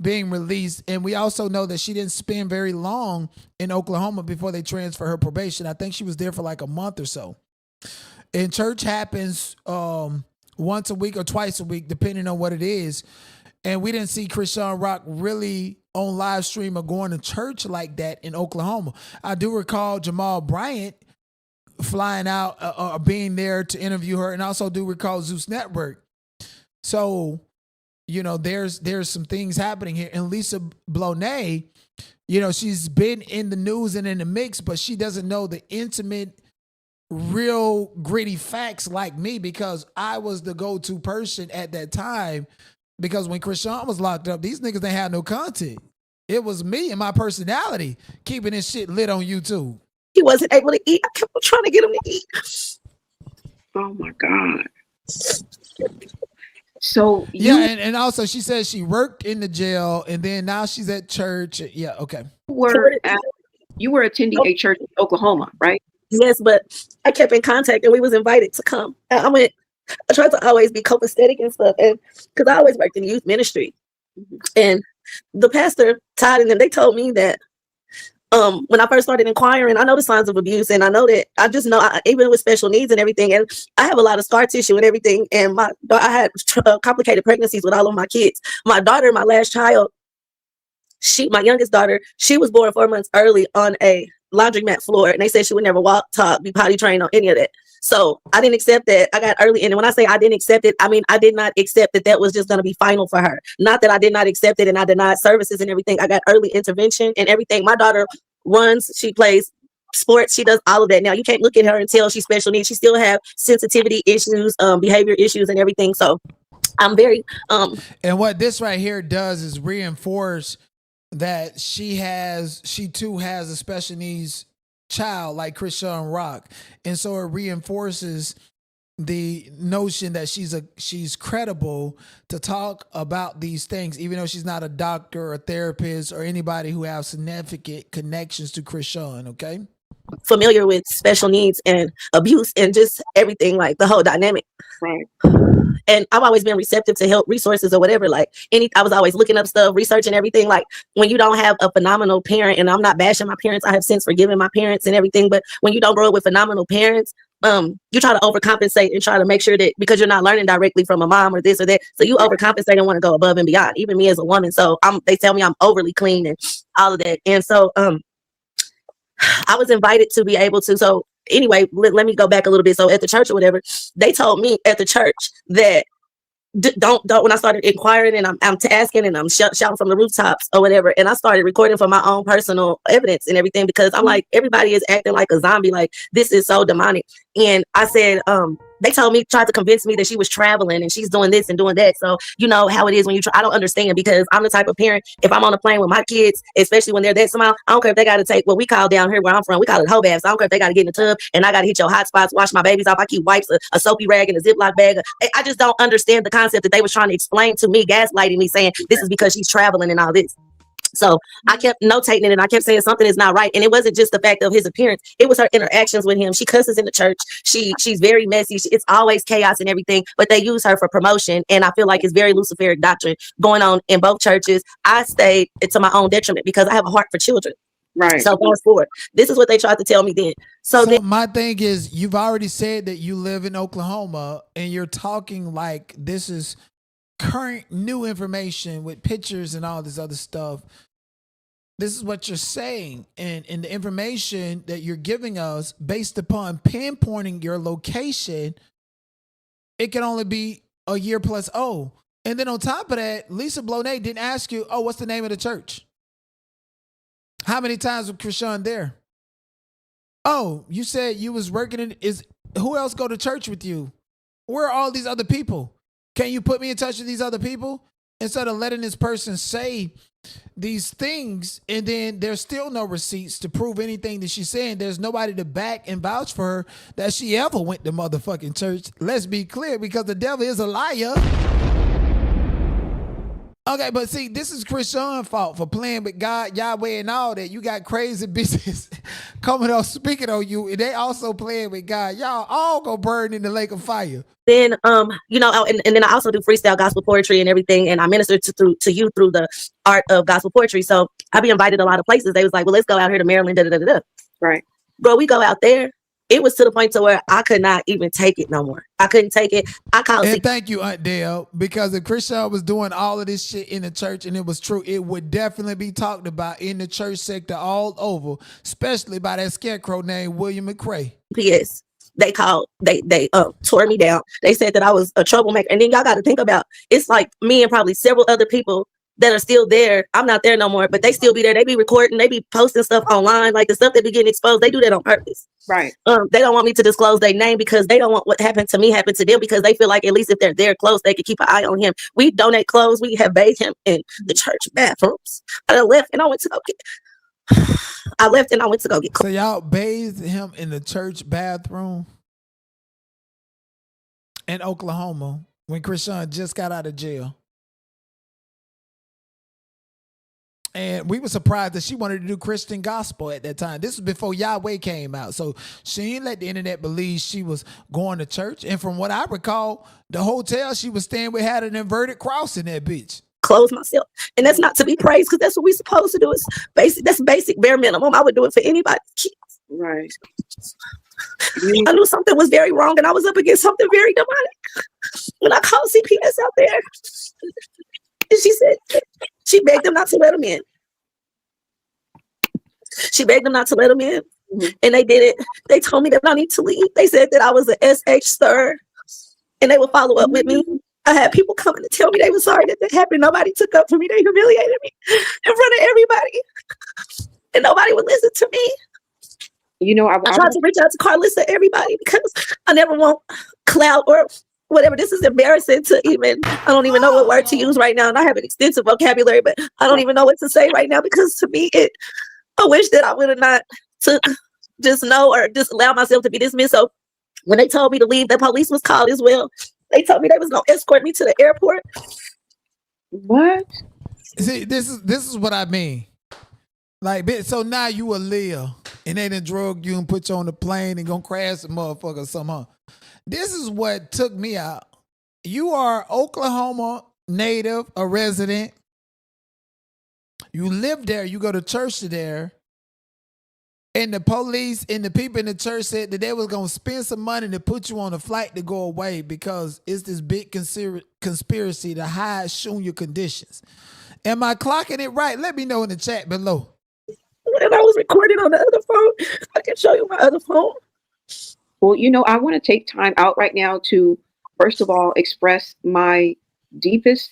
being released. And we also know that she didn't spend very long in Oklahoma before they transferred her probation. I think she was there for like a month or so. And church happens once a week or twice a week, depending on what it is. And we didn't see Chrisean Rock really on live stream or going to church like that in Oklahoma. I do recall Jamal Bryant flying out or being there to interview her, and also do recall Zeus Network. So, you know, there's some things happening here. And Lisa Bonet, you know, she's been in the news and in the mix, but she doesn't know the intimate, real gritty facts like me, because I was the go-to person at that time. Because when Chrisean was locked up, these niggas didn't have no content. It was me and my personality keeping this shit lit on YouTube. He wasn't able to eat. I kept trying to get him to eat. Oh my God. So and also she said she worked in the jail and then now she's at church. Yeah, okay. You were attending a church in Oklahoma, right? Yes, but I kept in contact and we was invited to come. I tried to always be copacetic and stuff, and because I always worked in youth ministry. And the pastor, Todd, and them, they told me that when I first started inquiring, I know the signs of abuse, and I know that I just know, even with special needs and everything, and I have a lot of scar tissue and everything, and I had complicated pregnancies with all of my kids. My daughter, my last child, my youngest daughter, she was born 4 months early on a laundromat floor, and they said she would never walk, talk, be potty trained on any of that. So I didn't accept that. I got early, and when I say I didn't accept it, I mean I did not accept that that was just going to be final for her. Not that I did not accept it and I denied services and everything. I got early intervention and everything. My daughter runs, she plays sports, she does all of that. Now you can't look at her and tell she's special needs. She still have sensitivity issues, behavior issues, and everything. So I'm very and what this right here does is reinforce that she too has a special needs child like Chrisean Rock, and so it reinforces the notion that she's credible to talk about these things, even though she's not a doctor or a therapist or anybody who has significant connections to Chrisean. Okay, familiar with special needs and abuse and just everything, like the whole dynamic. Right. And I've always been receptive to help resources or whatever. Like I was always looking up stuff, researching everything. Like when you don't have a phenomenal parent, and I'm not bashing my parents, I have since forgiven my parents and everything. But when you don't grow up with phenomenal parents, you try to overcompensate and try to make sure that because you're not learning directly from a mom or this or that, so you overcompensate and want to go above and beyond. Even me as a woman, so they tell me I'm overly clean and all of that. And so I was invited to be able to. So anyway, let me go back a little bit. So at the church or whatever, they told me at the church that don't when I started inquiring and I'm asking and I'm shouting from the rooftops or whatever, and I started recording for my own personal evidence and everything, because I'm like, everybody is acting like a zombie, like this is so demonic. And I said, they told me, tried to convince me that she was traveling and she's doing this and doing that. So you know how it is when you try. I don't understand, because I'm the type of parent, if I'm on a plane with my kids, especially when they're that small, I don't care if they got to take what we call down here where I'm from, we call it hoe baths. I don't care if they got to get in the tub and I got to hit your hot spots, wash my babies off. I keep wipes, a soapy rag, and a Ziploc bag. I just don't understand the concept that they was trying to explain to me, gaslighting me, saying this is because she's traveling and all this. So I kept notating it, and I kept saying something is not right. And it wasn't just the fact of his appearance. It was her interactions with him. She cusses in the church. She's very messy. It's always chaos and everything, but they use her for promotion. And I feel like it's very Luciferic doctrine going on in both churches. I stayed to my own detriment because I have a heart for children. Right. So fast forward. This is what they tried to tell me then. So then, my thing is, you've already said that you live in Oklahoma and you're talking like this is current new information with pictures and all this other stuff. This is what you're saying, and the information that you're giving us based upon pinpointing your location, it can only be a year plus old. And then on top of that, Lisa Blonay didn't ask you, oh, what's the name of the church? How many times was Chrisean there? Oh, you said you was working who else go to church with you? Where are all these other people? Can you put me in touch with these other people? Instead of letting this person say these things, and then there's still no receipts to prove anything that she's saying. There's nobody to back and vouch for her that she ever went to motherfucking church. Let's be clear, because the devil is a liar. Okay, but see, this is Chrisean's fault for playing with God, Yahweh, and all that. You got crazy bitches coming up speaking on you, and they also playing with God. Y'all all go burn in the lake of fire. Then, you know, and then I also do freestyle gospel poetry and everything, and I minister to you through the art of gospel poetry. So I be invited a lot of places. They was like, well, let's go out here to Maryland, Right. Bro, we go out there. It was to the point to where I could not even take it no more. I couldn't take it. And thank you, Aunt Dale, because if Chrisean was doing all of this shit in the church and it was true, it would definitely be talked about in the church sector all over, especially by that scarecrow named William McCray. P.S. They tore me down. They said that I was a troublemaker. And then y'all got to think about, it's like me and probably several other people that are still there. I'm not there no more, but they still be there. They be recording, they be posting stuff online, like the stuff that be getting exposed. They do that on purpose. Right. They don't want me to disclose their name because they don't want what happened to me happen to them, because they feel like at least if they're there close, they can keep an eye on him. We donate clothes. We have bathed him in the church bathrooms. I left and I went to go get. So y'all bathed him in the church bathroom in Oklahoma when Chrisean just got out of jail. And we were surprised that she wanted to do Christian gospel at that time. This was before Yahweh came out. So she didn't let the internet believe she was going to church. And from what I recall, the hotel she was staying with had an inverted cross in that bitch. Clothe myself. And that's not to be praised, because that's what we're supposed to do. Is basic. That's basic, bare minimum. I would do it for anybody's kids. Right. I knew something was very wrong, and I was up against something very demonic. When I called CPS out there, and she said, she begged them not to let them in. She begged them not to let them in, and they did it. They told me that I need to leave. They said that I was an SH stir, and they would follow up with me. I had people coming to tell me they were sorry that happened. Nobody took up for me. They humiliated me in front of everybody, and nobody would listen to me. You know, I tried to reach out to Carlissa, everybody, because I never want clout or whatever. This is embarrassing to even, I don't even know what word to use right now. And I have an extensive vocabulary, but I don't even know what to say right now, because to me, I wish that I would have not to just know or just allow myself to be dismissed. So when they told me to leave, the police was called as well. They told me they was going to escort me to the airport. What? See, this is what I mean. Like, so now you a Leah, and they done drug you and put you on the plane and gonna crash the motherfucker somehow. This is what took me out. You are Oklahoma native, a resident. You live there. You go to church there. And the police and the people in the church said that they was going to spend some money to put you on a flight to go away because it's this big conspiracy to hide Shunya conditions. Am I clocking it right? Let me know in the chat below. And I was recording on the other phone. I can show you my other phone. Well, you know, I want to take time out right now to, first of all, express my deepest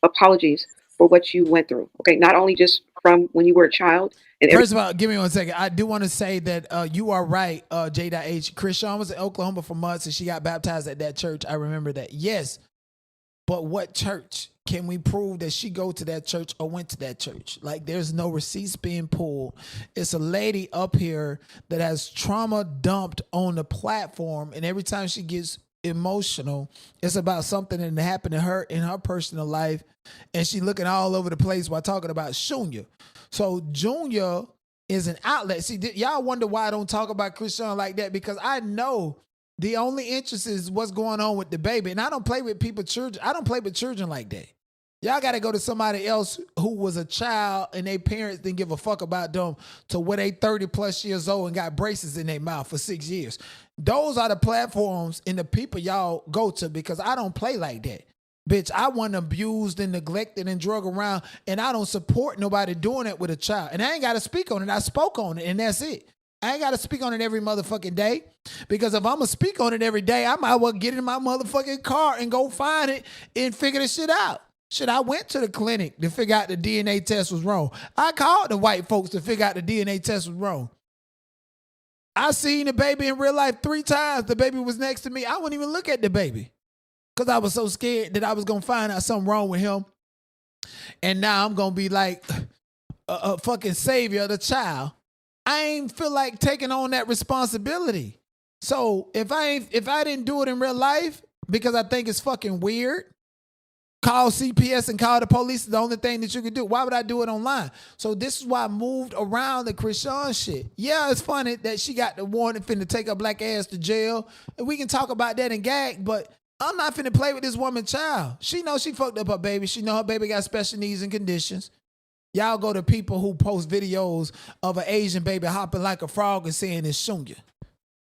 apologies for what you went through. Okay, not only just from when you were a child. And first of all, give me 1 second. I do want to say that you are right, J.H. Chrisean was in Oklahoma for months, and she got baptized at that church. I remember that. Yes, but what church? Can we prove that she go to that church or went to that church? Like, there's no receipts being pulled. It's a lady up here that has trauma dumped on the platform, and every time she gets emotional, it's about something that happened to her in her personal life, and she looking all over the place while talking about Shunya. So Junior is an outlet. See, y'all wonder why I don't talk about Chrisean like that, because I know the only interest is what's going on with the baby, and I don't play with people's children. I don't play with children like that. Y'all got to go to somebody else who was a child and their parents didn't give a fuck about them to where they 30 plus years old and got braces in their mouth for 6 years. Those are the platforms and the people y'all go to, because I don't play like that. Bitch, I wasn't abused and neglected and drug around, and I don't support nobody doing that with a child. And I ain't got to speak on it. I spoke on it, and that's it. I ain't got to speak on it every motherfucking day, because if I'm going to speak on it every day, I might well get in my motherfucking car and go find it and figure this shit out. Shit, I went to the clinic to figure out the DNA test was wrong. I called the white folks to figure out the DNA test was wrong. I seen the baby in real life 3 times. The baby was next to me. I wouldn't even look at the baby because I was so scared that I was going to find out something wrong with him. And now I'm going to be like a fucking savior of the child. I ain't feel like taking on that responsibility. So if I didn't do it in real life because I think it's fucking weird, call CPS and call the police is the only thing that you can do. Why would I do it online? So this is why I moved around the Chrisean shit. Yeah, it's funny that she got the warning finna take her black ass to jail. And we can talk about that and gag, but I'm not finna play with this woman's child. She knows she fucked up her baby. She know her baby got special needs and conditions. Y'all go to people who post videos of an Asian baby hopping like a frog and saying it's Shunya.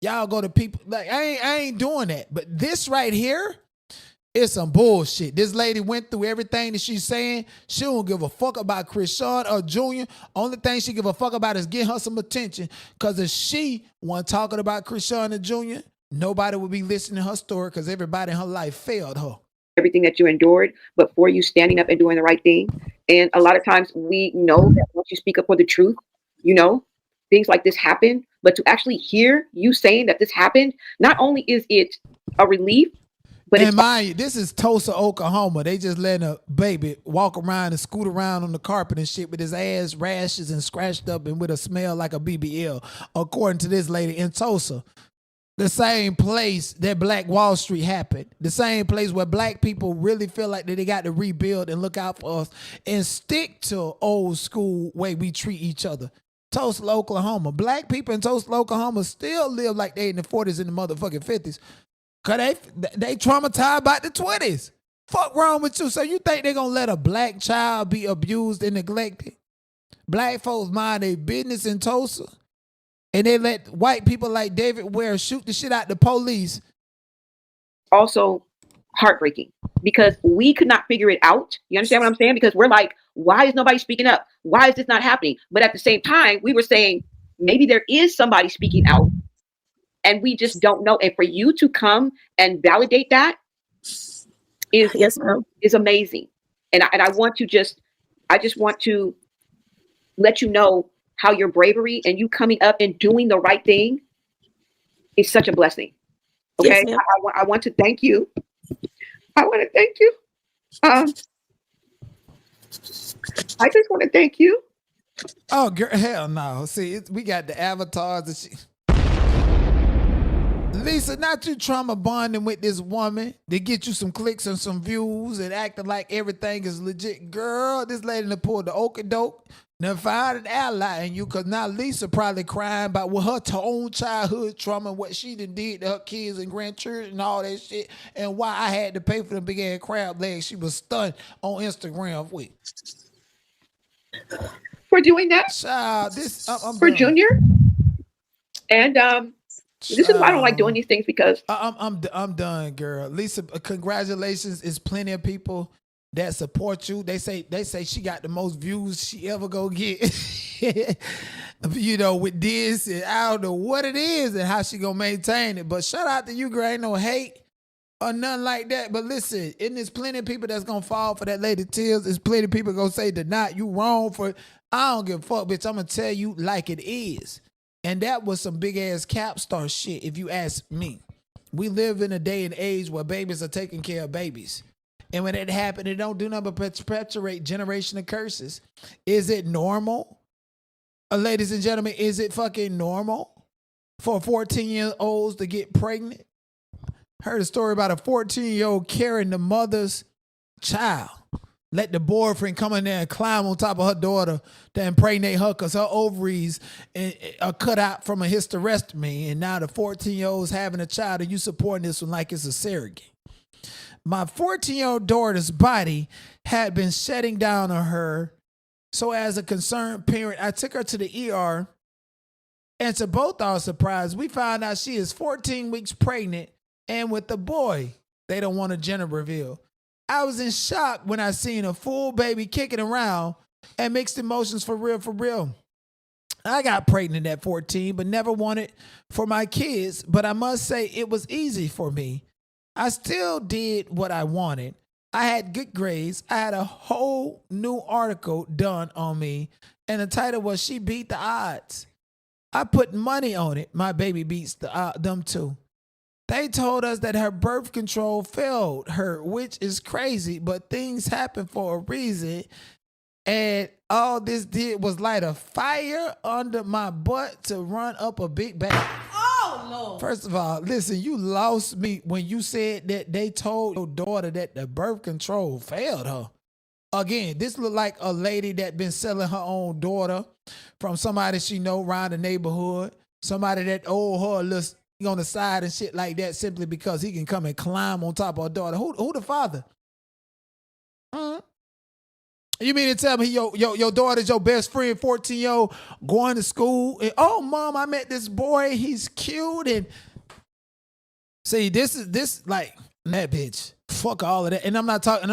Y'all go to people, like, I ain't doing that. But this right here, it's some bullshit. This lady went through everything that she's saying. She don't give a fuck about Chrisean or Junior. Only thing she give a fuck about is getting her some attention. Because if she wasn't talking about Chrisean and Junior, nobody would be listening to her story, because everybody in her life failed her. Everything that you endured, but for you standing up and doing the right thing. And a lot of times we know that once you speak up for the truth, you know, things like this happen. But to actually hear you saying that this happened, not only is it a relief, but this is Tulsa, Oklahoma. They just letting a baby walk around and scoot around on the carpet and shit with his ass rashes and scratched up and with a smell like a BBL, according to this lady in Tulsa. The same place that Black Wall Street happened. The same place where black people really feel like that they got to rebuild and look out for us and stick to old school way we treat each other. Tulsa, Oklahoma. Black people in Tulsa, Oklahoma still live like they in the 40s and the motherfucking 50s. Cause they traumatized about the 20s. Fuck wrong with you? So you think they gonna let a black child be abused and neglected? Black folks mind their business in Tulsa, and they let white people like David Ware shoot the shit out the police. Also heartbreaking, because we could not figure it out. You understand what I'm saying? Because we're like, Why is nobody speaking up? Why is this not happening? But at the same time, we were saying maybe there is somebody speaking out and we just don't know. And for you to come and validate that is amazing. And I want to I just want to let you know how your bravery and you coming up and doing the right thing is such a blessing. Okay. Yes, I want to thank you. I want to thank you. I just want to thank you. Oh, girl, hell no. See, we got the avatars and shit. Lisa, not you trauma bonding with this woman to get you some clicks and some views and acting like everything is legit. Girl, this lady done pulled the okey-doke, done found an ally in you, because now Lisa probably crying about what her own childhood trauma, what she done did to her kids and grandchildren and all that shit, and why I had to pay for the big-ass crab legs she was stunned on Instagram with. For doing that? Child, I'm for done. Junior. And this is why I don't like doing these things, because I'm done, girl. Lisa, congratulations. It's plenty of people that support you. They say she got the most views she ever go get. You know, with this, and I don't know what it is and how she gonna maintain it. But shout out to you, girl. Ain't no hate or nothing like that. But listen, and there's plenty of people that's gonna fall for that lady tears. There's plenty of people gonna say not you wrong for it. I don't give a fuck, bitch. I'm gonna tell you like it is. And that was some big ass Capstar shit, if you ask me. We live in a day and age where babies are taking care of babies. And when it happened, it don't do nothing but perpetuate generational curses. Is it normal? Ladies and gentlemen, is it fucking normal for 14-year-olds to get pregnant? Heard a story about a 14-year-old carrying the mother's child. Let the boyfriend come in there and climb on top of her daughter to impregnate her because her ovaries are cut out from a hysterectomy. And now the 14-year-old's having a child and you supporting this one like it's a surrogate. My 14-year-old daughter's body had been shutting down on her. So as a concerned parent, I took her to the ER. And to both our surprise, we found out she is 14 weeks pregnant and with a boy. They don't want a gender reveal. I was in shock when I seen a full baby kicking around and mixed emotions for real, for real. I got pregnant at 14, but never wanted for my kids. But I must say it was easy for me. I still did what I wanted. I had good grades. I had a whole new article done on me. And the title was She Beat the Odds. I put money on it. My baby beats them too. They told us that her birth control failed her, which is crazy, but things happen for a reason. And all this did was light a fire under my butt to run up a big bag. Oh, Lord. First of all, listen, you lost me when you said that they told your daughter that the birth control failed her. Again, this looked like a lady that been selling her own daughter from somebody she know around the neighborhood, somebody that owed her a little on the side and shit like that simply because he can come and climb on top of her daughter. Who the father? You mean to tell me your daughter's your best friend, 14-year-old, going to school and, oh, mom, I met this boy, he's cute, and see, this like that bitch. Fuck all of that. And I'm not talking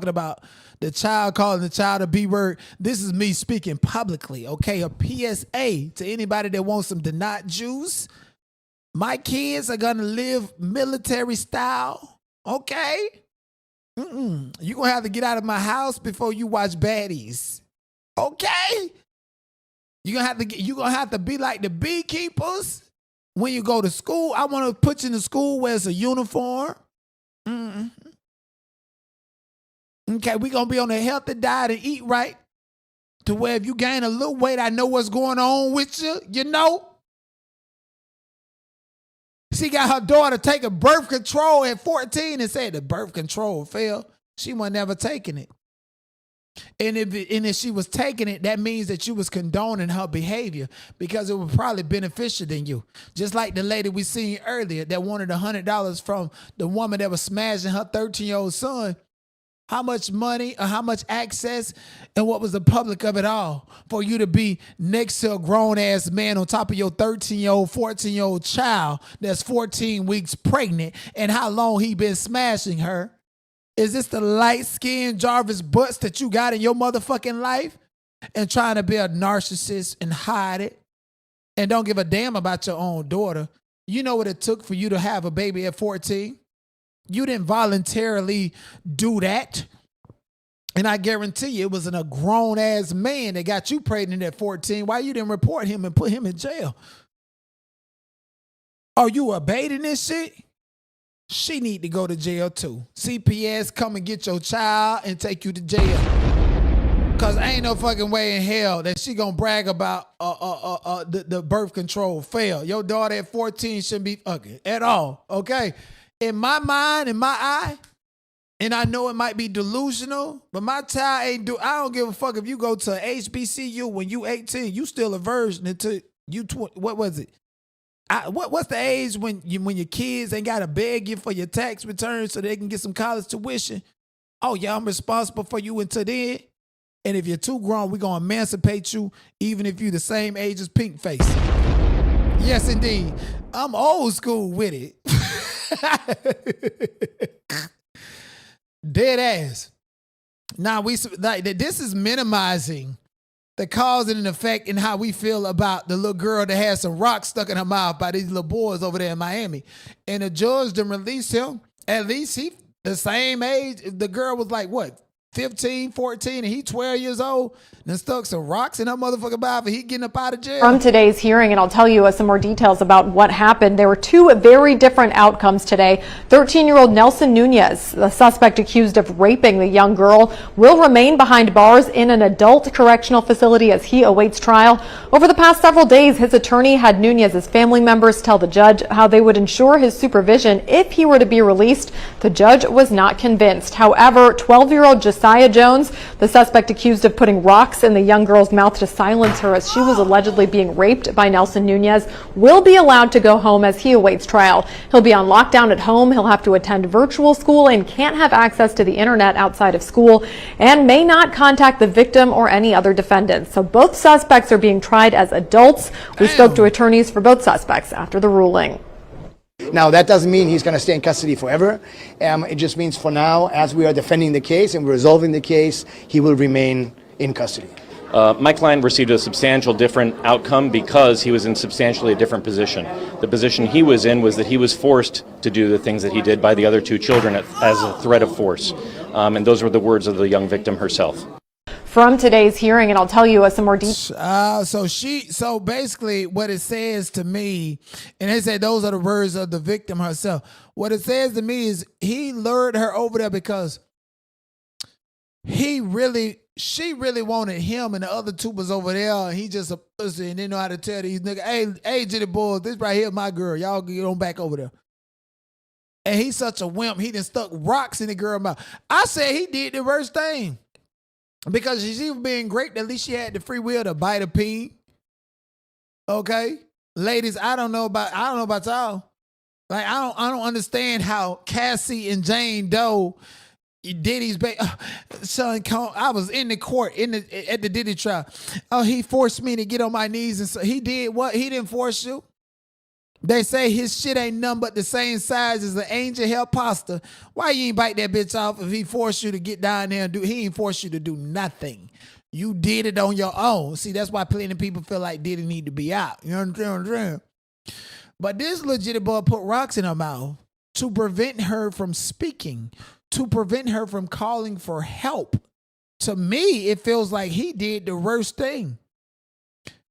about the child calling the child a B word. This is me speaking publicly, okay? A PSA to anybody that wants some Denat juice. My kids are gonna live military style, okay? You're gonna have to get out of my house before you watch baddies, okay? You're gonna have to be like the beekeepers when you go to school. I want to put you in the school where it's a uniform. Okay, we're gonna be on a healthy diet and eat right to where if you gain a little weight, I know what's going on with you, you know? She got her daughter taking birth control at 14 and said the birth control failed. She was never taking it. And if she was taking it, that means that you was condoning her behavior because it was probably beneficial than you. Just like the lady we seen earlier that wanted $100 from the woman that was smashing her 13-year-old son. How much money or how much access and what was the public of it all for you to be next to a grown-ass man on top of your 13-year-old, 14-year-old child that's 14 weeks pregnant and how long he been smashing her Is this the light-skinned Jarvis Butts that you got in your motherfucking life and trying to be a narcissist and hide it and don't give a damn about your own daughter? You know what it took for you to have a baby at 14? You didn't voluntarily do that. And I guarantee you it was a grown-ass man that got you pregnant at 14. Why you didn't report him and put him in jail? Are you abating this shit? She need to go to jail too. CPS, come and get your child and take you to jail. Cause ain't no fucking way in hell that she gonna brag about the birth control fail. Your daughter at 14 shouldn't be fucking at all, okay? In my mind, in my eye, and I know it might be delusional, but my child ain't I don't give a fuck if you go to HBCU when you 18, you still a virgin until you, what was it? What's the age when your kids ain't got to beg you for your tax returns so they can get some college tuition? Oh, yeah, I'm responsible for you until then. And if you're too grown, we're going to emancipate you even if you're the same age as Pink Face. Yes, indeed. I'm old school with it. Dead ass. Now, this is minimizing the cause and effect in how we feel about the little girl that had some rocks stuck in her mouth by these little boys over there in Miami. And the judge didn't release him. At least he the same age. The girl was like, what, 15, 14, and he 12 years old, and stuck some rocks in her motherfucking mouth, and he getting up out of jail. From today's hearing, and I'll tell you some more details about what happened. There were two very different outcomes today. 13-year-old Nelson Nunez, the suspect accused of raping the young girl, will remain behind bars in an adult correctional facility as he awaits trial. Over the past several days, his attorney had Nunez's family members tell the judge how they would ensure his supervision if he were to be released. The judge was not convinced. However, 12-year-old Josiah Jones, the suspect accused of putting rocks in the young girl's mouth to silence her as she was allegedly being raped by Nelson Nunez, will be allowed to go home as he awaits trial. He'll be on lockdown at home. He'll have to attend virtual school and can't have access to the internet outside of school and may not contact the victim or any other defendants. So both suspects are being tried as adults. We spoke to attorneys for both suspects after the ruling. Now, that doesn't mean he's going to stay in custody forever. It just means for now, as we are defending the case and resolving the case, he will remain in custody. My client received a substantial different outcome because he was in substantially a different position. The position he was in was that he was forced to do the things that he did by the other two children as a threat of force. And those were the words of the young victim herself. From today's hearing, and I'll tell you some more details. So basically what it says to me, and they say those are the words of the victim herself. What it says to me is he lured her over there because she really wanted him, and the other two was over there, and he just a pussy and didn't know how to tell these niggas, hey, Jitty boys, this right here my girl. Y'all get on back over there. And he's such a wimp. He done stuck rocks in the girl's mouth. I said he did the worst thing. Because she was being great, at least she had the free will to bite a peen. Okay? Ladies, I don't know about y'all. Like, I don't understand how Cassie and Jane Doe, Diddy's baby, son, I was in the court at the Diddy trial. Oh, he forced me to get on my knees, and so he did what? He didn't force you. They say his shit ain't nothing but the same size as the angel hair pasta. Why you ain't bite that bitch off if he forced you to get down there and do? He ain't forced you to do nothing. You did it on your own. See, that's why plenty of people feel like Diddy need to be out. You understand? But this legit boy put rocks in her mouth to prevent her from speaking, to prevent her from calling for help. To me, it feels like he did the worst thing.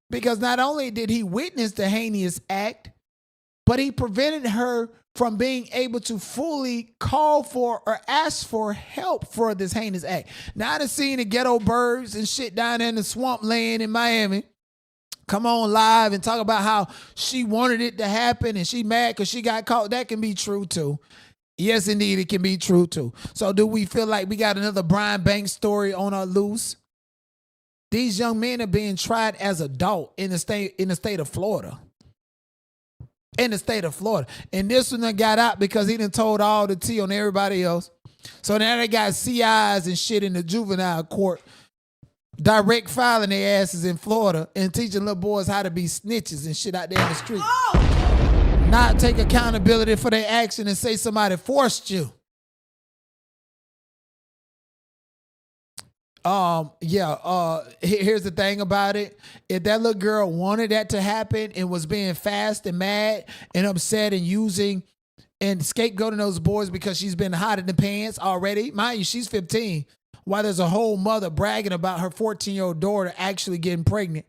Because not only did he witness the heinous act, but he prevented her from being able to fully call for or ask for help for this heinous act. Now, I done seen the ghetto birds and shit down there in the swamp land in Miami come on live and talk about how she wanted it to happen and she mad because she got caught. That can be true too. Yes, indeed, it can be true too. So do we feel like we got another Brian Banks story on our loose? These young men are being tried as adults in the state of Florida. In the state of Florida. And this one got out because he done told all the tea on everybody else. So now they got CIs and shit in the juvenile court direct filing their asses in Florida and teaching little boys how to be snitches and shit out there in the street. Not take accountability for their action and say somebody forced you. Here's the thing about it. If that little girl wanted that to happen and was being fast and mad and upset and using and scapegoating those boys because she's been hot in the pants already, mind you, she's 15, while there's a whole mother bragging about her 14-year-old daughter actually getting pregnant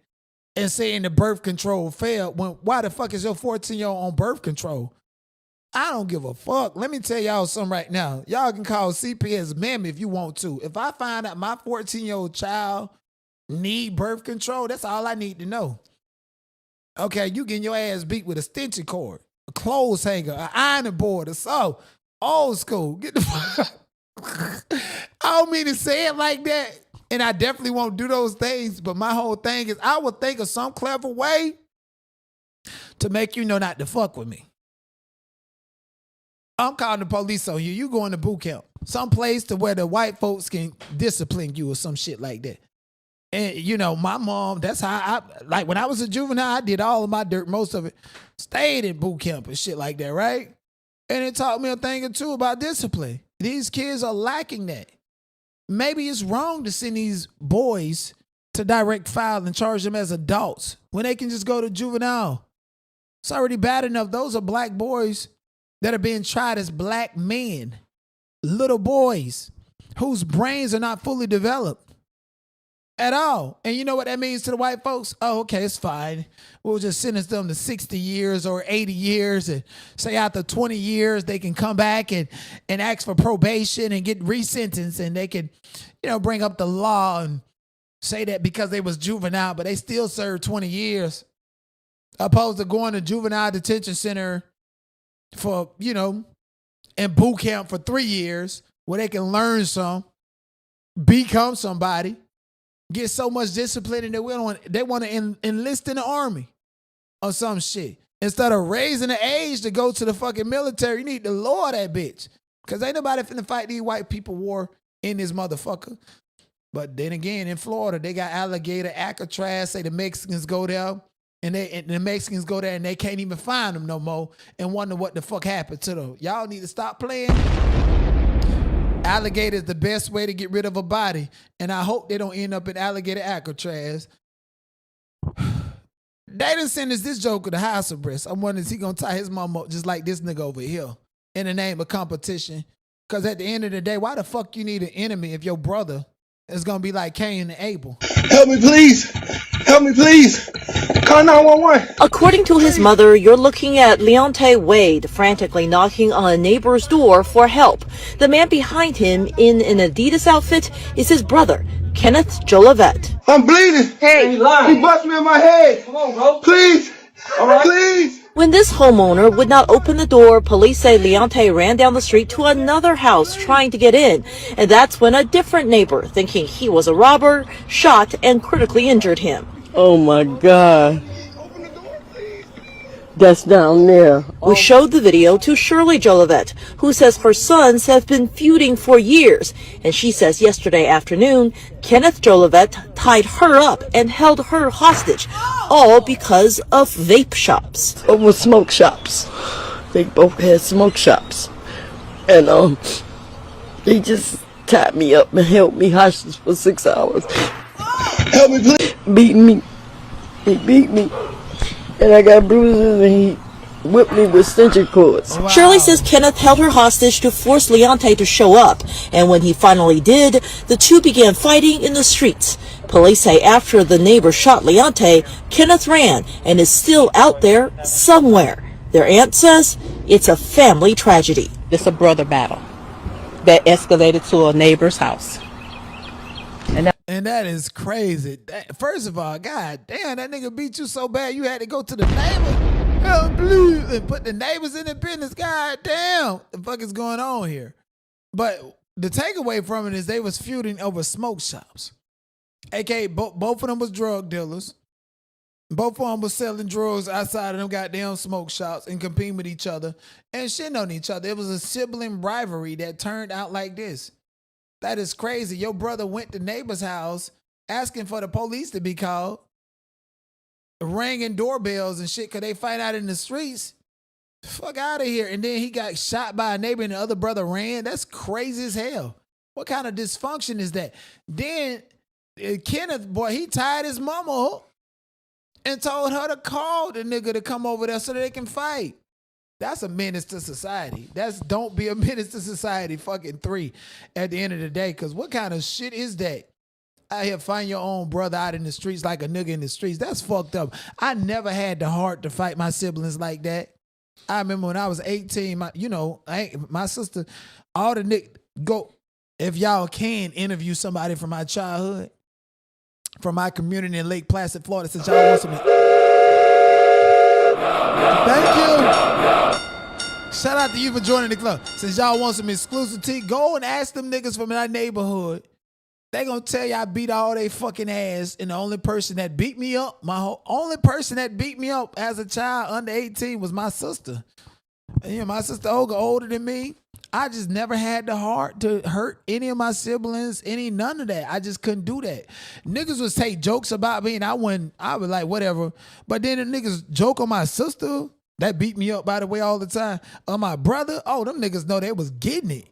and saying the birth control failed. Why the fuck is your 14-year-old on birth control? I don't give a fuck. Let me tell y'all something right now. Y'all can call CPS Mammy if you want to. If I find out my 14-year-old child need birth control, that's all I need to know. Okay, you getting your ass beat with a stitching cord, a clothes hanger, an ironing board, or so. Old school. Get the fuck. I don't mean to say it like that, and I definitely won't do those things, but my whole thing is I would think of some clever way to make you know not to fuck with me. I'm calling the police on you. You going to boot camp. Some place to where the white folks can discipline you or some shit like that. And, you know, my mom, that's how like when I was a juvenile, I did all of my dirt, most of it, stayed in boot camp and shit like that, right? And it taught me a thing or two about discipline. These kids are lacking that. Maybe it's wrong to send these boys to direct file and charge them as adults when they can just go to juvenile. It's already bad enough. Those are black boys that are being tried as black men, little boys whose brains are not fully developed at all. And you know what that means to the white folks? Oh, okay, it's fine. We'll just sentence them to 60 years or 80 years and say after 20 years they can come back and ask for probation and get resentenced, and they can, you know, bring up the law and say that because they was juvenile, but they still served 20 years opposed to going to juvenile detention center for, you know, and boot camp for 3 years where they can learn become somebody, get so much discipline, and they want to enlist in the army or some shit. Instead of raising the age to go to the fucking military, you need to lower that bitch. Because ain't nobody finna fight these white people war in this motherfucker. But then again, in Florida, they got alligator, Alcatraz, say the Mexicans go there. And the Mexicans go there and they can't even find them no more and wonder what the fuck happened to them. Y'all need to stop playing. Alligator is the best way to get rid of a body. And I hope they don't end up in alligator Alcatraz. They done send us this joker to house arrest. I'm wondering, is he going to tie his mom up just like this nigga over here in the name of competition? Because at the end of the day, why the fuck you need an enemy if your brother is going to be like Cain and Abel? Help me, please. Help me, please. Call 911. According to his mother, you're looking at Leonte Wade frantically knocking on a neighbor's door for help. The man behind him in an Adidas outfit is his brother, Kenneth Jolivet. I'm bleeding. Hey, he bust me in my head. Come on, bro. Please. All right. Please. When this homeowner would not open the door, police say Leonte ran down the street to another house trying to get in. And that's when a different neighbor, thinking he was a robber, shot and critically injured him. Oh my God. That's down there. We showed the video to Shirley Jolivet, who says her sons have been feuding for years. And she says yesterday afternoon, Kenneth Jolivet tied her up and held her hostage, all because of vape shops. Over smoke shops. They both had smoke shops. And they just tied me up and held me hostage for 6 hours. Help me, please. Beating me. He beat me. And I got bruises, and he whipped me with extension cords. Wow. Shirley says Kenneth held her hostage to force Leonte to show up. And when he finally did, the two began fighting in the streets. Police say after the neighbor shot Leonte, Kenneth ran and is still out there somewhere. Their aunt says it's a family tragedy. It's a brother battle that escalated to a neighbor's house. And that is crazy. First of all, god damn, that nigga beat you so bad you had to go to the neighbor. Help, please, and put the neighbors in the business. God damn, the fuck is going on here? But the takeaway from it is they was feuding over smoke shops. AKA both of them was drug dealers. Both of them was selling drugs outside of them goddamn smoke shops and competing with each other and shitting on each other. It was a sibling rivalry that turned out like this. That is crazy. Your brother went to neighbor's house asking for the police to be called, ringing doorbells and shit because they fight out in the streets. Fuck out of here. And then he got shot by a neighbor and the other brother ran. That's crazy as hell. What kind of dysfunction is that? Then Kenneth, boy, he tied his mama up and told her to call the nigga to come over there so that they can fight. That's a menace to society. That's don't be a menace to society fucking 3 at the end of the day. Because what kind of shit is that? Out here, find your own brother out in the streets like a nigga in the streets. That's fucked up. I never had the heart to fight my siblings like that. I remember when I was 18, my sister, all the niggas, go, if y'all can interview somebody from my childhood, from my community in Lake Placid, Florida, since y'all want some. Thank you. Shout out to you for joining the club. Since y'all want some exclusive tea, go and ask them niggas from my neighborhood. They gonna tell you I beat all they fucking ass, and the only person that beat me up, only person that beat me up as a child under 18 was my sister. And, my sister Olga, older than me. I just never had the heart to hurt any of my siblings, none of that. I just couldn't do that. Niggas would say jokes about me, and I was like, whatever. But then the niggas joke on my sister, that beat me up, by the way, all the time. On my brother, them niggas know they was getting it.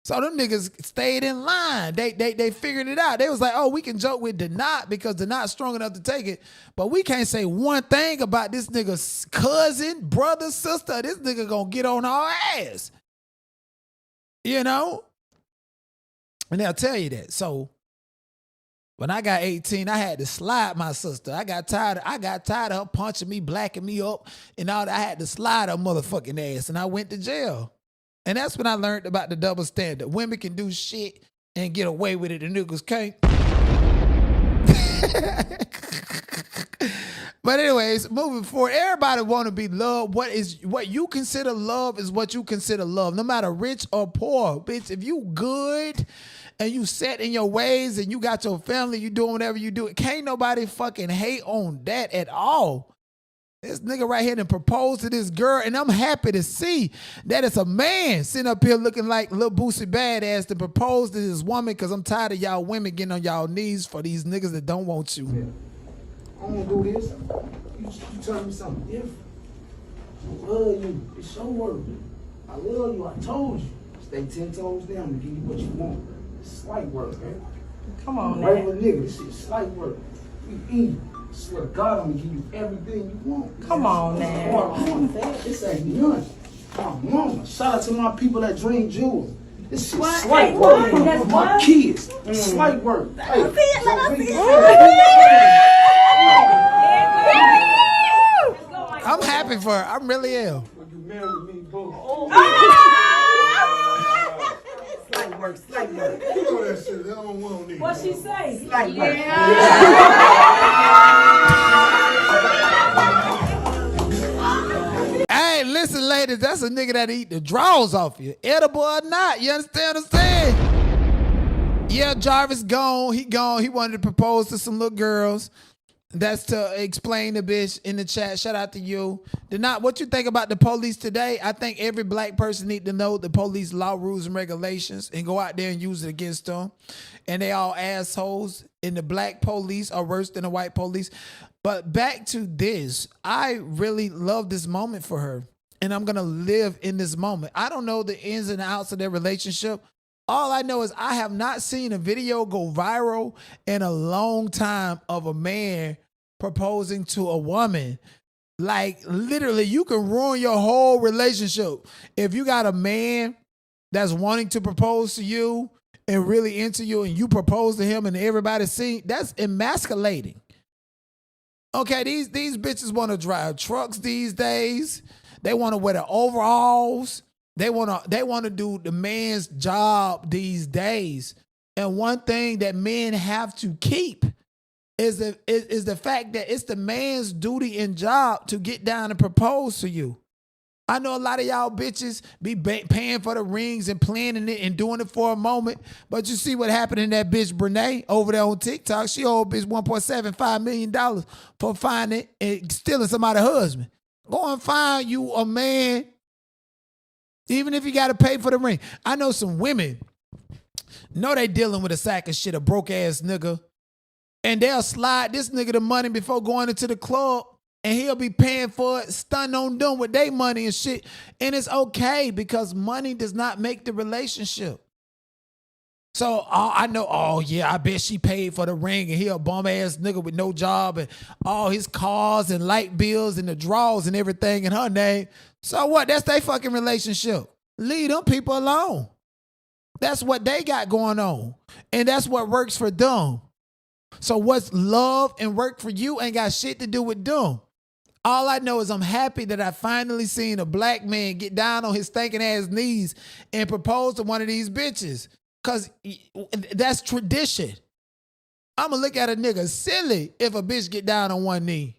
So them niggas stayed in line. They figured it out. They was like, we can joke with Denot because Denot's strong enough to take it. But we can't say one thing about this nigga's cousin, brother, sister. This nigga gonna get on our ass. And they'll tell you that. So when I got 18, I had to slide my sister. I got tired of her punching me, blacking me up, and all that. I had to slide her motherfucking ass, and I went to jail. And that's when I learned about the double standard. Women can do shit and get away with it, and niggas can't. But anyways, moving forward, everybody want to be loved. What you consider love is what you consider love, no matter rich or poor. Bitch, if you good and you set in your ways and you got your family, you doing whatever you do, can't nobody fucking hate on that at all. This nigga right here done proposed to this girl, and I'm happy to see that it's a man sitting up here looking like Lil Boosie Badass to propose to this woman, because I'm tired of y'all women getting on y'all knees for these niggas that don't want you. I don't do this. You tell me something different. I love you. It's your word. I love you. I told you. Stay 10 toes down to give you what you want. It's slight work, man. Come on, man. Regular nigga, this shit slight work. We eat. I swear to God, I'm gonna give you everything you want. Come on, man. This ain't none. My mama. Shout out to my people that dream jewels. This shit slight work. That's my kids. Slight work. Hey, let us see it. I'm happy for her. I really am. When you marry me, boo. Slight work, slight work. You know that shit. They don't want it. What she say? Slight work. Hey, listen, ladies, that's a nigga that eat the draws off you. Edible or not. You understand what I'm saying? Yeah, Jarvis gone. He gone. He wanted to propose to some little girls. That's to explain the bitch in the chat. Shout out to you. What you think about the police today? I think every black person need to know the police law, rules, and regulations and go out there and use it against them. And they all assholes. And the black police are worse than the white police. But back to this. I really love this moment for her. And I'm going to live in this moment. I don't know the ins and outs of their relationship. All I know is I have not seen a video go viral in a long time of a man proposing to a woman. Like, literally, you can ruin your whole relationship. If you got a man that's wanting to propose to you and really into you, and you propose to him and everybody see, that's emasculating. Okay, these bitches want to drive trucks these days. They want to wear the overalls. They want to do the man's job these days. And one thing that men have to keep is the fact that it's the man's duty and job to get down and propose to you. I know a lot of y'all bitches be paying for the rings and planning it and doing it for a moment. But you see what happened in that bitch Brene over there on TikTok. She owed bitch $1.75 million for finding and stealing somebody's husband. Go and find you a man. Even if you got to pay for the ring. I know some women know they dealing with a sack of shit, a broke ass nigga. And they'll slide this nigga the money before going into the club. And he'll be paying for it, stunning on them with their money and shit. And it's okay because money does not make the relationship. So I know, oh yeah, I bet she paid for the ring and he a bum ass nigga with no job and all his cars and light bills and the draws and everything in her name. So what? That's their fucking relationship. Leave them people alone. That's what they got going on. And that's what works for them. So what's love and work for you ain't got shit to do with them. All I know is I'm happy that I finally seen a black man get down on his stinking ass knees and propose to one of these bitches. Because that's tradition. I'm going to look at a nigga silly if a bitch get down on one knee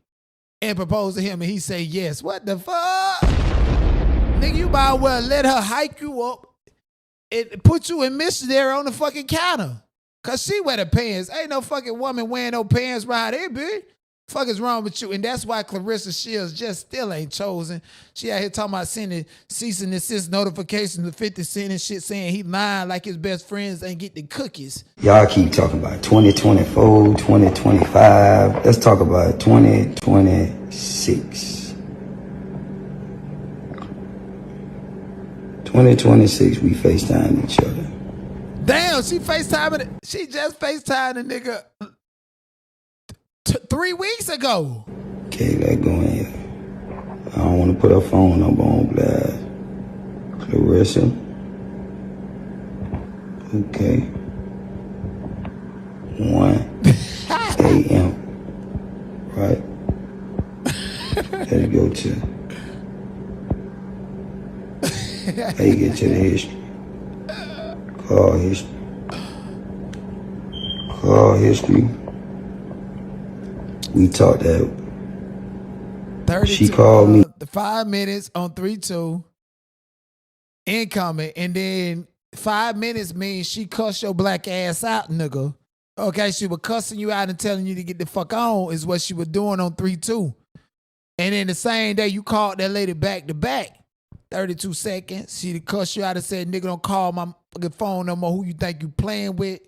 and propose to him and he say yes. What the fuck? Nigga, you might well let her hike you up and put you in missionary on the fucking counter. Because she wear the pants. Ain't no fucking woman wearing no pants right here, bitch. Fuck is wrong with you? And that's why Clarissa Shields just still ain't chosen. She out here talking about sending cease and desist notifications to 50 Cent and shit saying he lying like his best friends ain't get the cookies. Y'all keep talking about 2024, 2025. Let's talk about 2026. 2026, we FaceTime each other. Damn, she just FaceTimed a nigga 3 weeks ago. Okay, let's go in here. I don't want to put her phone number on blast. Clarissa. Okay. 1 a.m. Right? Let's go to. How you get to the history? Call history. Call history. We talked that. 32, she called me. 5 minutes on 3-2. Incoming. And then 5 minutes means she cussed your black ass out, nigga. Okay, she was cussing you out and telling you to get the fuck on is what she was doing on 3-2. And then the same day you called that lady back to back. 32 seconds. She cussed you out and said, nigga, don't call my fucking phone no more. Who you think you playing with?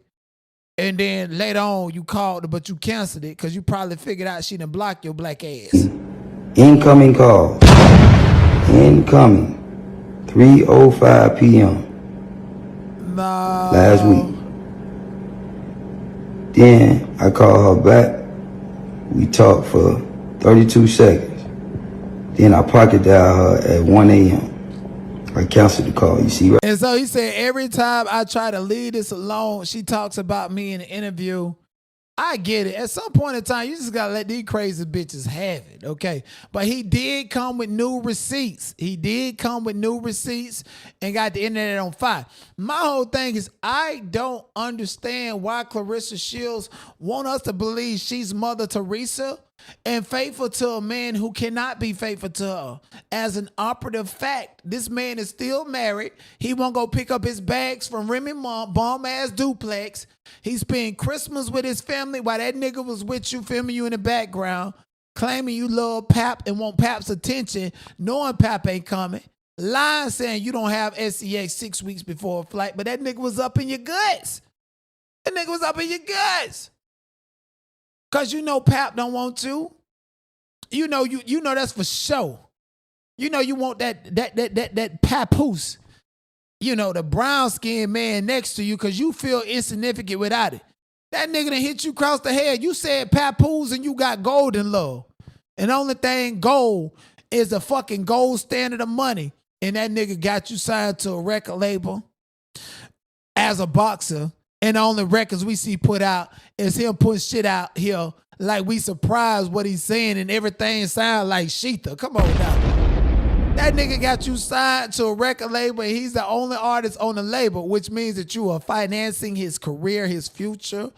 And then later on, you called her, but you canceled it because you probably figured out she done blocked your black ass. Incoming call. Incoming. 3:05 p.m. No. Last week. Then I called her back. We talked for 32 seconds. Then I pocket dialed her at 1 a.m. I canceled the call, you see, right? And so he said, every time I try to leave this alone, she talks about me in an interview. I get it. At some point in time, you just got to let these crazy bitches have it, okay? But he did come with new receipts. He did come with new receipts and got the internet on fire. My whole thing is I don't understand why Clarissa Shields want us to believe she's Mother Teresa and faithful to a man who cannot be faithful to her. As an operative fact, this man is still married. He won't go pick up his bags from Remy bomb-ass duplex. He spent Christmas with his family while that nigga was with you, filming you in the background, claiming you love Pap and want Pap's attention, knowing Pap ain't coming. Lying saying you don't have SEX 6 weeks before a flight, but that nigga was up in your guts. That nigga was up in your guts. Cause you know Pap don't want to. You know that's for sure. You know you want that papoose. You know, the brown skinned man next to you because you feel insignificant without it. That nigga done hit you across the head. You said papoose and you got gold in love. And the only thing gold is the fucking gold standard of money. And that nigga got you signed to a record label as a boxer. And the only records we see put out is him putting shit out here like we surprised what he's saying and everything sound like Sheetha. Come on now. That nigga got you signed to a record label and he's the only artist on the label, which means that you are financing his career, his future.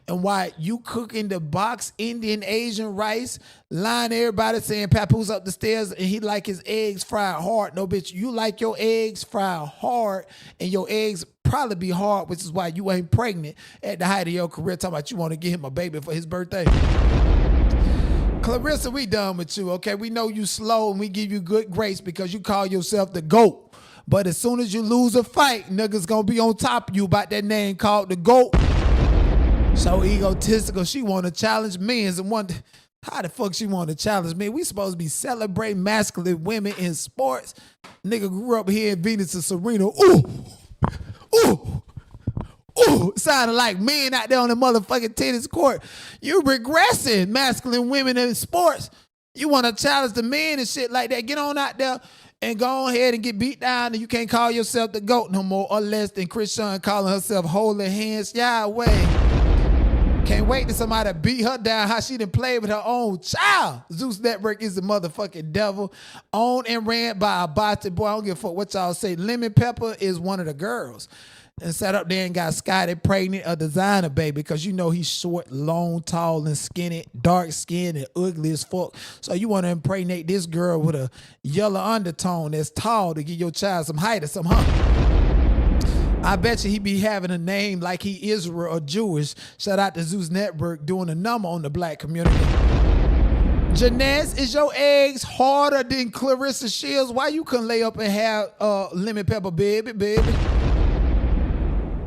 And while you cooking the box Indian Asian rice, lying to everybody saying Papoose up the stairs and he like his eggs fried hard. No, bitch, you like your eggs fried hard and your eggs probably be hard, which is why you ain't pregnant at the height of your career talking about you want to give him a baby for his birthday. Clarissa, we done with you, okay? We know you slow and we give you good grace because you call yourself the GOAT. But as soon as you lose a fight, niggas gonna be on top of you about that name called the GOAT. So egotistical, she wanna challenge men and wonder, how the fuck she wanna challenge me? We supposed to be celebrating masculine women in sports. Nigga grew up here in Venus and Serena. Ooh, ooh, ooh. sounding like men out there on the motherfucking tennis court. You regressing masculine women in sports. You want to challenge the men and shit like that. Get on out there and go ahead and get beat down, and you can't call yourself the GOAT no more, or less than Chrisean calling herself holding hands Yahweh. Can't wait till somebody beat her down how she done played with her own child. Zeus Network is the motherfucking devil. Owned and ran by a bastard boy. I don't give a fuck what y'all say. Lemon Pepper is one of the girls. And sat up there and got Scotty pregnant, a designer baby, because you know he's short, long, tall, and skinny, dark skinned, and ugly as fuck. So you want to impregnate this girl with a yellow undertone that's tall to give your child some height or some hump. I bet you he be having a name like he Israel or Jewish. Shout out to Zeus Network doing a number on the black community. Janess, is your eggs harder than Clarissa Shields? Why you couldn't lay up and have Lemon Pepper, baby?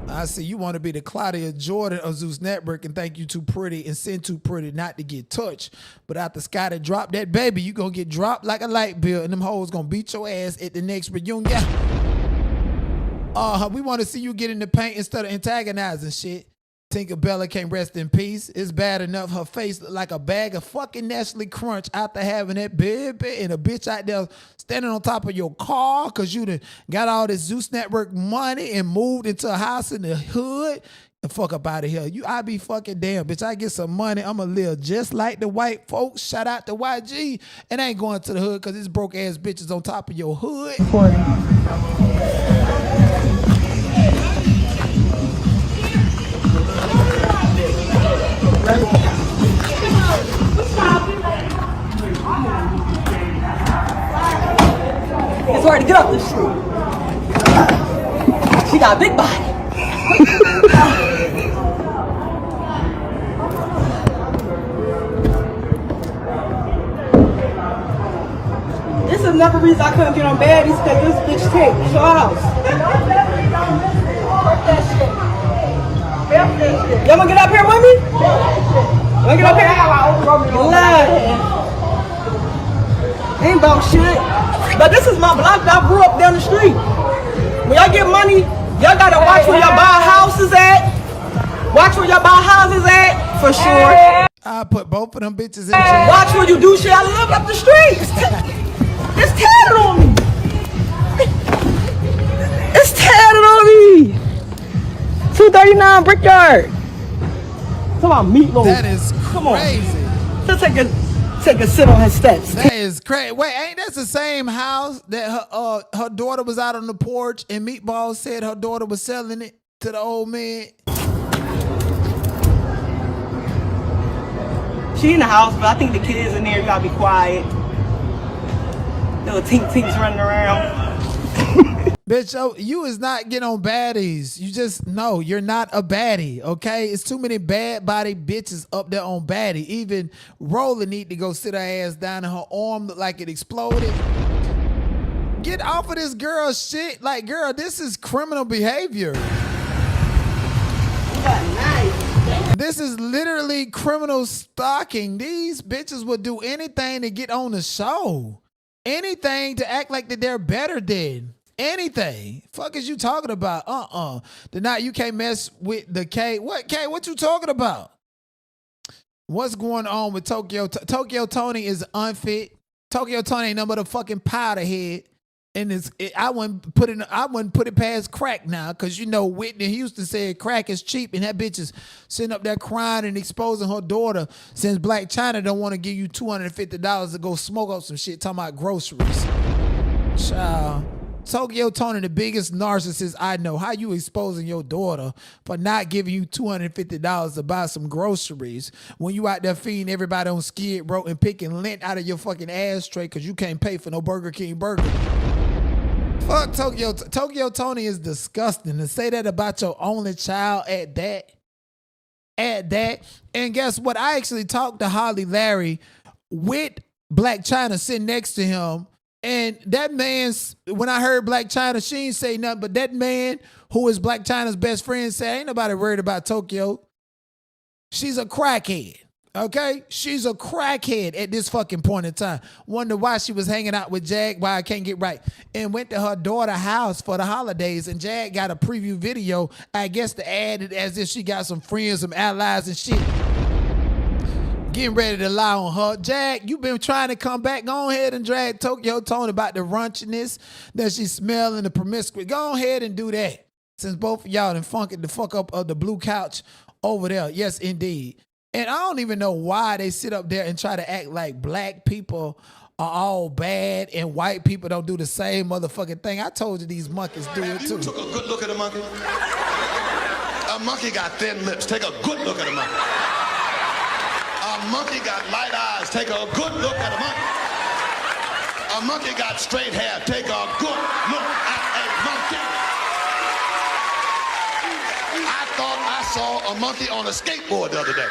I see you want to be the Claudia Jordan of Zeus Network and think you too pretty and sin too pretty not to get touched. But after Scotty drop that baby, you gonna get dropped like a light bill, and them hoes gonna beat your ass at the next reunion. We want to see you get in the paint instead of antagonizing shit. Tinkerbella can't rest in peace. It's bad enough her face look like a bag of fucking Nestle Crunch after having that baby and a bitch out there standing on top of your car because you done got all this Zeus Network money and moved into a house in the hood. The fuck up out of here. I be fucking damn, bitch. I get some money. I'ma live just like the white folks. Shout out to YG. And I ain't going to the hood because it's broke ass bitches on top of your hood. It's hard to get up the street. She got a big body. This is another reason I couldn't get on baddies, because this bitch take your house. Y'all wanna get up here with me? Wanna get up here? You lying. Ain't about shit. But this is my block. I grew up down the street. When y'all get money, y'all gotta watch where y'all buy houses at. Watch where y'all buy houses at, for sure. I put both of them bitches in jail. Watch where you do shit. I live up the street. It's tatted on me. It's tatted on me. 239 Brickyard. Come on, meatloaf. That is crazy. Come on. Just take a sit on his steps. That is crazy. Wait, ain't that the same house that her daughter was out on the porch and Meatball said her daughter was selling it to the old man? She in the house, but I think the kids in there. You gotta be quiet. Little tinks running around. Bitch, you is not getting on baddies. You just know you're not a baddie, okay? It's too many bad body bitches up there on baddie. Even Roller need to go sit her ass down and her arm looked like it exploded. Get off of this girl shit. Like, girl, this is criminal behavior. This is literally criminal stalking. These bitches would do anything to get on the show. Anything to act like that they're better than. Anything. Fuck is you talking about? The night you can't mess with the K. What K? What you talking about? What's going on with Tokyo? Tokyo Tony is unfit. Tokyo Tony ain't nothing but a fucking powder head. And I wouldn't put it past crack now, because you know Whitney Houston said crack is cheap, and that bitch is sitting up there crying and exposing her daughter since Black China don't want to give you $250 to go smoke up some shit talking about groceries. Child. Tokyo Tony, the biggest narcissist I know. How you exposing your daughter for not giving you $250 to buy some groceries when you out there feeding everybody on Skid Row and picking lint out of your fucking ashtray because you can't pay for no Burger King burger? Fuck Tokyo. Tokyo Tony is disgusting. To say that about your only child at that. And guess what? I actually talked to Holly Larry with Black China sitting next to him. And that man's, when I heard Black China, she ain't say nothing, but that man who is Black China's best friend said, ain't nobody worried about Tokyo. She's a crackhead. Okay, she's a crackhead at this fucking point in time. Wonder why she was hanging out with Jag, why I can't get right. And went to her daughter's house for the holidays, and Jag got a preview video, I guess, to add it as if she got some friends, some allies and shit. Getting ready to lie on her. Jag, you been trying to come back. Go ahead and drag Tokyo Tone about the raunchiness that she's smelling, the promiscuity. Go ahead and do that. Since both of y'all done funked the fuck up of the blue couch over there. Yes, indeed. And I don't even know why they sit up there and try to act like black people are all bad and white people don't do the same motherfucking thing. I told you these monkeys do it too. You took a good look at a monkey? A monkey got thin lips. Take a good look at a monkey. A monkey got light eyes. Take a good look at a monkey. A monkey got straight hair. Take a good look at a monkey. I thought I saw a monkey on a skateboard the other day.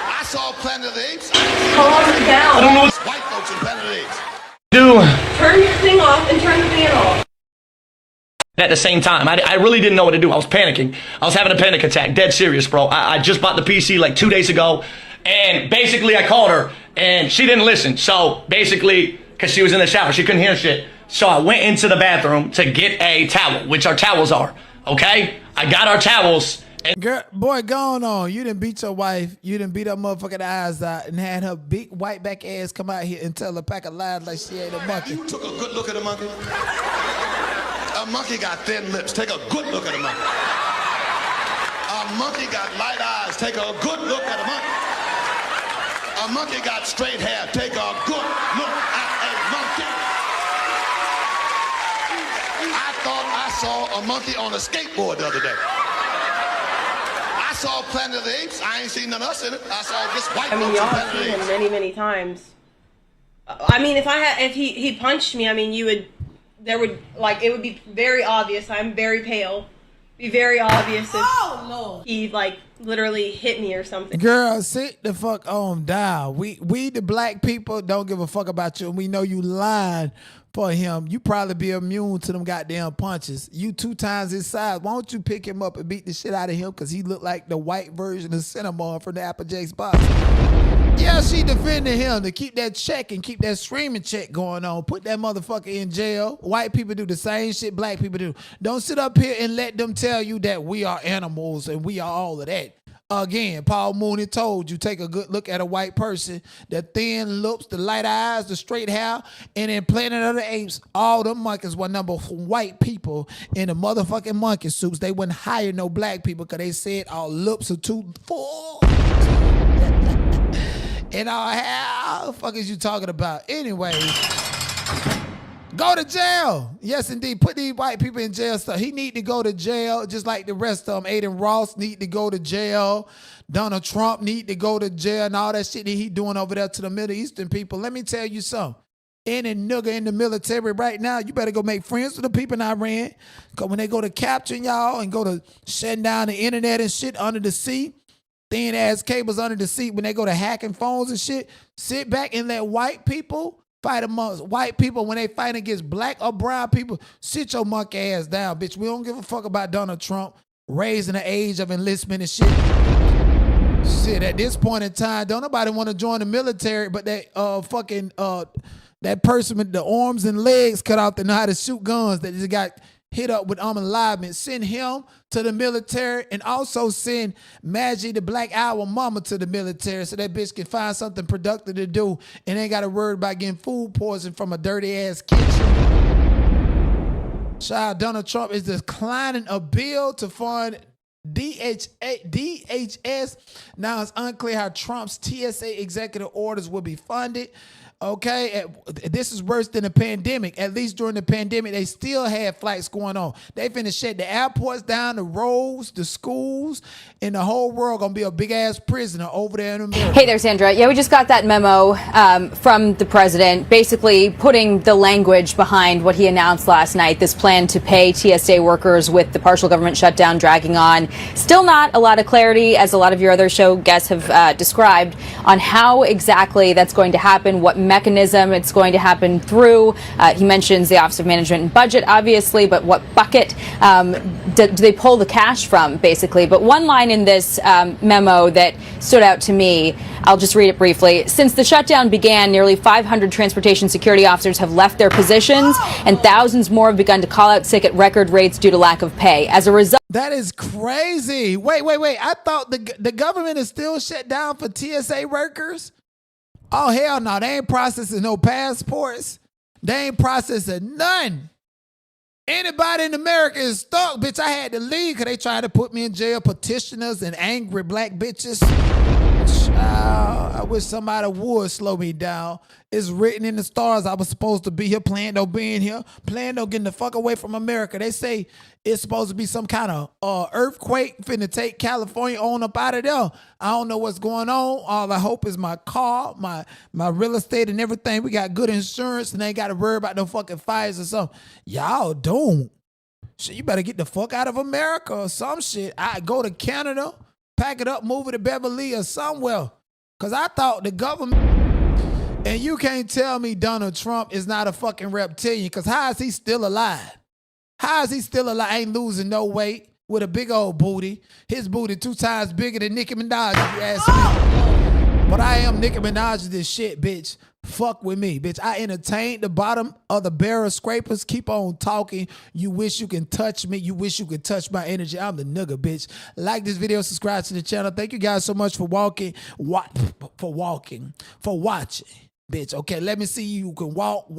I saw Planet of the Apes. Calm down. I don't know. White folks in Planet of the Apes. Turn your thing off and turn the fan off. At the same time, I really didn't know what to do. I was panicking. I was having a panic attack. Dead serious, bro. I just bought the PC like 2 days ago. And basically, I called her. And she didn't listen. So basically, because she was in the shower, she couldn't hear shit. So I went into the bathroom to get a towel, which our towels are. Okay? I got our towels. Girl, boy, going on. You done beat your wife. You done beat her motherfucking eyes out and had her big white back ass come out here and tell a pack of lies like she ain't a monkey. You took a good look at a monkey? A monkey got thin lips. Take a good look at a monkey. A monkey got light eyes. Take a good look at a monkey. A monkey got straight hair. Take a good look at a monkey. I thought I saw a monkey on a skateboard the other day. I saw Planet of the Apes. I ain't seen none of us in it. I saw this white folks in y'all Planet have of the seen Apes. him many times. I mean, if he punched me, I mean, it would be very obvious. I'm very pale. Be very obvious if he like literally hit me or something. Girl, sit the fuck on down. We the black people don't give a fuck about you, and we know you lying for him. You probably be immune to them goddamn punches. You 2 times his size. Why don't you pick him up and beat the shit out of him? Because he look like the white version of Cinnamon from the Applejack's box. Yeah, she defended him to keep that check and keep that screaming check going on. Put that motherfucker in jail. White people do the same shit black people do. Don't sit up here and let them tell you that we are animals and we are all of that. Again, Paul Mooney told you, take a good look at a white person, the thin lips, the light eyes, the straight hair, and in Planet of the Apes, all them monkeys were number white people in the motherfucking monkey suits. They wouldn't hire no black people because they said our lips are too full. And how the fuck is you talking about? Anyway, go to jail. Yes, indeed. Put these white people in jail stuff. He need to go to jail just like the rest of them. Aiden Ross need to go to jail. Donald Trump need to go to jail and all that shit that he doing over there to the Middle Eastern people. Let me tell you something. Any nigga in the military right now, you better go make friends with the people in Iran. Because when they go to capturing y'all and go to shutting down the internet and shit under the sea, thin ass cables under the seat, when they go to hacking phones and shit, sit back and let white people fight amongst white people. When they fight against black or brown people, sit your monkey ass down, bitch. We don't give a fuck about Donald Trump raising the age of enlistment and shit. Shit, at this point in time, don't nobody want to join the military, but that that person with the arms and legs cut off that know how to shoot guns that just got hit up with unalignment. Send him to the military and also send Maggie, the Black Owl mama, to the military so that bitch can find something productive to do and ain't got to worry about getting food poisoned from a dirty ass kitchen. Child, Donald Trump is declining a bill to fund DHS. Now it's unclear how Trump's TSA executive orders will be funded. Okay, this is worse than the pandemic. At least during the pandemic, they still had flights going on. They finna shut the airports down, the roads, the schools, and the whole world gonna be a big ass prisoner over there in America. Hey there, Sandra. Yeah, we just got that memo from the president, basically putting the language behind what he announced last night, this plan to pay TSA workers with the partial government shutdown dragging on. Still not a lot of clarity, as a lot of your other show guests have described, on how exactly that's going to happen, what mechanism it's going to happen through. He mentions the Office of Management and Budget, obviously, but what bucket do they pull the cash from, basically? But one line in this memo that stood out to me, I'll just read it briefly. Since the shutdown began, nearly 500 transportation security officers have left their positions, and thousands more have begun to call out sick at record rates due to lack of pay. As a result, that is crazy. Wait. I thought the government is still shut down for TSA workers. Oh, hell no. They ain't processing no passports. They ain't processing none. Anybody in America is stuck. Bitch, I had to leave because they tried to put me in jail. Petitioners and angry black bitches. I wish somebody would slow me down. It's written in the stars I was supposed to be here. Planned on being here. Planned on getting the fuck away from America. They say it's supposed to be some kind of earthquake finna take California on up out of there. I don't know what's going on. All I hope is my car, my real estate and everything. We got good insurance and ain't got to worry about no fucking fires or something. Y'all don't. Shit, you better get the fuck out of America or some shit. I go to Canada, pack it up, move it to Beverly or somewhere. Because I thought the government... And you can't tell me Donald Trump is not a fucking reptilian, because how is he still alive? How is he still alive? Ain't losing no weight with a big old booty. His booty 2 times bigger than Nicki Minaj, if you ask me. But I am Nicki Minaj this shit, bitch. Fuck with me, bitch. I entertain the bottom of the barrel scrapers. Keep on talking. You wish you can touch me. You wish you could touch my energy. I'm the nigga, bitch. Like this video, subscribe to the channel. Thank you guys so much for watching. Bitch, okay, let me see you can walk,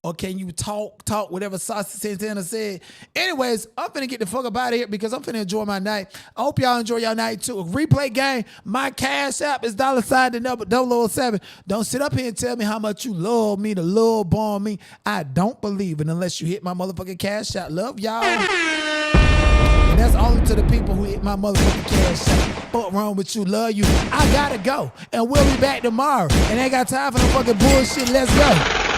or can you talk, whatever Saucy Santana said. Anyways, I'm finna get the fuck up out of here because I'm finna enjoy my night. I hope y'all enjoy your night too. Replay game, my cash app is $, the number 007. Don't sit up here and tell me how much you love me, to love bomb me. I don't believe it unless you hit my motherfucking cash app. Love y'all. And that's only to the people who hit my motherfucking cash app. Fuck wrong with you, love you. I gotta go. And we'll be back tomorrow. And ain't got time for no fucking bullshit. Let's go.